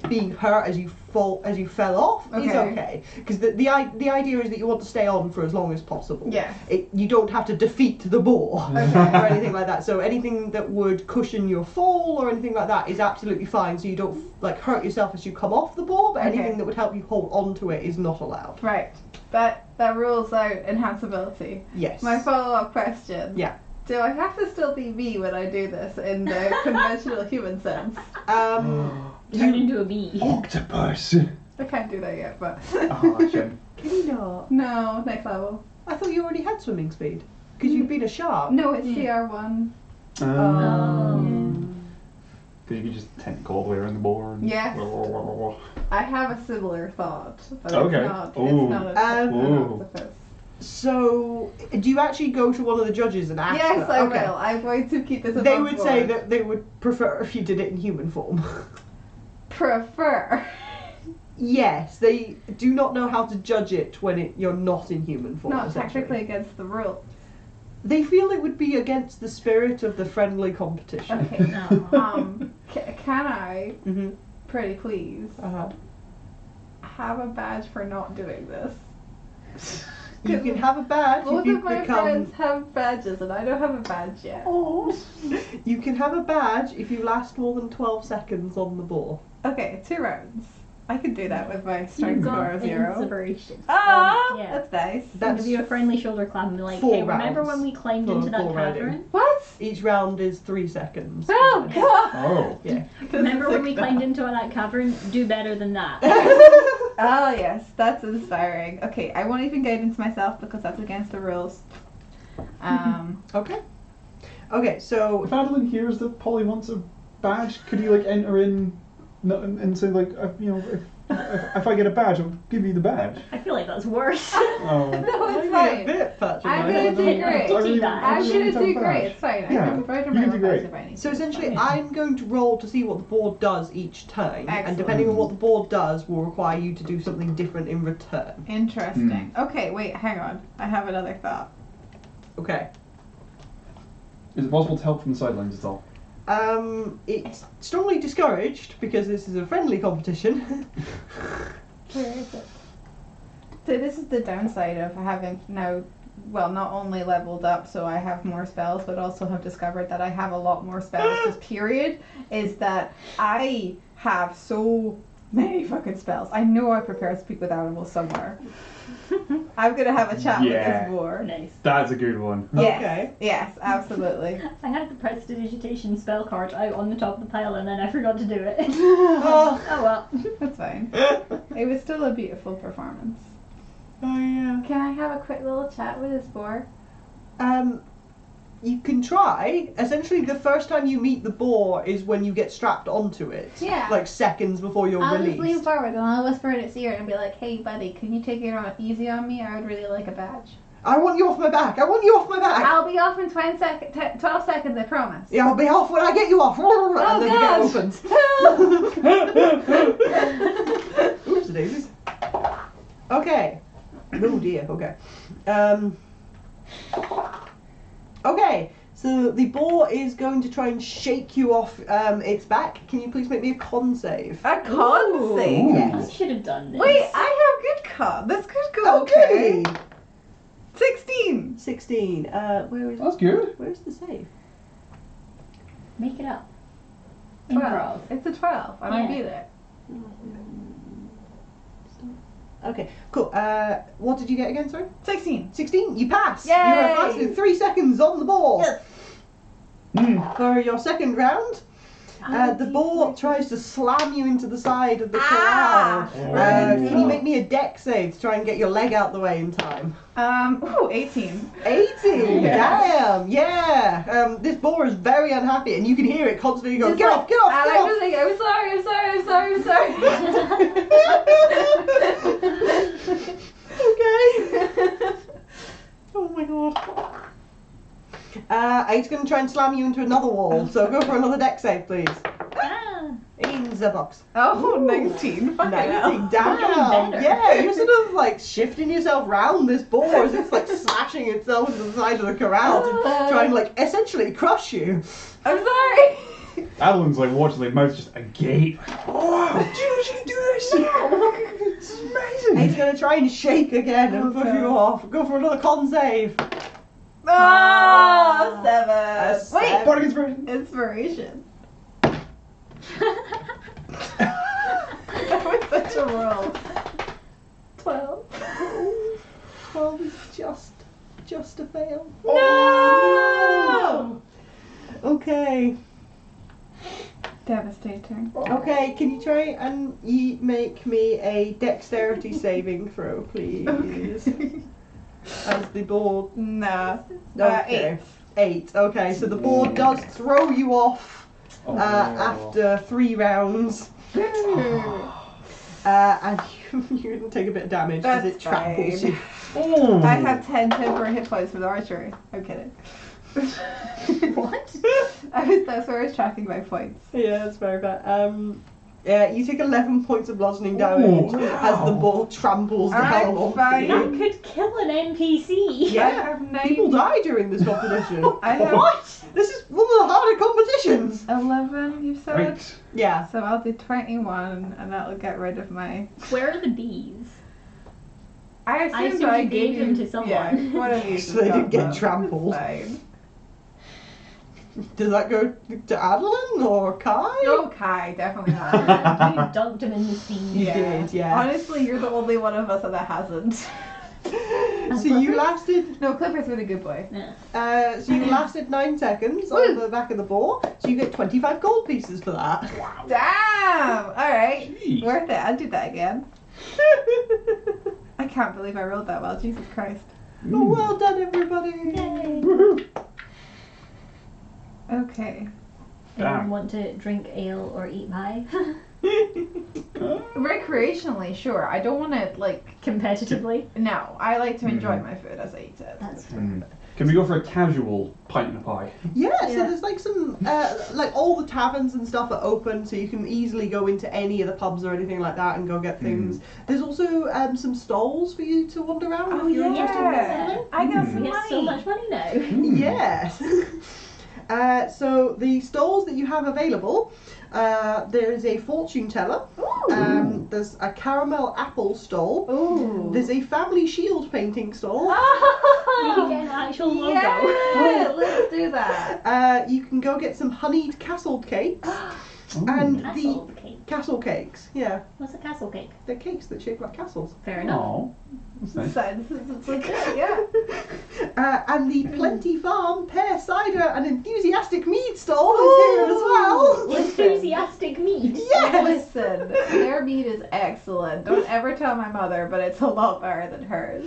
being hurt as you fell off is Okay. okay. Because the idea is that you want to stay on for as long as possible. Yes. You don't have to defeat the boar Okay. or anything like that. So anything that would cushion your fall or anything like that is absolutely fine. So you don't like hurt yourself as you come off the boar. But Okay. anything that would help you hold on to it is not allowed. Right. That rules out enhanceability. Yes. My follow-up question. Yeah. Do I have to still be me when I do this in the conventional human sense? Turn into a bee. Octopus. I can't do that yet, but Oh, shit. Can you not? no, next level. I thought you already had swimming speed because you've been a shark. No, it's CR1. Because you could just tentacle all the way around the board. Yes. I have a similar thought, but Okay. it's not. Ooh. It's not an Ooh. octopus. So, do you actually go to one of the judges and ask? Yes, them? I Okay. will. I'm going to keep this. They above would say board. that they would prefer if you did it in human form. Prefer. Yes, they do not know how to judge it when you're not in human form. Not essentially. technically against the rule. They feel it would be against the spirit of the friendly competition. Okay. No. Can I, Mm-hmm. pretty please, Uh-huh. have a badge for not doing this? You can have a badge Both if you of my become. friends have badges, and I don't have a badge yet. Oh. You can have a badge if you last more than 12 seconds on the ball. Okay, 2 rounds. I can do that with my You've strength score got of 0. inspiration. Ah, Yeah. that's nice. That's Give you a friendly shoulder clap and be like, 4 hey, remember rounds when we climbed for into that bull riding. cavern? What? Each round is 3 seconds. Oh god! Oh. Yeah. Remember when we climbed into that cavern? Do better than that. Oh yes, that's inspiring. Okay, I won't even guidance myself because that's against the rules. Okay. Okay, so If Adolin hears that Polly wants a badge, could he like enter in and say like, if I get a badge, I'll give you the badge? I feel like that's worse. Oh. No, it's maybe a fine. bit patronizing. I'm gonna do great. I really I'm want gonna to do have a great. badge. It's fine. Yeah, I can provide you my can do own great. badge if I need So to. essentially, Fine. I'm going to roll to see what the board does each time, and Excellent. depending on what the board does, will require you to do something different in return. Interesting. Okay, wait, hang on. I have another thought. Okay. Is it possible to help from the sidelines at all? It's strongly discouraged because this is a friendly competition. Where is it? So this is the downside of having now, well, not only leveled up so I have more spells, but also have discovered that I have a lot more spells, just period, is that I have so many fucking spells. I know I prepare to speak with animals somewhere. I'm gonna have a chat with Yeah. this boar. Nice. That's a good one. Yes, Okay. yes, absolutely. I had the prestidigitation spell card out on the top of the pile and then I forgot to do it. Oh. Oh well. That's fine. It was still a beautiful performance. Oh yeah. Can I have a quick little chat with this boar? You can try. Essentially, the first time you meet the boar is when you get strapped onto it. Yeah. Like seconds before you're I'll just lean released. forward and I'll whisper in its ear and be like, hey buddy, can you take it easy on me? I would really like a badge. I want you off my back. I want you off my back. I'll be off in 12 seconds, I promise. Yeah, I'll be off when I get you off. And then God. the gate opens. Oops, daisies. Okay. Oh dear. Okay. Okay. So the boar is going to try and shake you off its back. Can you please make me a con save? A con save? Ooh. Yes. I should have done this. Wait, I have good con. This could go okay. 16. 16. That's good. Where's the save? Make it up. 12. Improv. It's a 12, and I Yeah. beat it. Okay, cool. What did you get again, sorry? 16. 16. You pass. Yay! You have lasted 3 seconds on the ball. Yes. For your second round, the ball tries to slam you into the side of the corral. Can you make me a deck save to try and get your leg out the way in time? 18. 18. Yeah. Damn. Yeah. This boar is very unhappy, and you can hear it constantly go, Just "Get like- off! Get off! And Get I'm off!" just like, I'm sorry, I'm sorry, I'm sorry, I'm sorry. Okay. Oh my god. It's going to try and slam you into another wall, so go for another deck save, please. Ah. In the box. Oh, 19. Fucking hell. 19. Damn. better. Yeah, you're sort of like shifting yourself round this boar as it's like slashing itself into the side of the corral to try and like essentially crush you. I'm sorry. Adolin's like watching the mouth just agape. Wow, did you do this? This is amazing. He's going to try and shake again and push you off. Go for another con save. Ah, 7. A Wait, seven. Bardic inspiration. inspiration. That was such a roll. 12. 12 is just a fail. No! Okay. Devastating. Okay, can you try and make me a dexterity saving throw, please? As the board. Nah. Okay. 8. Okay, so the board does throw you off after 3 rounds. And you can take a bit of damage because That's it tramples fine. you. Oh. I have 10 temporary hit points with archery. I'm kidding. What? That's where I was tracking my points. Yeah, that's very bad. Yeah, you take 11 points of bludgeoning damage as the ball tramples down Alright, onto fine. That you. could kill an NPC. Yeah, I have 9. people die during this competition. I have What? This is one of the harder competitions. 11, you said? Right. Yeah. So I'll do 21, and that'll get rid of my... Where are the bees? I assumed assumed I you gave them to someone. Yeah, one of you. So they didn't get trampled. Fine. Does that go to Adolin or Kai? No, Kai, definitely not. You dunked him in the sea. You did, yeah. Honestly, you're the only one of us that hasn't. So you lasted. No, Clifford's really good boy. Yeah. So you lasted 9 seconds on the back of the ball. So you get 25 gold pieces for that. Damn! Alright. Jeez. Worth it. I'll do that again. I can't believe I rolled that well. Jesus Christ. Oh, well done, everybody. Woohoo. Okay. Anyone want to drink ale or eat pie? Recreationally, sure. I don't want to, like... Competitively? No. I like to enjoy my food as I eat it. That's Can we go for a casual pint and a pie? Yeah, so Yeah. there's like some, like all the taverns and stuff are open, so you can easily go into any of the pubs or anything like that and go get things. There's also some stalls for you to wander around Oh, if you're interested in yeah. something. I got some We money. have so much money now. Yes. So the stalls that you have available, there is a fortune teller. There's a caramel apple stall. Ooh. There's a family shield painting stall. You can get an actual logo. Yeah, let's do that. You can go get some honeyed castle cakes. And Castle the cake. castle cakes, yeah. What's a castle cake? They're cakes that shape like castles. Fair enough. Oh, that's nice. It's legit, yeah. And the Plenty Farm pear cider and enthusiastic mead stall is here as well. Enthusiastic meat. Yes! Listen, their meat is excellent. Don't ever tell my mother, but it's a lot better than hers.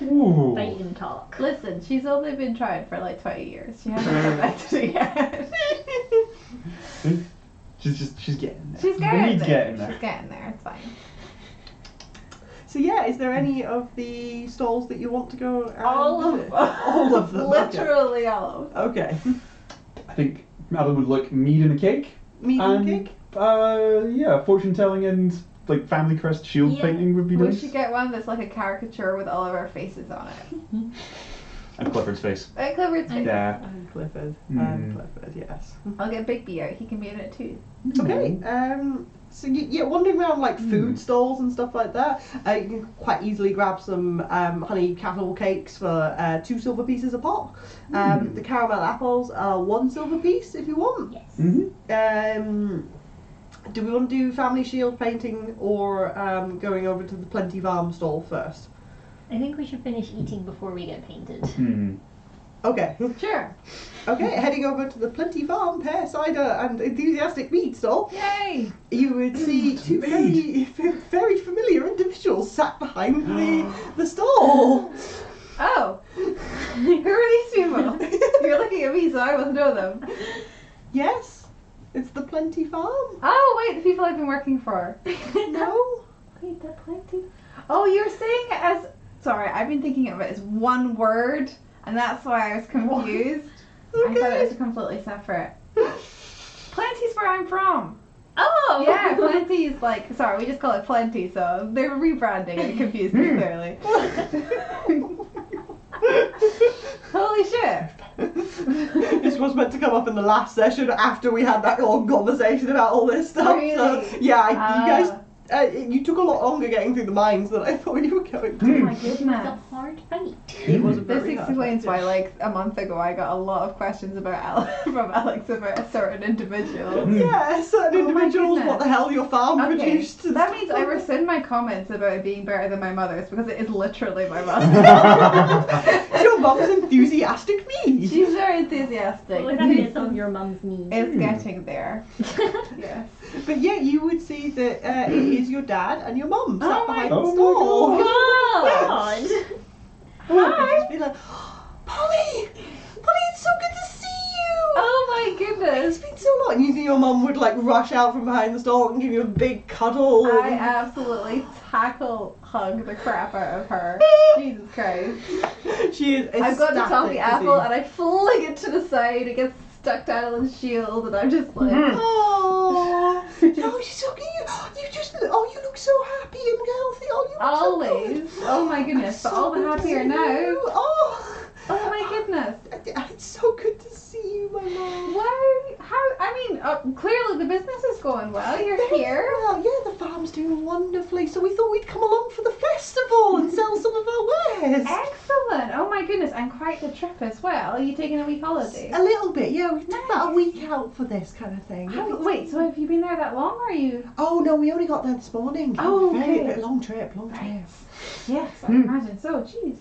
Ooh. Bite and talk. Listen, she's only been trying for like 20 years. She hasn't come back to me yet. She's getting there. She's The getting meat's there. getting there. She's getting there. It's fine. So yeah, is there any of the stalls that you want to go and All of visit? them. All of them. Literally all of them. Okay. I think Madeline would like mead and a cake. Mead and cake? Yeah, fortune telling and like family crest shield Yeah. painting would be We nice. should get one that's like a caricature with all of our faces on it. And Clifford's face. Clifford's face. Yeah. And Clifford. Mm. And Clifford, yes. I'll get Bigby out. He can be in it too. Okay, so you're wandering around like food stalls and stuff like that. You can quite easily grab some honey cattle cakes for 2 silver pieces a pop. The caramel apples are 1 silver piece if you want. Yes. Mm-hmm. Do we want to do family shield painting or going over to the Plenty Farm stall first? I think we should finish eating before we get painted. Okay. Sure. Okay, heading over to the Plenty Farm pear cider and enthusiastic mead stall. Yay! You would see 2 very familiar individuals sat behind the stall. Oh! Who are these people? You're looking at me, so I must know them. Yes, it's the Plenty Farm. Oh, wait, the people I've been working for. No? Wait, the Plenty... Oh, you're saying it as... Sorry, I've been thinking of it as one word, and that's why I was confused. I thought it was completely separate. Plenty's where I'm from. Oh! Yeah, Plenty's like... Sorry, we just call it Plenty, so they're rebranding and it confused me clearly. Holy shit! This was meant to come up in the last session after we had that long conversation about all this stuff. Really? So, yeah, you guys... you took a lot longer getting through the mines than I thought you were going to. Oh my It was a goodness. hard fight. It was a This very hard explains fight. why, like, a month ago I got a lot of questions about from Alex about a certain individual. Yeah, certain Oh my individuals, goodness. what the hell your farm Okay, produced. and that stuff means I like rescind my comments about it being better than my mother's because it is literally my mother. Your mum's enthusiastic me. She's very enthusiastic. Well, that is of your mum's knee. It's getting there. Yes. But yeah, you would see that it is your dad and your mum sat Oh my behind the God. stall. God! You'd just be like, Polly! Polly, it's so good to see you! Oh my goodness. It's been so long. And you see your mum would like rush out from behind the stall and give you a big cuddle. I absolutely hug the crap out of her. Jesus Christ. She is I've got the ecstatic toffee to apple see. and I fling it to the side. It gets stuck to Adolin's shield and I'm just like, Oh, no, she's so cute. You look so happy and healthy. Oh, you look always. so good. Oh my goodness, but all the good to happier see now. you. Oh my goodness. It's so good to see you, my mom. Why? How? I mean, clearly the business is going well. You're here. Well, yeah, the farm's doing wonderfully, so we thought we'd come along for the festival and sell some of our wares. Excellent. Oh my goodness, and quite the trip as well. Are you taking a week holiday? A little bit, yeah. We took about a Nice. week out for this kind of thing. Wait, so have you been there that long, or are you? Oh no, we only got there this morning. Oh, Very okay. long trip. Right. Yes, I imagine so. Jeez.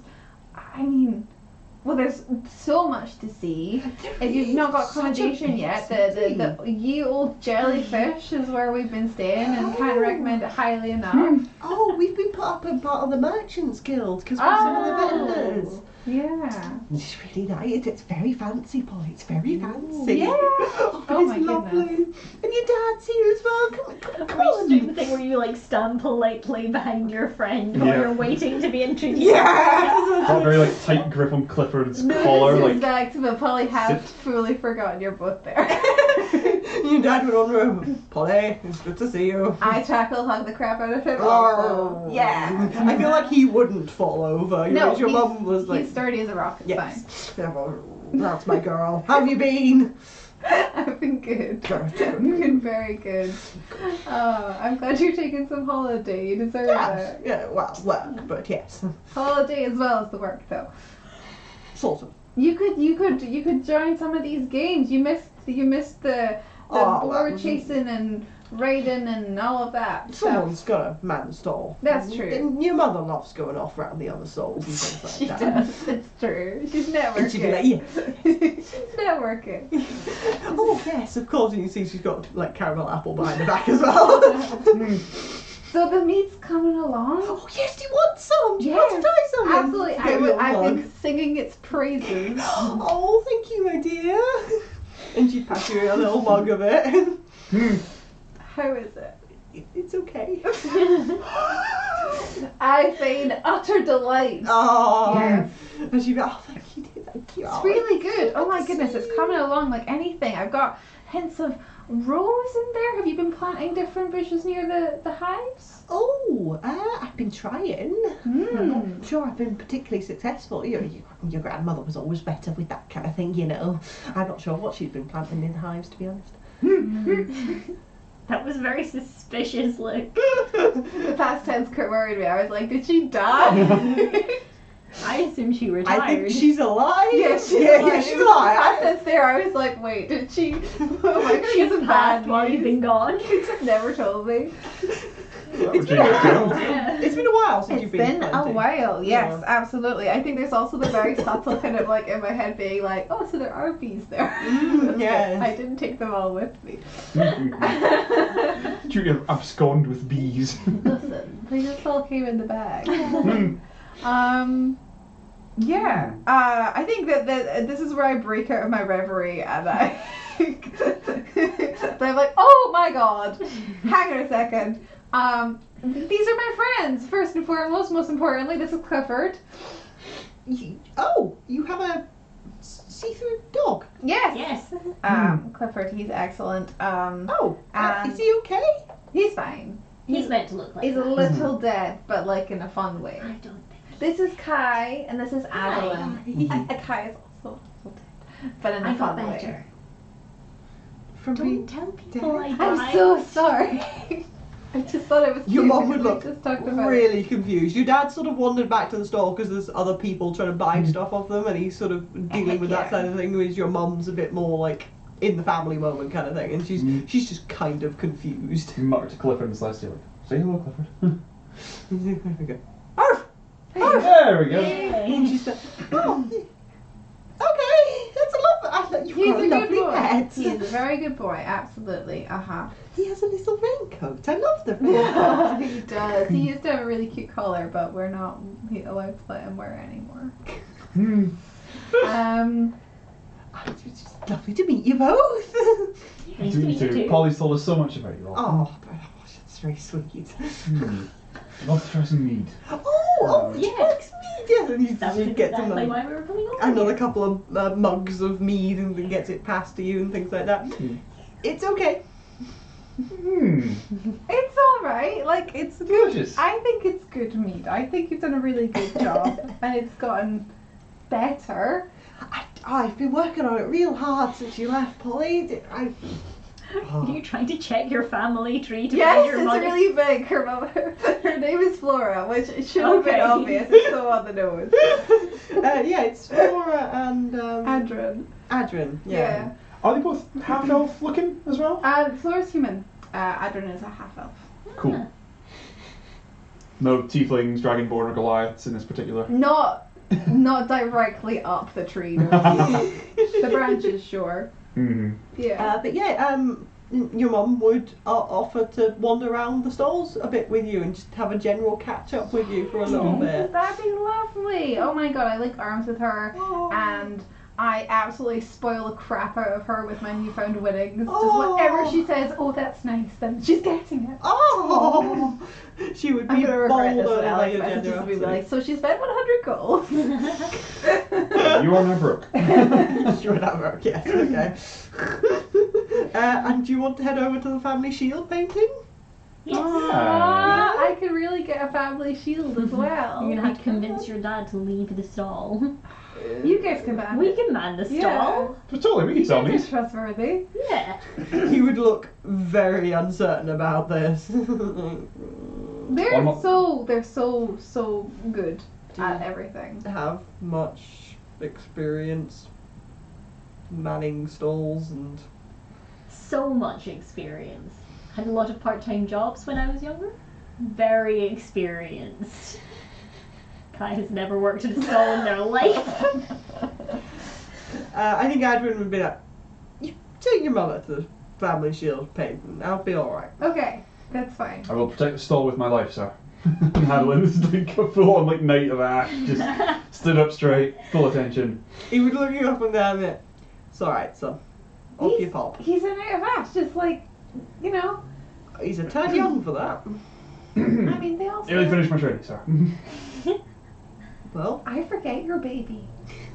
I mean, well, there's so much to see. If you've not got accommodation yet, the ye old jellyfish is where we've been staying and can't recommend it highly enough. Oh, we've been put up in part of the Merchants Guild because we're some of the vendors. Yeah. It's really nice. It's very fancy, Polly. It's very fancy. Yeah. Oh, Oh it's my lovely. goodness. And your dad's here as well. Come Are you doing the on. thing where you like stand politely behind your friend while Yeah. you're waiting to be introduced? Yeah. Got a very like tight grip on Clifford's collar, like Exact, but probably have sit. fully forgotten you're both there. Your dad went on room. Polly, it's good to see you. I tackle hug the crap out of him. Oh. Also. Yeah. I feel like he wouldn't fall over. No, Whereas your he's- mum was like, He's sturdy as a rock. It's yes. Yeah, well, that's my girl. How have you been? fine. I've been good. I've been very good. Oh, I'm glad you're taking some holiday. You deserve Yes. it. Yeah, well, work, but yes. Holiday as well as the work, though. Sort of. You could join some of these games. You missed the Oh, boar that- chasing and raiding and all of that. Someone's got a man stall. That's true. And your mother loves going off around the other stalls and things like She that. does. It's true. She's And she'd be networking. like, yeah. She's networking. Oh yes, of course. And you see she's got like caramel apple behind the back as well. So the meat's coming along. Oh yes, do you want some? Do you want to try some? Absolutely. Get me a I've mug. been singing its praises. Oh, thank you, my dear. And she'd pass you a little mug of it. How is it? It's okay. I feign utter delight. Oh. Yes. And she'd be, oh, thank you, dear, thank you. It's really good. Oh my goodness, it's coming along like anything. I've got hints of Rose in there? Have you been planting different bushes near the hives? Oh, I've been trying. I'm not sure I've been particularly successful. Your grandmother was always better with that kind of thing, you know. I'm not sure what she's been planting in the hives, to be honest. That was a very suspicious look. The past tense worried me. I was like, did she die? I assume she retired. I think she's alive. Yes, yeah, she's alive. Past tense there, I was like, wait, did she? Oh my god, She's she's a passed bad while you've been gone. You've never told me. It's been a while. Yeah. It's been a while since you've It's been been a planting. while, yes, Yeah. absolutely. I think there's also the very subtle kind of like in my head being like, oh, so there are bees there. Yes. I didn't take them all with me. Judy have abscond with bees. Listen, they just all came in the bag. Hmm. Yeah. I think that this is where I break out of my reverie and I but I'm like, oh my god, hang on a second. These are my friends, first and foremost. Most importantly, this is Clifford. You have a see-through dog? Yes. Yes. Clifford, he's excellent. Is he okay? He's fine. He's meant to look like He's a that. little dead, but like in a fun way. I don't think. This is Kai, and this is Adolin. Hi. Kai is also dead, but in a I got fun way. better. From being Don't tell people I dead? died. I'm so sorry. I just thought it was Your cute mum would because we look just talked about really confused. Your dad sort of wandered back to the store because there's other people trying to buy stuff off them, and he's sort of dealing with that Yeah. side of the thing. Whereas your mum's a bit more like in the family moment kind of thing, and she's just kind of confused. Mutter to Clifford and Celestia, like, say hello, Clifford. There we go. Arf! There we go. And she's like, oh, okay, that's a lovely. You've He's got a a good lovely boy. pet. He's a very good boy, absolutely. He has a little raincoat. I love the raincoat. He does. He used to have a really cute collar, but we're not allowed to let him wear it anymore. Hmm. It's just lovely to meet you both. Nice To to you meet you too. too. Polly's told us so much about you all. Oh, that's very sweet. Hmm. Love to try some mead. He Yeah. likes mead. Yes, and That was he gets him exactly why we were coming over. another couple of mugs of mead and then gets it passed to you and things like that. Hmm. It's okay. Hmm. It's alright. Like, it's good. Delicious. I think it's good meat. I think you've done a really good job. And it's gotten better. I've been working on it real hard since you left, Polly. Are you trying to check your family tree to Yes, find your it's mother? really big. Her name is Flora, which should have been Okay. obvious. It's so on the nose. Yeah, it's Flora and Adrin. Adrin. Yeah. Are they both half-elf looking as well? Flora's human. Adrin is a half-elf. Cool. No tieflings, dragonborn, or Goliaths in this particular. Not directly up the tree. No. The branches, sure. Hmm. Yeah. But yeah, your mum would offer to wander around the stalls a bit with you and just have a general catch up with you for a little bit. That'd be lovely. Oh my god, I link arms with her, and I absolutely spoil the crap out of her with my newfound winnings. Just whatever she says, oh that's nice, then she's getting it. Oh, she would I'm be gonna regret this bolder when than Alex your messages me generosity. like, so she spent 100 gold. You are now broke. Sure, that work, yes, okay. And do you want to head over to the family shield painting? Yes. I could really get a family shield as well. You're gonna have to convince your dad to leave the stall. You guys can man We it. can man the stall. But totally, we can You sell guys these. are trustworthy. Yeah. He would look very uncertain about this. They're I'm not- so good at everything. Have much experience manning stalls and So much experience. Had a lot of part-time jobs when I was younger. Very experienced. Kai has never worked at a stall in their life. I think Adrian would be like, you take your mother to the family shield painting. I'll be alright. Okay, that's fine. I will protect the stall with my life, sir. Adolin is like a full-on like knight of ash, just stood up straight, full attention. He would look you up and down there. It's alright, son. Off you pop. He's a knight of ash, just like, you know. He's a tad young for that. I mean, they all. Nearly finished my training, sir. Well, I forget your baby.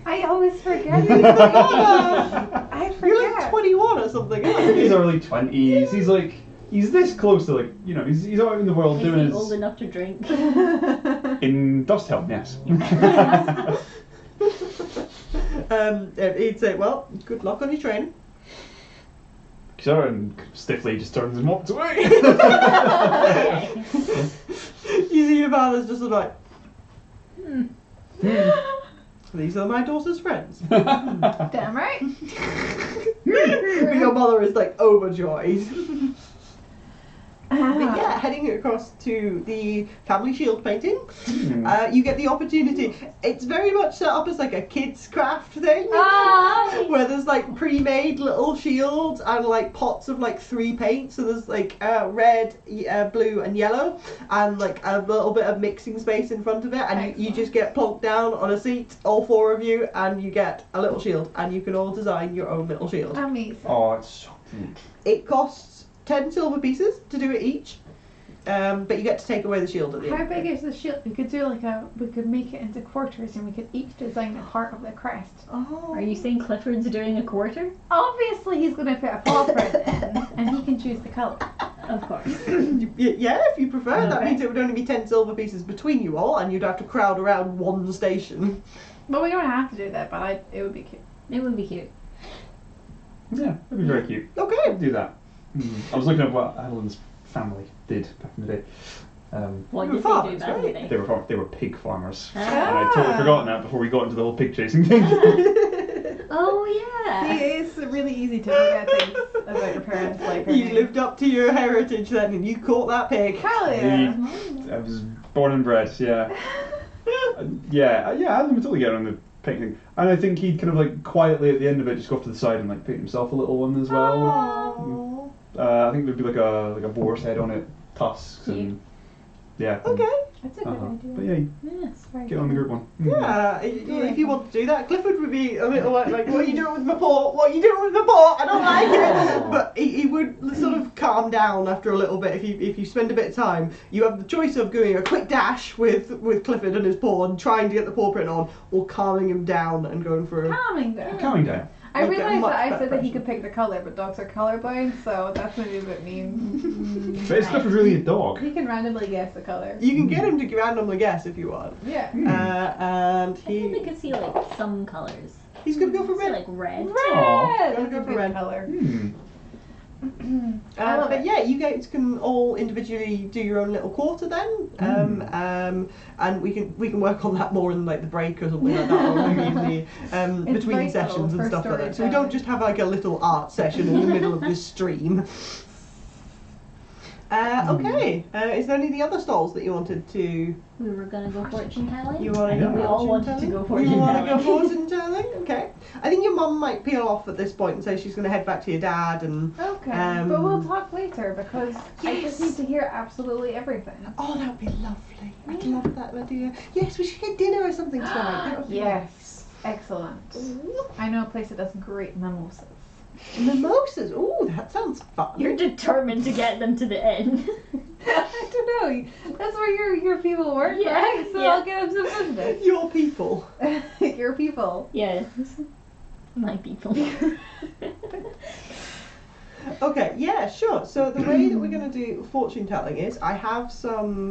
I always forget. I You're like forget. 21 or something, aren't In his you? early 20s. He's like, he's this close to like, you know, he's out in the world Is doing he old his. enough to drink? In Dustehelm, yes. He'd say, well, good luck on your training. Sure, and stiffly just turns and walks away. You see your father's just sort of like, these are my daughter's friends. Damn right. But your mother is like overjoyed. But yeah, heading across to the family shield painting, you get the opportunity. It's very much set up as like a kids craft thing, where there's like pre-made little shields and like pots of like 3 paints. So there's like red, blue, and yellow, and like a little bit of mixing space in front of it, and you just get plonked down on a seat, all 4 of you, and you get a little shield, and you can all design your own little shield. Amazing. Oh, it's so cute. It costs 10 silver pieces to do it each, but you get to take away the shield at the How end. big is the shield? We could do like we could make it into quarters and we could each design a part of the crest. Oh. Are you saying Clifford's doing a quarter? Obviously he's going to put a paw print in and he can choose the colour. Of course. Yeah, if you prefer. That Okay. means it would only be 10 silver pieces between you all, and you'd have to crowd around one station. But we don't have to do that, but it would be cute. It would be cute. Yeah, that'd be very cute. Okay. I'd do that. I was looking at what Adolin's family did back in the day. What You're did farmers, they do back in the right? day? They were pig farmers. Ah. And I'd totally forgotten that before we got into the whole pig chasing thing. Oh yeah. It's really easy to forget things about your parents' life. You lived up to your heritage then, and you caught that pig. Hell yeah. I was born and bred, yeah. Yeah, Adolin would totally get on the painting. And I think he'd kind of like quietly at the end of it just go off to the side and like paint himself a little one as well. Aww. I think there'd be like a boar's head on it, tusks and yeah. Okay. That's a good idea. But yeah, Yes. Very get on the good. group one. Yeah, if you want to do that, Clifford would be a little like, what are you doing with my paw? What are you doing with my paw? I don't like it. But he would sort of calm down after a little bit. If you spend a bit of time, you have the choice of doing a quick dash with Clifford and his paw and trying to get the paw print on, or calming him down and going for a... Calming down. Calming down. I Like a realised much that I better said that he person. could pick the colour, but dogs are colourblind, so that's maybe a bit mean. But is Clifford really a dog? He can randomly guess the colour. You can get him to randomly guess if you want. Yeah. And I think we could see like some colours. he's going to go for See, red. like red. Aw. Red! Gonna That's go a for good red. colour. But love it. yeah, you guys can all individually do your own little quarter then, and we can work on that more in like the break or something like that, or maybe in the It's between vital sessions and for stuff like that. So we don't storytelling. just have like a little art session in the middle of this stream. Okay, is there any of the other stalls that you wanted to? We were gonna go fortune telling. You want to Yeah. go We all fortune wanted to telling? go You fortune want to go telling. fortune telling? Okay. I think your mum might peel off at this point and say she's going to head back to your dad and. Okay, but we'll talk later because I just need to hear absolutely everything. Oh, that would be lovely. I'd love that idea. Yes, we should get dinner or something tonight. That would be Yes, excellent. Ooh. I know a place that does great mimosas. Mimosas. Ooh, that sounds fun. You're determined to get them to the end. I don't know. That's where your people work, Yeah, right? So yeah. I'll give them some business. Your people. Your people. Yes. My people. Okay, yeah, sure. So the way that we're going to do fortune telling is I have some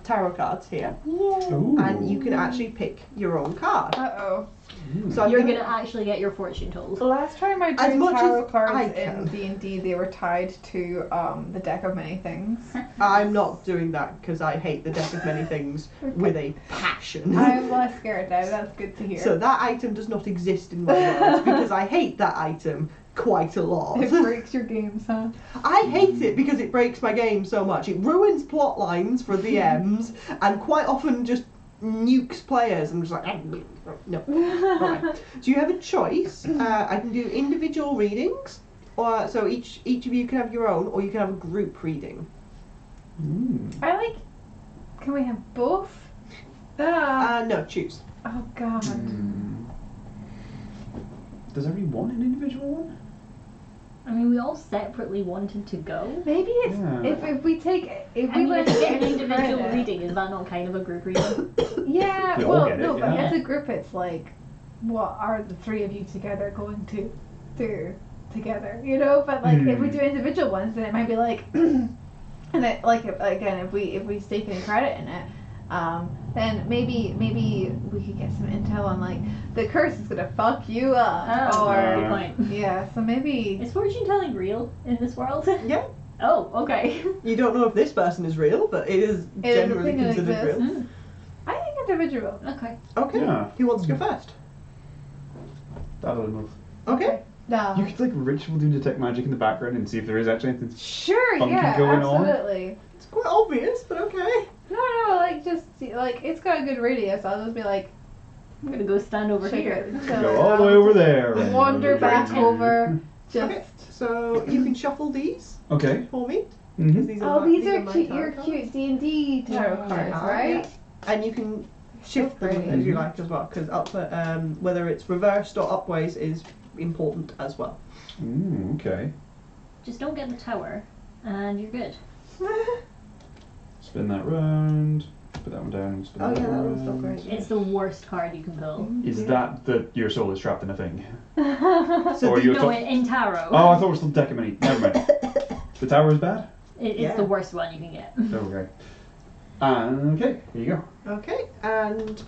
tarot cards here, Ooh. and you can actually pick your own card. Uh-oh. So I'm You're gonna- gonna actually get your fortune told. The last time I As drew much tarot as cards I in can. D&D, they were tied to the deck of many things. I'm not doing that because I hate the deck of many things with a passion. I'm less scared now. That's good to hear. So that item does not exist in my world because I hate that item quite a lot. It breaks your games, huh? I hate it because it breaks my game so much. It ruins plot lines for DMs and quite often just nukes players. I'm just like, no. Right. So you have a choice. I can do individual readings, or so each of you can have your own, or you can have a group reading. I like. Can we have both? No, choose. Oh God. Does everyone want an individual one? I mean, we all separately wanted to go. Maybe it's Yeah. if we take if I we mean, went if you get an individual credit. reading, is that not kind of a group reading? Yeah, We all well, get it, no, but yeah. as a group, it's like, what are the three of you together going to do together? You know, but like if we do individual ones, then it might be like, and it, like again, if we stake any credit in it, then maybe we could get some intel on like the curse is gonna fuck you up, Oh, or good point. yeah, so maybe. Is fortune telling real in this world? Yeah. Oh, okay. You don't know if this person is real, but it is It is a generally thing that considered exists. real. I think individual. Okay. Okay. Yeah. Who wants to go first? That'll move. Okay. You could like ritual do detect magic in the background and see if there is actually anything. Sure, funky yeah, going on. absolutely. It's quite obvious, but okay. No, like just like it's got a good radius. I'll just be like, I'm gonna go stand over check here. it, Go all the way over there. and Wander back right here. over. Just. Okay. So you can shuffle these Okay. for me. Mm-hmm. 'Cause these Oh, my- these are my cute. tarot Your cards. cute D&D tarot Yeah. cards, Yeah. right? And you can shift them pretty. as you like as well, because whether it's reversed or upways is important as well. Ooh, okay. Just don't get the tower, and you're good. Spin that round. Put that one down. Spin Oh that yeah, that round. one's not great. It's the worst card you can pull. Is that your soul is trapped in a thing? So Or the- you No, in tarot. Oh, I thought we were still Decimony. Never mind. The tower is bad? It's Yeah. the worst one you can get. Okay. Okay, here you go. Okay, and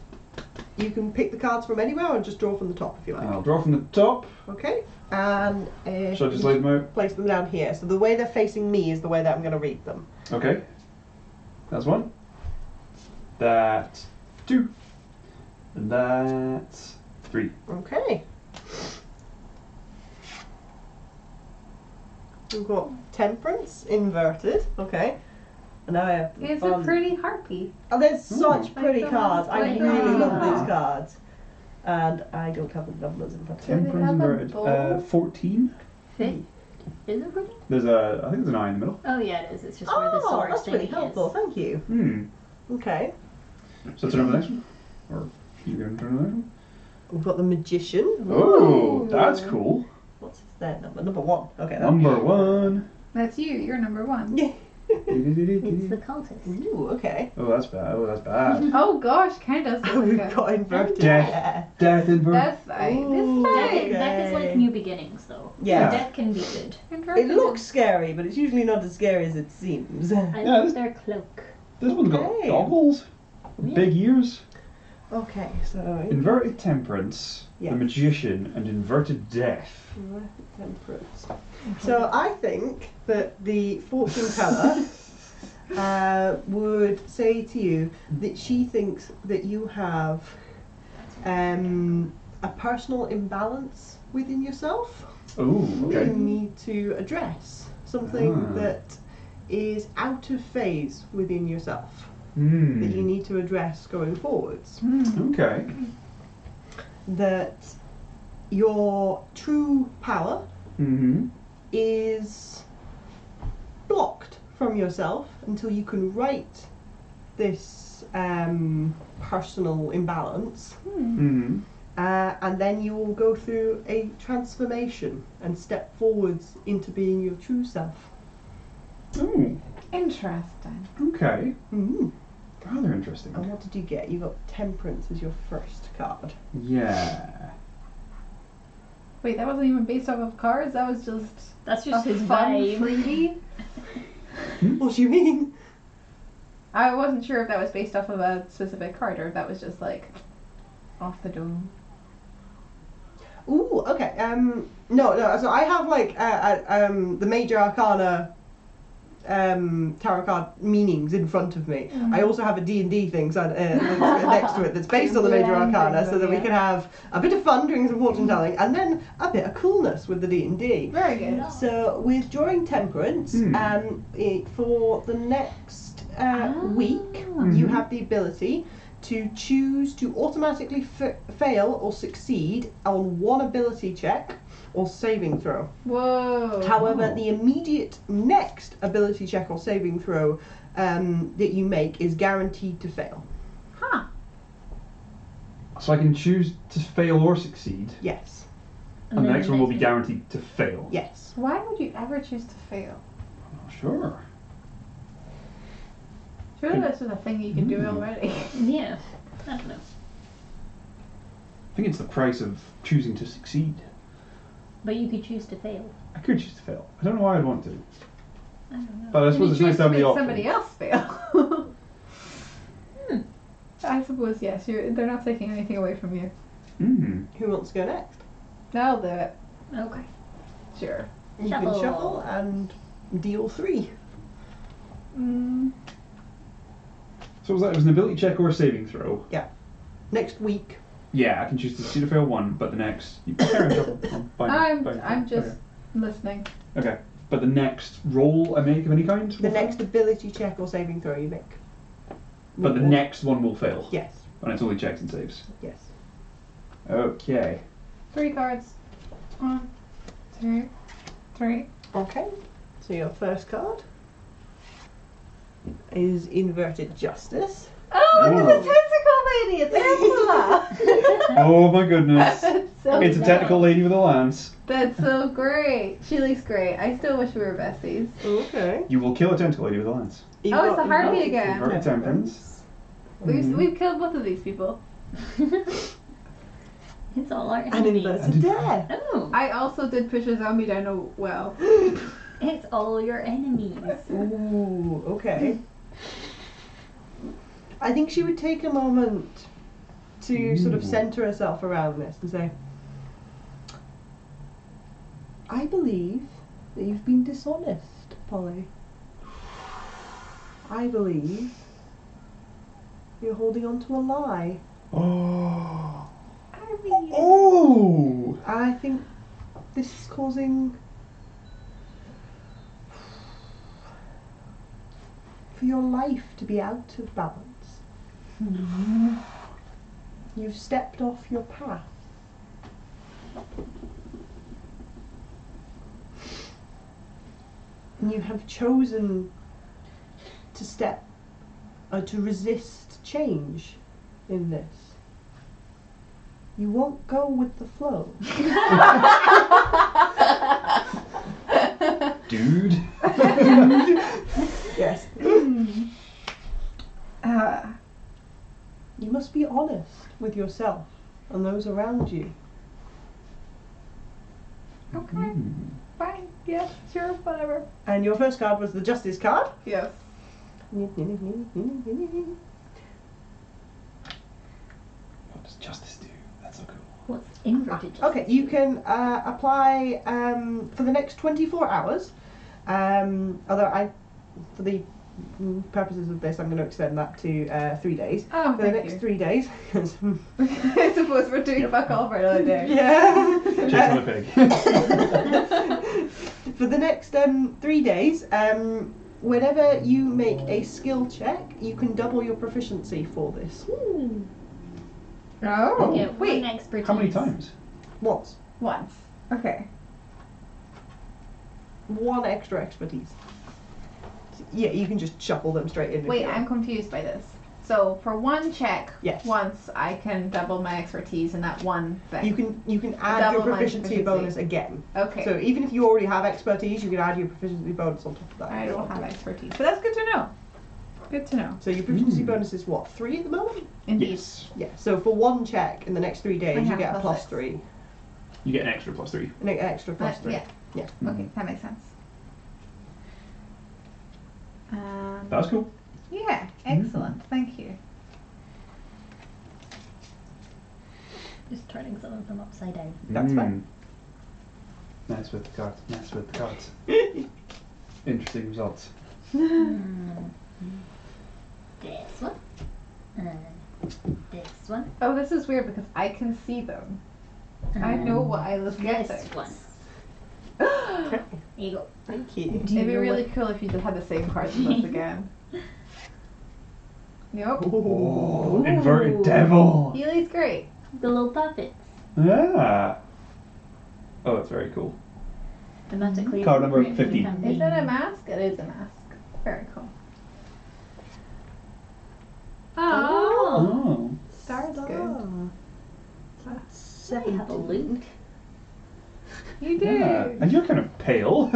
you can pick the cards from anywhere or just draw from the top if you like. I'll draw from the top. Okay, and Shall I just lay them out? place them down here. So the way they're facing me is the way that I'm going to read them. Okay. That's one. That's two. And that's three. Okay. We've got Temperance inverted. Okay. And now I have. It's a pretty harpy. Oh, there's such pretty the cards. I ones really like love that. these cards. And I don't have the numbers in front of me. they Temperance have a inverted. bowl? 14. Is it pretty? There's I think there's an eye in the middle. Oh yeah, it is. It's just where the Oh, sword that's thing really helpful. is. Thank you. Hmm. Okay. So turn over the next one? Or you going to turn over the next one? We've got the Magician. Oh, that's cool. What's their number? Number 1. Okay. Number one. That's you. You're number one. Yeah. It's the cultist. Ooh, okay. Oh, that's bad. Oh, that's bad. Oh gosh, kind of does look We've like a. got inverted. Death. Death inverted. That's Ooh. this Death, fine. death is like Okay. new beginnings, though. Yeah. Death can be good. It looks scary, but it's usually not as scary as it seems. I Yeah, love this- their cloak. This one's got Okay. goggles. Yeah. Big ears. Okay, so Inverted temperance. Yeah. The magician and inverted death. inverted Temperance. So I think that the fortune teller would say to you that she thinks that you have a personal imbalance within yourself Oh, that okay. you need to address. Something Ah. that is out of phase within yourself Hmm. that you need to address going forwards. Okay. That your true power Mm-hmm. is blocked from yourself until you can right this personal imbalance, Mm-hmm. and then you will go through a transformation and step forwards into being your true self. Oh, Interesting. okay. Mm. Rather interesting. And what did you get? You got Temperance as your first card. Yeah. Wait, that wasn't even based off of cards. That was just That's just a his fun vibe. freebie. What do you mean? I wasn't sure if that was based off of a specific card or if that was just like off the dome. Ooh, okay. No. So I have like the major arcana tarot card meanings in front of me. I also have a D&D thing that's next to it that's based on the major Blending arcana, so that we them, can have a bit of fun doing some fortune telling, and then a bit of coolness with the D&D. Very good. So with drawing Temperance, for the next week, you have the ability to choose to automatically fail or succeed on one ability check or saving throw. Whoa. However, the immediate next ability check or saving throw that you make is guaranteed to fail. Huh. So I can choose to fail or succeed, Yes. and the next one will be guaranteed to fail. Yes. Why would you ever choose to fail? Oh, sure. Surely this was a thing you could do Mm. already. Yeah. I don't know. I think it's the price of choosing to succeed. But you could choose to fail. I could choose to fail. I don't know why I'd want to. I don't know. But I Can suppose you it's nice choose to to have make the option. somebody else fail? Hmm. I suppose yes. They're not taking anything away from you. Mm. Who wants to go next? I'll do it. Okay. Sure. You Shuffle. can shuffle and deal 3. Mm. So was that? It was an ability check or a saving throw? Next week. Yeah, I can choose to succeed or fail one, but the next. You carry on shuffle. Fine. I'm just Okay. listening. Okay. But the next roll I make of any kind? The will next fail? ability check or saving throw you make. But the Will- next one will fail. Yes. And it's only checks and saves. Yes. Okay. 3 cards. 1, 2, 3. Okay. So your first card is Inverted Justice. Oh, look at Ooh. the tentacle lady! It's Angela! Oh my goodness. That's so It's a cool. technical lady with a lance. That's so great. She looks great. I still wish we were besties. Okay. You will kill a tentacle lady with a lance. You've Oh, it's got a heartbeat Inverted again. Inverted temperance. We've killed both of these people. It's all our And enemies. Inverted Death. Oh. I also did push a zombie down a well. It's all your enemies. Ooh, okay. I think she would take a moment to sort of Ooh. centre herself around this and say, I believe that you've been dishonest, Polly. I believe you're holding on to a lie. Oh. I mean, Oh. I think this is causing for your life to be out of balance. You've stepped off your path. And you have chosen to to resist change in this. You won't go with the flow. Dude. Yes. You must be honest with yourself and those around you. okay, Mm. fine. Yeah, sure, whatever. And your first card was the Justice card. Yes. What does justice do? That's so cool. What's inverted justice? Okay, you can apply for the next 24 hours. Although for the purposes of this, I'm going to extend that to 3 days. Oh, For the thank next you. 3 days. I suppose we're doing fuck all for another day. Yeah. Chasing the pig. For the next 3 days, whenever you make a skill check, you can double your proficiency for this. Ooh. Oh, Yeah, wait. one expertise. How many times? Once. Once. Okay. 1 extra expertise. Yeah, you can just shuffle them straight in. if Wait, you want. I'm confused by this. So for one check, Yes. once I can double my expertise in that one thing. You can add your Double my proficiency proficiency. bonus again. Okay. So even if you already have expertise, you can add your proficiency bonus on top of that. I if you don't want have to. expertise, but that's good to know. Good to know. So your proficiency Mm. bonus is what, 3 at the moment? Indeed. Yes. Yeah. So for 1 check in the next 3 I days, you have get a plus plus 6. 3, You get an extra +3. an extra plus 3. Yeah. Yeah. Okay, that makes sense. That's cool. Yeah, excellent. Thank you. Just turning some of them upside down. That's fine. Nice with the cards. Nice with the cards. Interesting results. This one. This one. Oh, this is weird because I can see them. I know what I was This getting. one. Okay. There you go. Thank you. Do you It'd be know really what- cool if you just had the same cards as us again. Yep. Oh, inverted devil. Healy's great. The little puppets. Yeah. Oh, that's very cool. Thematically Card number appropriate for the 50. campaign. Is it a mask? It is a mask. Very cool. Oh, Oh. Star's good. That's I have a 17. Luke. You do. Yeah. And you're kind of pale.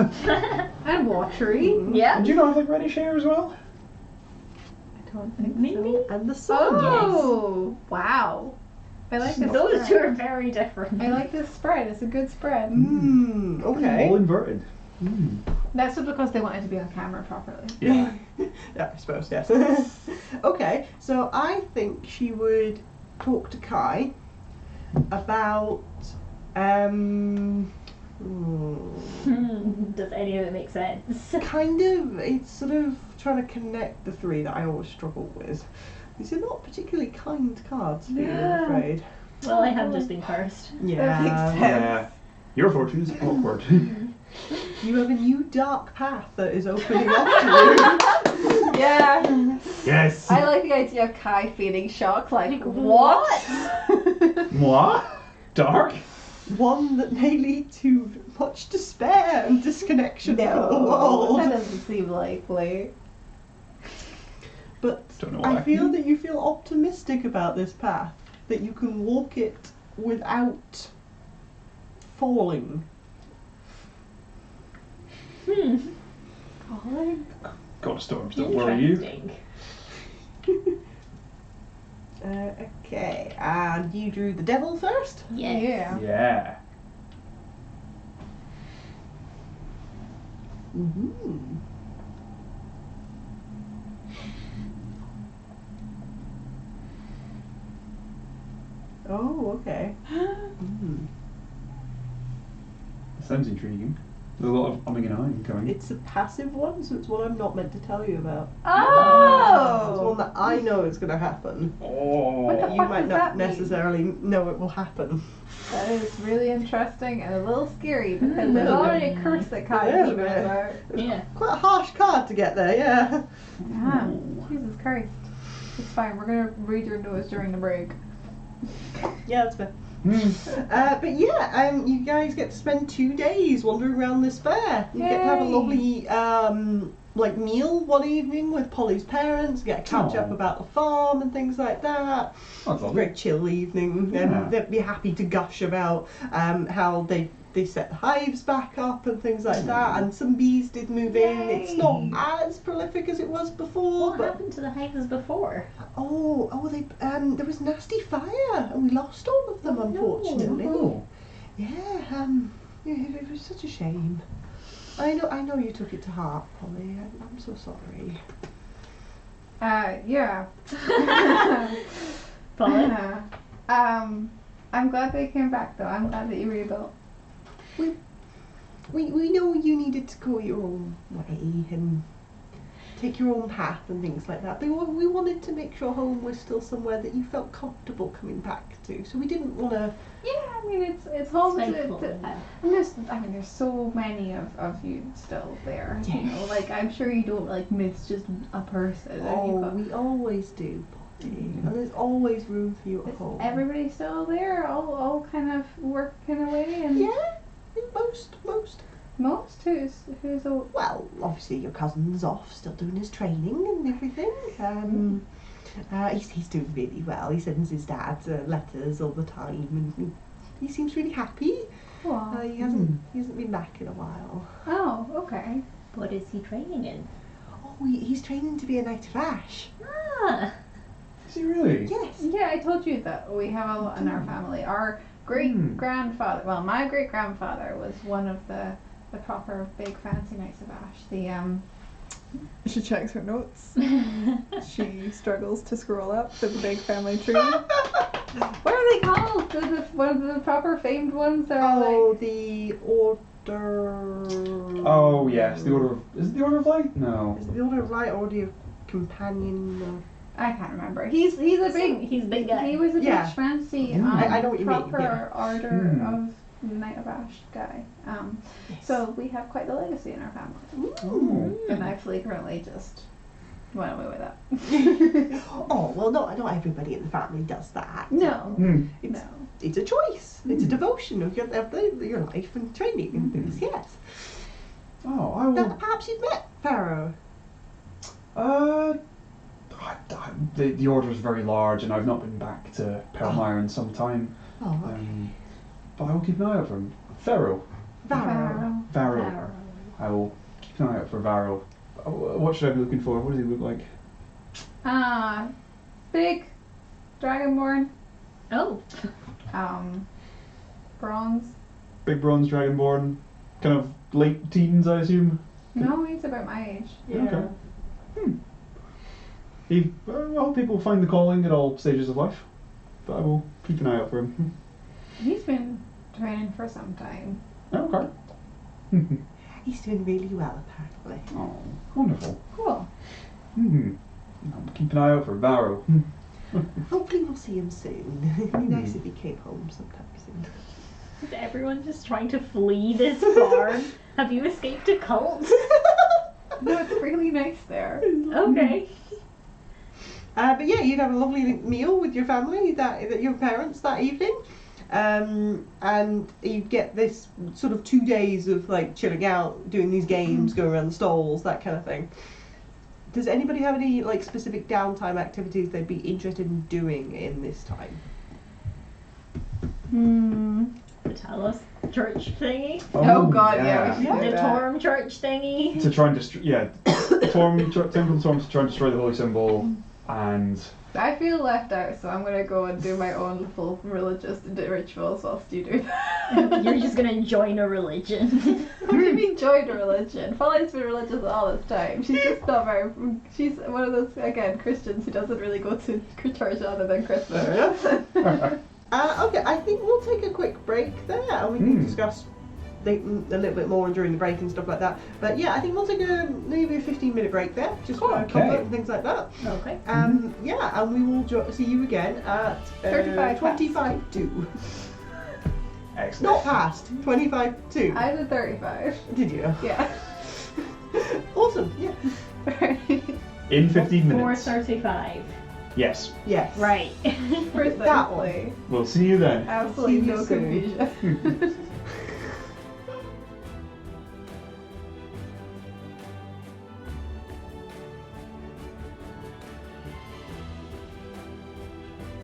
And watery. Yeah. And do you not have like reddish hair as well? I Don't think Maybe? so. And the sun. Oh, wow. I like this. Those spread. two are very different. I like this spread. It's a good spread. Okay. All inverted. That's just because they wanted to be on camera properly. Yeah. Yeah, I suppose, yes. Okay, so I think she would talk to Kai about Does any of it make sense? kind of, it's sort of trying to connect the three that I always struggle with. These are not particularly kind cards for you, I'm afraid. Well, I have just been cursed. Yeah. Yeah. Your fortune is awkward. You have a new dark path that is opening up to Yeah. Yes. I like the idea of Kai feeling shocked, like, what? Moi? Dark? you. One that may lead to much despair and disconnection from the world. That doesn't seem likely. But Don't know why. I feel that you feel optimistic about this path, that you can walk it without falling. Falling? God, storms don't worry you. Interesting. Okay, and you drew the devil first? Yes. Yeah. Yeah. Mm-hmm. Oh, okay. Mm. Sounds intriguing. There's a lot of umming and ahhing coming. It's a passive one, so it's one I'm not meant to tell you about. It's Oh! one that I know is going to happen. What the You fuck might does not that mean? necessarily know it will happen. That is really interesting and a little scary because there's little already a curse that Kai Yeah, knows man. about. Yeah. Quite a harsh card to get there, yeah. Yeah. Jesus Christ. It's fine, we're gonna read your notes during the break. Yeah, that's fair. Mm. But yeah, you guys get to spend 2 days wandering around this fair. You get to have a Yay. lovely like meal one evening with Polly's parents, get to catch up Aw. about the farm and things like that. That's It's a lovely. very chill evening, Yeah. and they'd be happy to gush about how they set the hives back up and things like that, and some bees did move in. It's not as prolific as it was before, What but happened to the hives before? they there was nasty fire and we lost all of them, unfortunately. Oh. Yeah, it was such a shame. I know you took it to heart, Polly. I'm so sorry. Yeah. Polly? I'm glad they came back though. I'm glad that you rebuilt. We know you needed to go your own way and take your own path and things like that. But we wanted to make sure home was still somewhere that you felt comfortable coming back to. So we didn't want to. Yeah, I mean it's home. Thankful. And there's so many of you still there. You know, Yes. like I'm sure you don't like miss just a person. Oh, we always do, Polly. And there's always room for you at Is home. everybody still there? All kind of working away and Yeah, most. most who's all Well, obviously your cousin's off, still doing his training and everything. He's doing really well. He sends his dad letters all the time, and he seems really happy. Aw. He hasn't been back in a while. Oh, okay. What is he training in? Oh, he's training to be a Knight of Ash. Ah, Is he really? Yes. Yeah, I told you that we have a lot in our family. Our great grandfather, well, my great grandfather was one of the proper big fancy Knights of Ash. She checks her notes. She struggles to scroll up to the big family tree. What are they called? One of the proper famed ones that are Oh, like. the Order. Oh yes, the Order of... Is it the Order of Light? No. Is it the Order of Light or the Companion? I can't remember. He's a big. he's a big guy. He was a Yeah. big fancy. I know what you mean, proper yeah. order of Knight of Ash guy. Yes. So we have quite the legacy in our family. Oh. And I flagrantly just went away with that. Oh well, not everybody in the family does that. No. It's, No. It's a choice. It's a devotion of your life and training and things. Yes. Oh, I Now, will... perhaps you've met Pharaoh. The Order is very large, and I've not been back to Pelmire in some time. Oh, okay. But I will keep an eye out for him. Pharaoh. Pharaoh. Varro. I will keep an eye out for Varro. What should I be looking for? What does he look like? Big dragonborn. Oh. Bronze. Big bronze dragonborn, kind of late teens, I assume. No, he's about my age. Okay. I hope people find the calling at all stages of life, but I will keep an eye out for him. He's been training for some time. Okay. He's doing really well, apparently. Oh, wonderful. Cool. I'll keep an eye out for Varro. Hopefully we'll see him soon. It'd be nice if he came home sometime soon. Is everyone just trying to flee this farm? Have you escaped a cult? No, it's really nice there. Okay. But yeah, you'd have a lovely meal with your family, that your parents that evening, and you get this sort of 2 days of like chilling out, doing these games, going around the stalls, that kind of thing. Does anybody have any like specific downtime activities they'd be interested in doing in this time? The Talos church thingy. Oh god, yeah, we should do The that. Torm church thingy. To try and destroy, Temple of the Storm to try and destroy the holy symbol, and I feel left out, so I'm gonna go and do my own little religious rituals whilst you do that. You're just gonna join a religion. What do you mean join a religion? Folly's been religious all this time. She's just not very. She's one of those, again, Christians who doesn't really go to church other than Christmas. Okay, I think we'll take a quick break there, and we can discuss a little bit more during the break and stuff like that. But yeah, I think we'll take maybe a 15-minute break there, just for Okay. comfort and things like that. Okay. Yeah, and we will see you again at 35 25 to. excellent. Not past 25 to. I did 35. Did you? Yeah. Awesome. Yeah. In 15 minutes. 4:35. Yes. Yes. Right. That one. Precisely. We'll see you then. Absolutely See you no soon. confusion.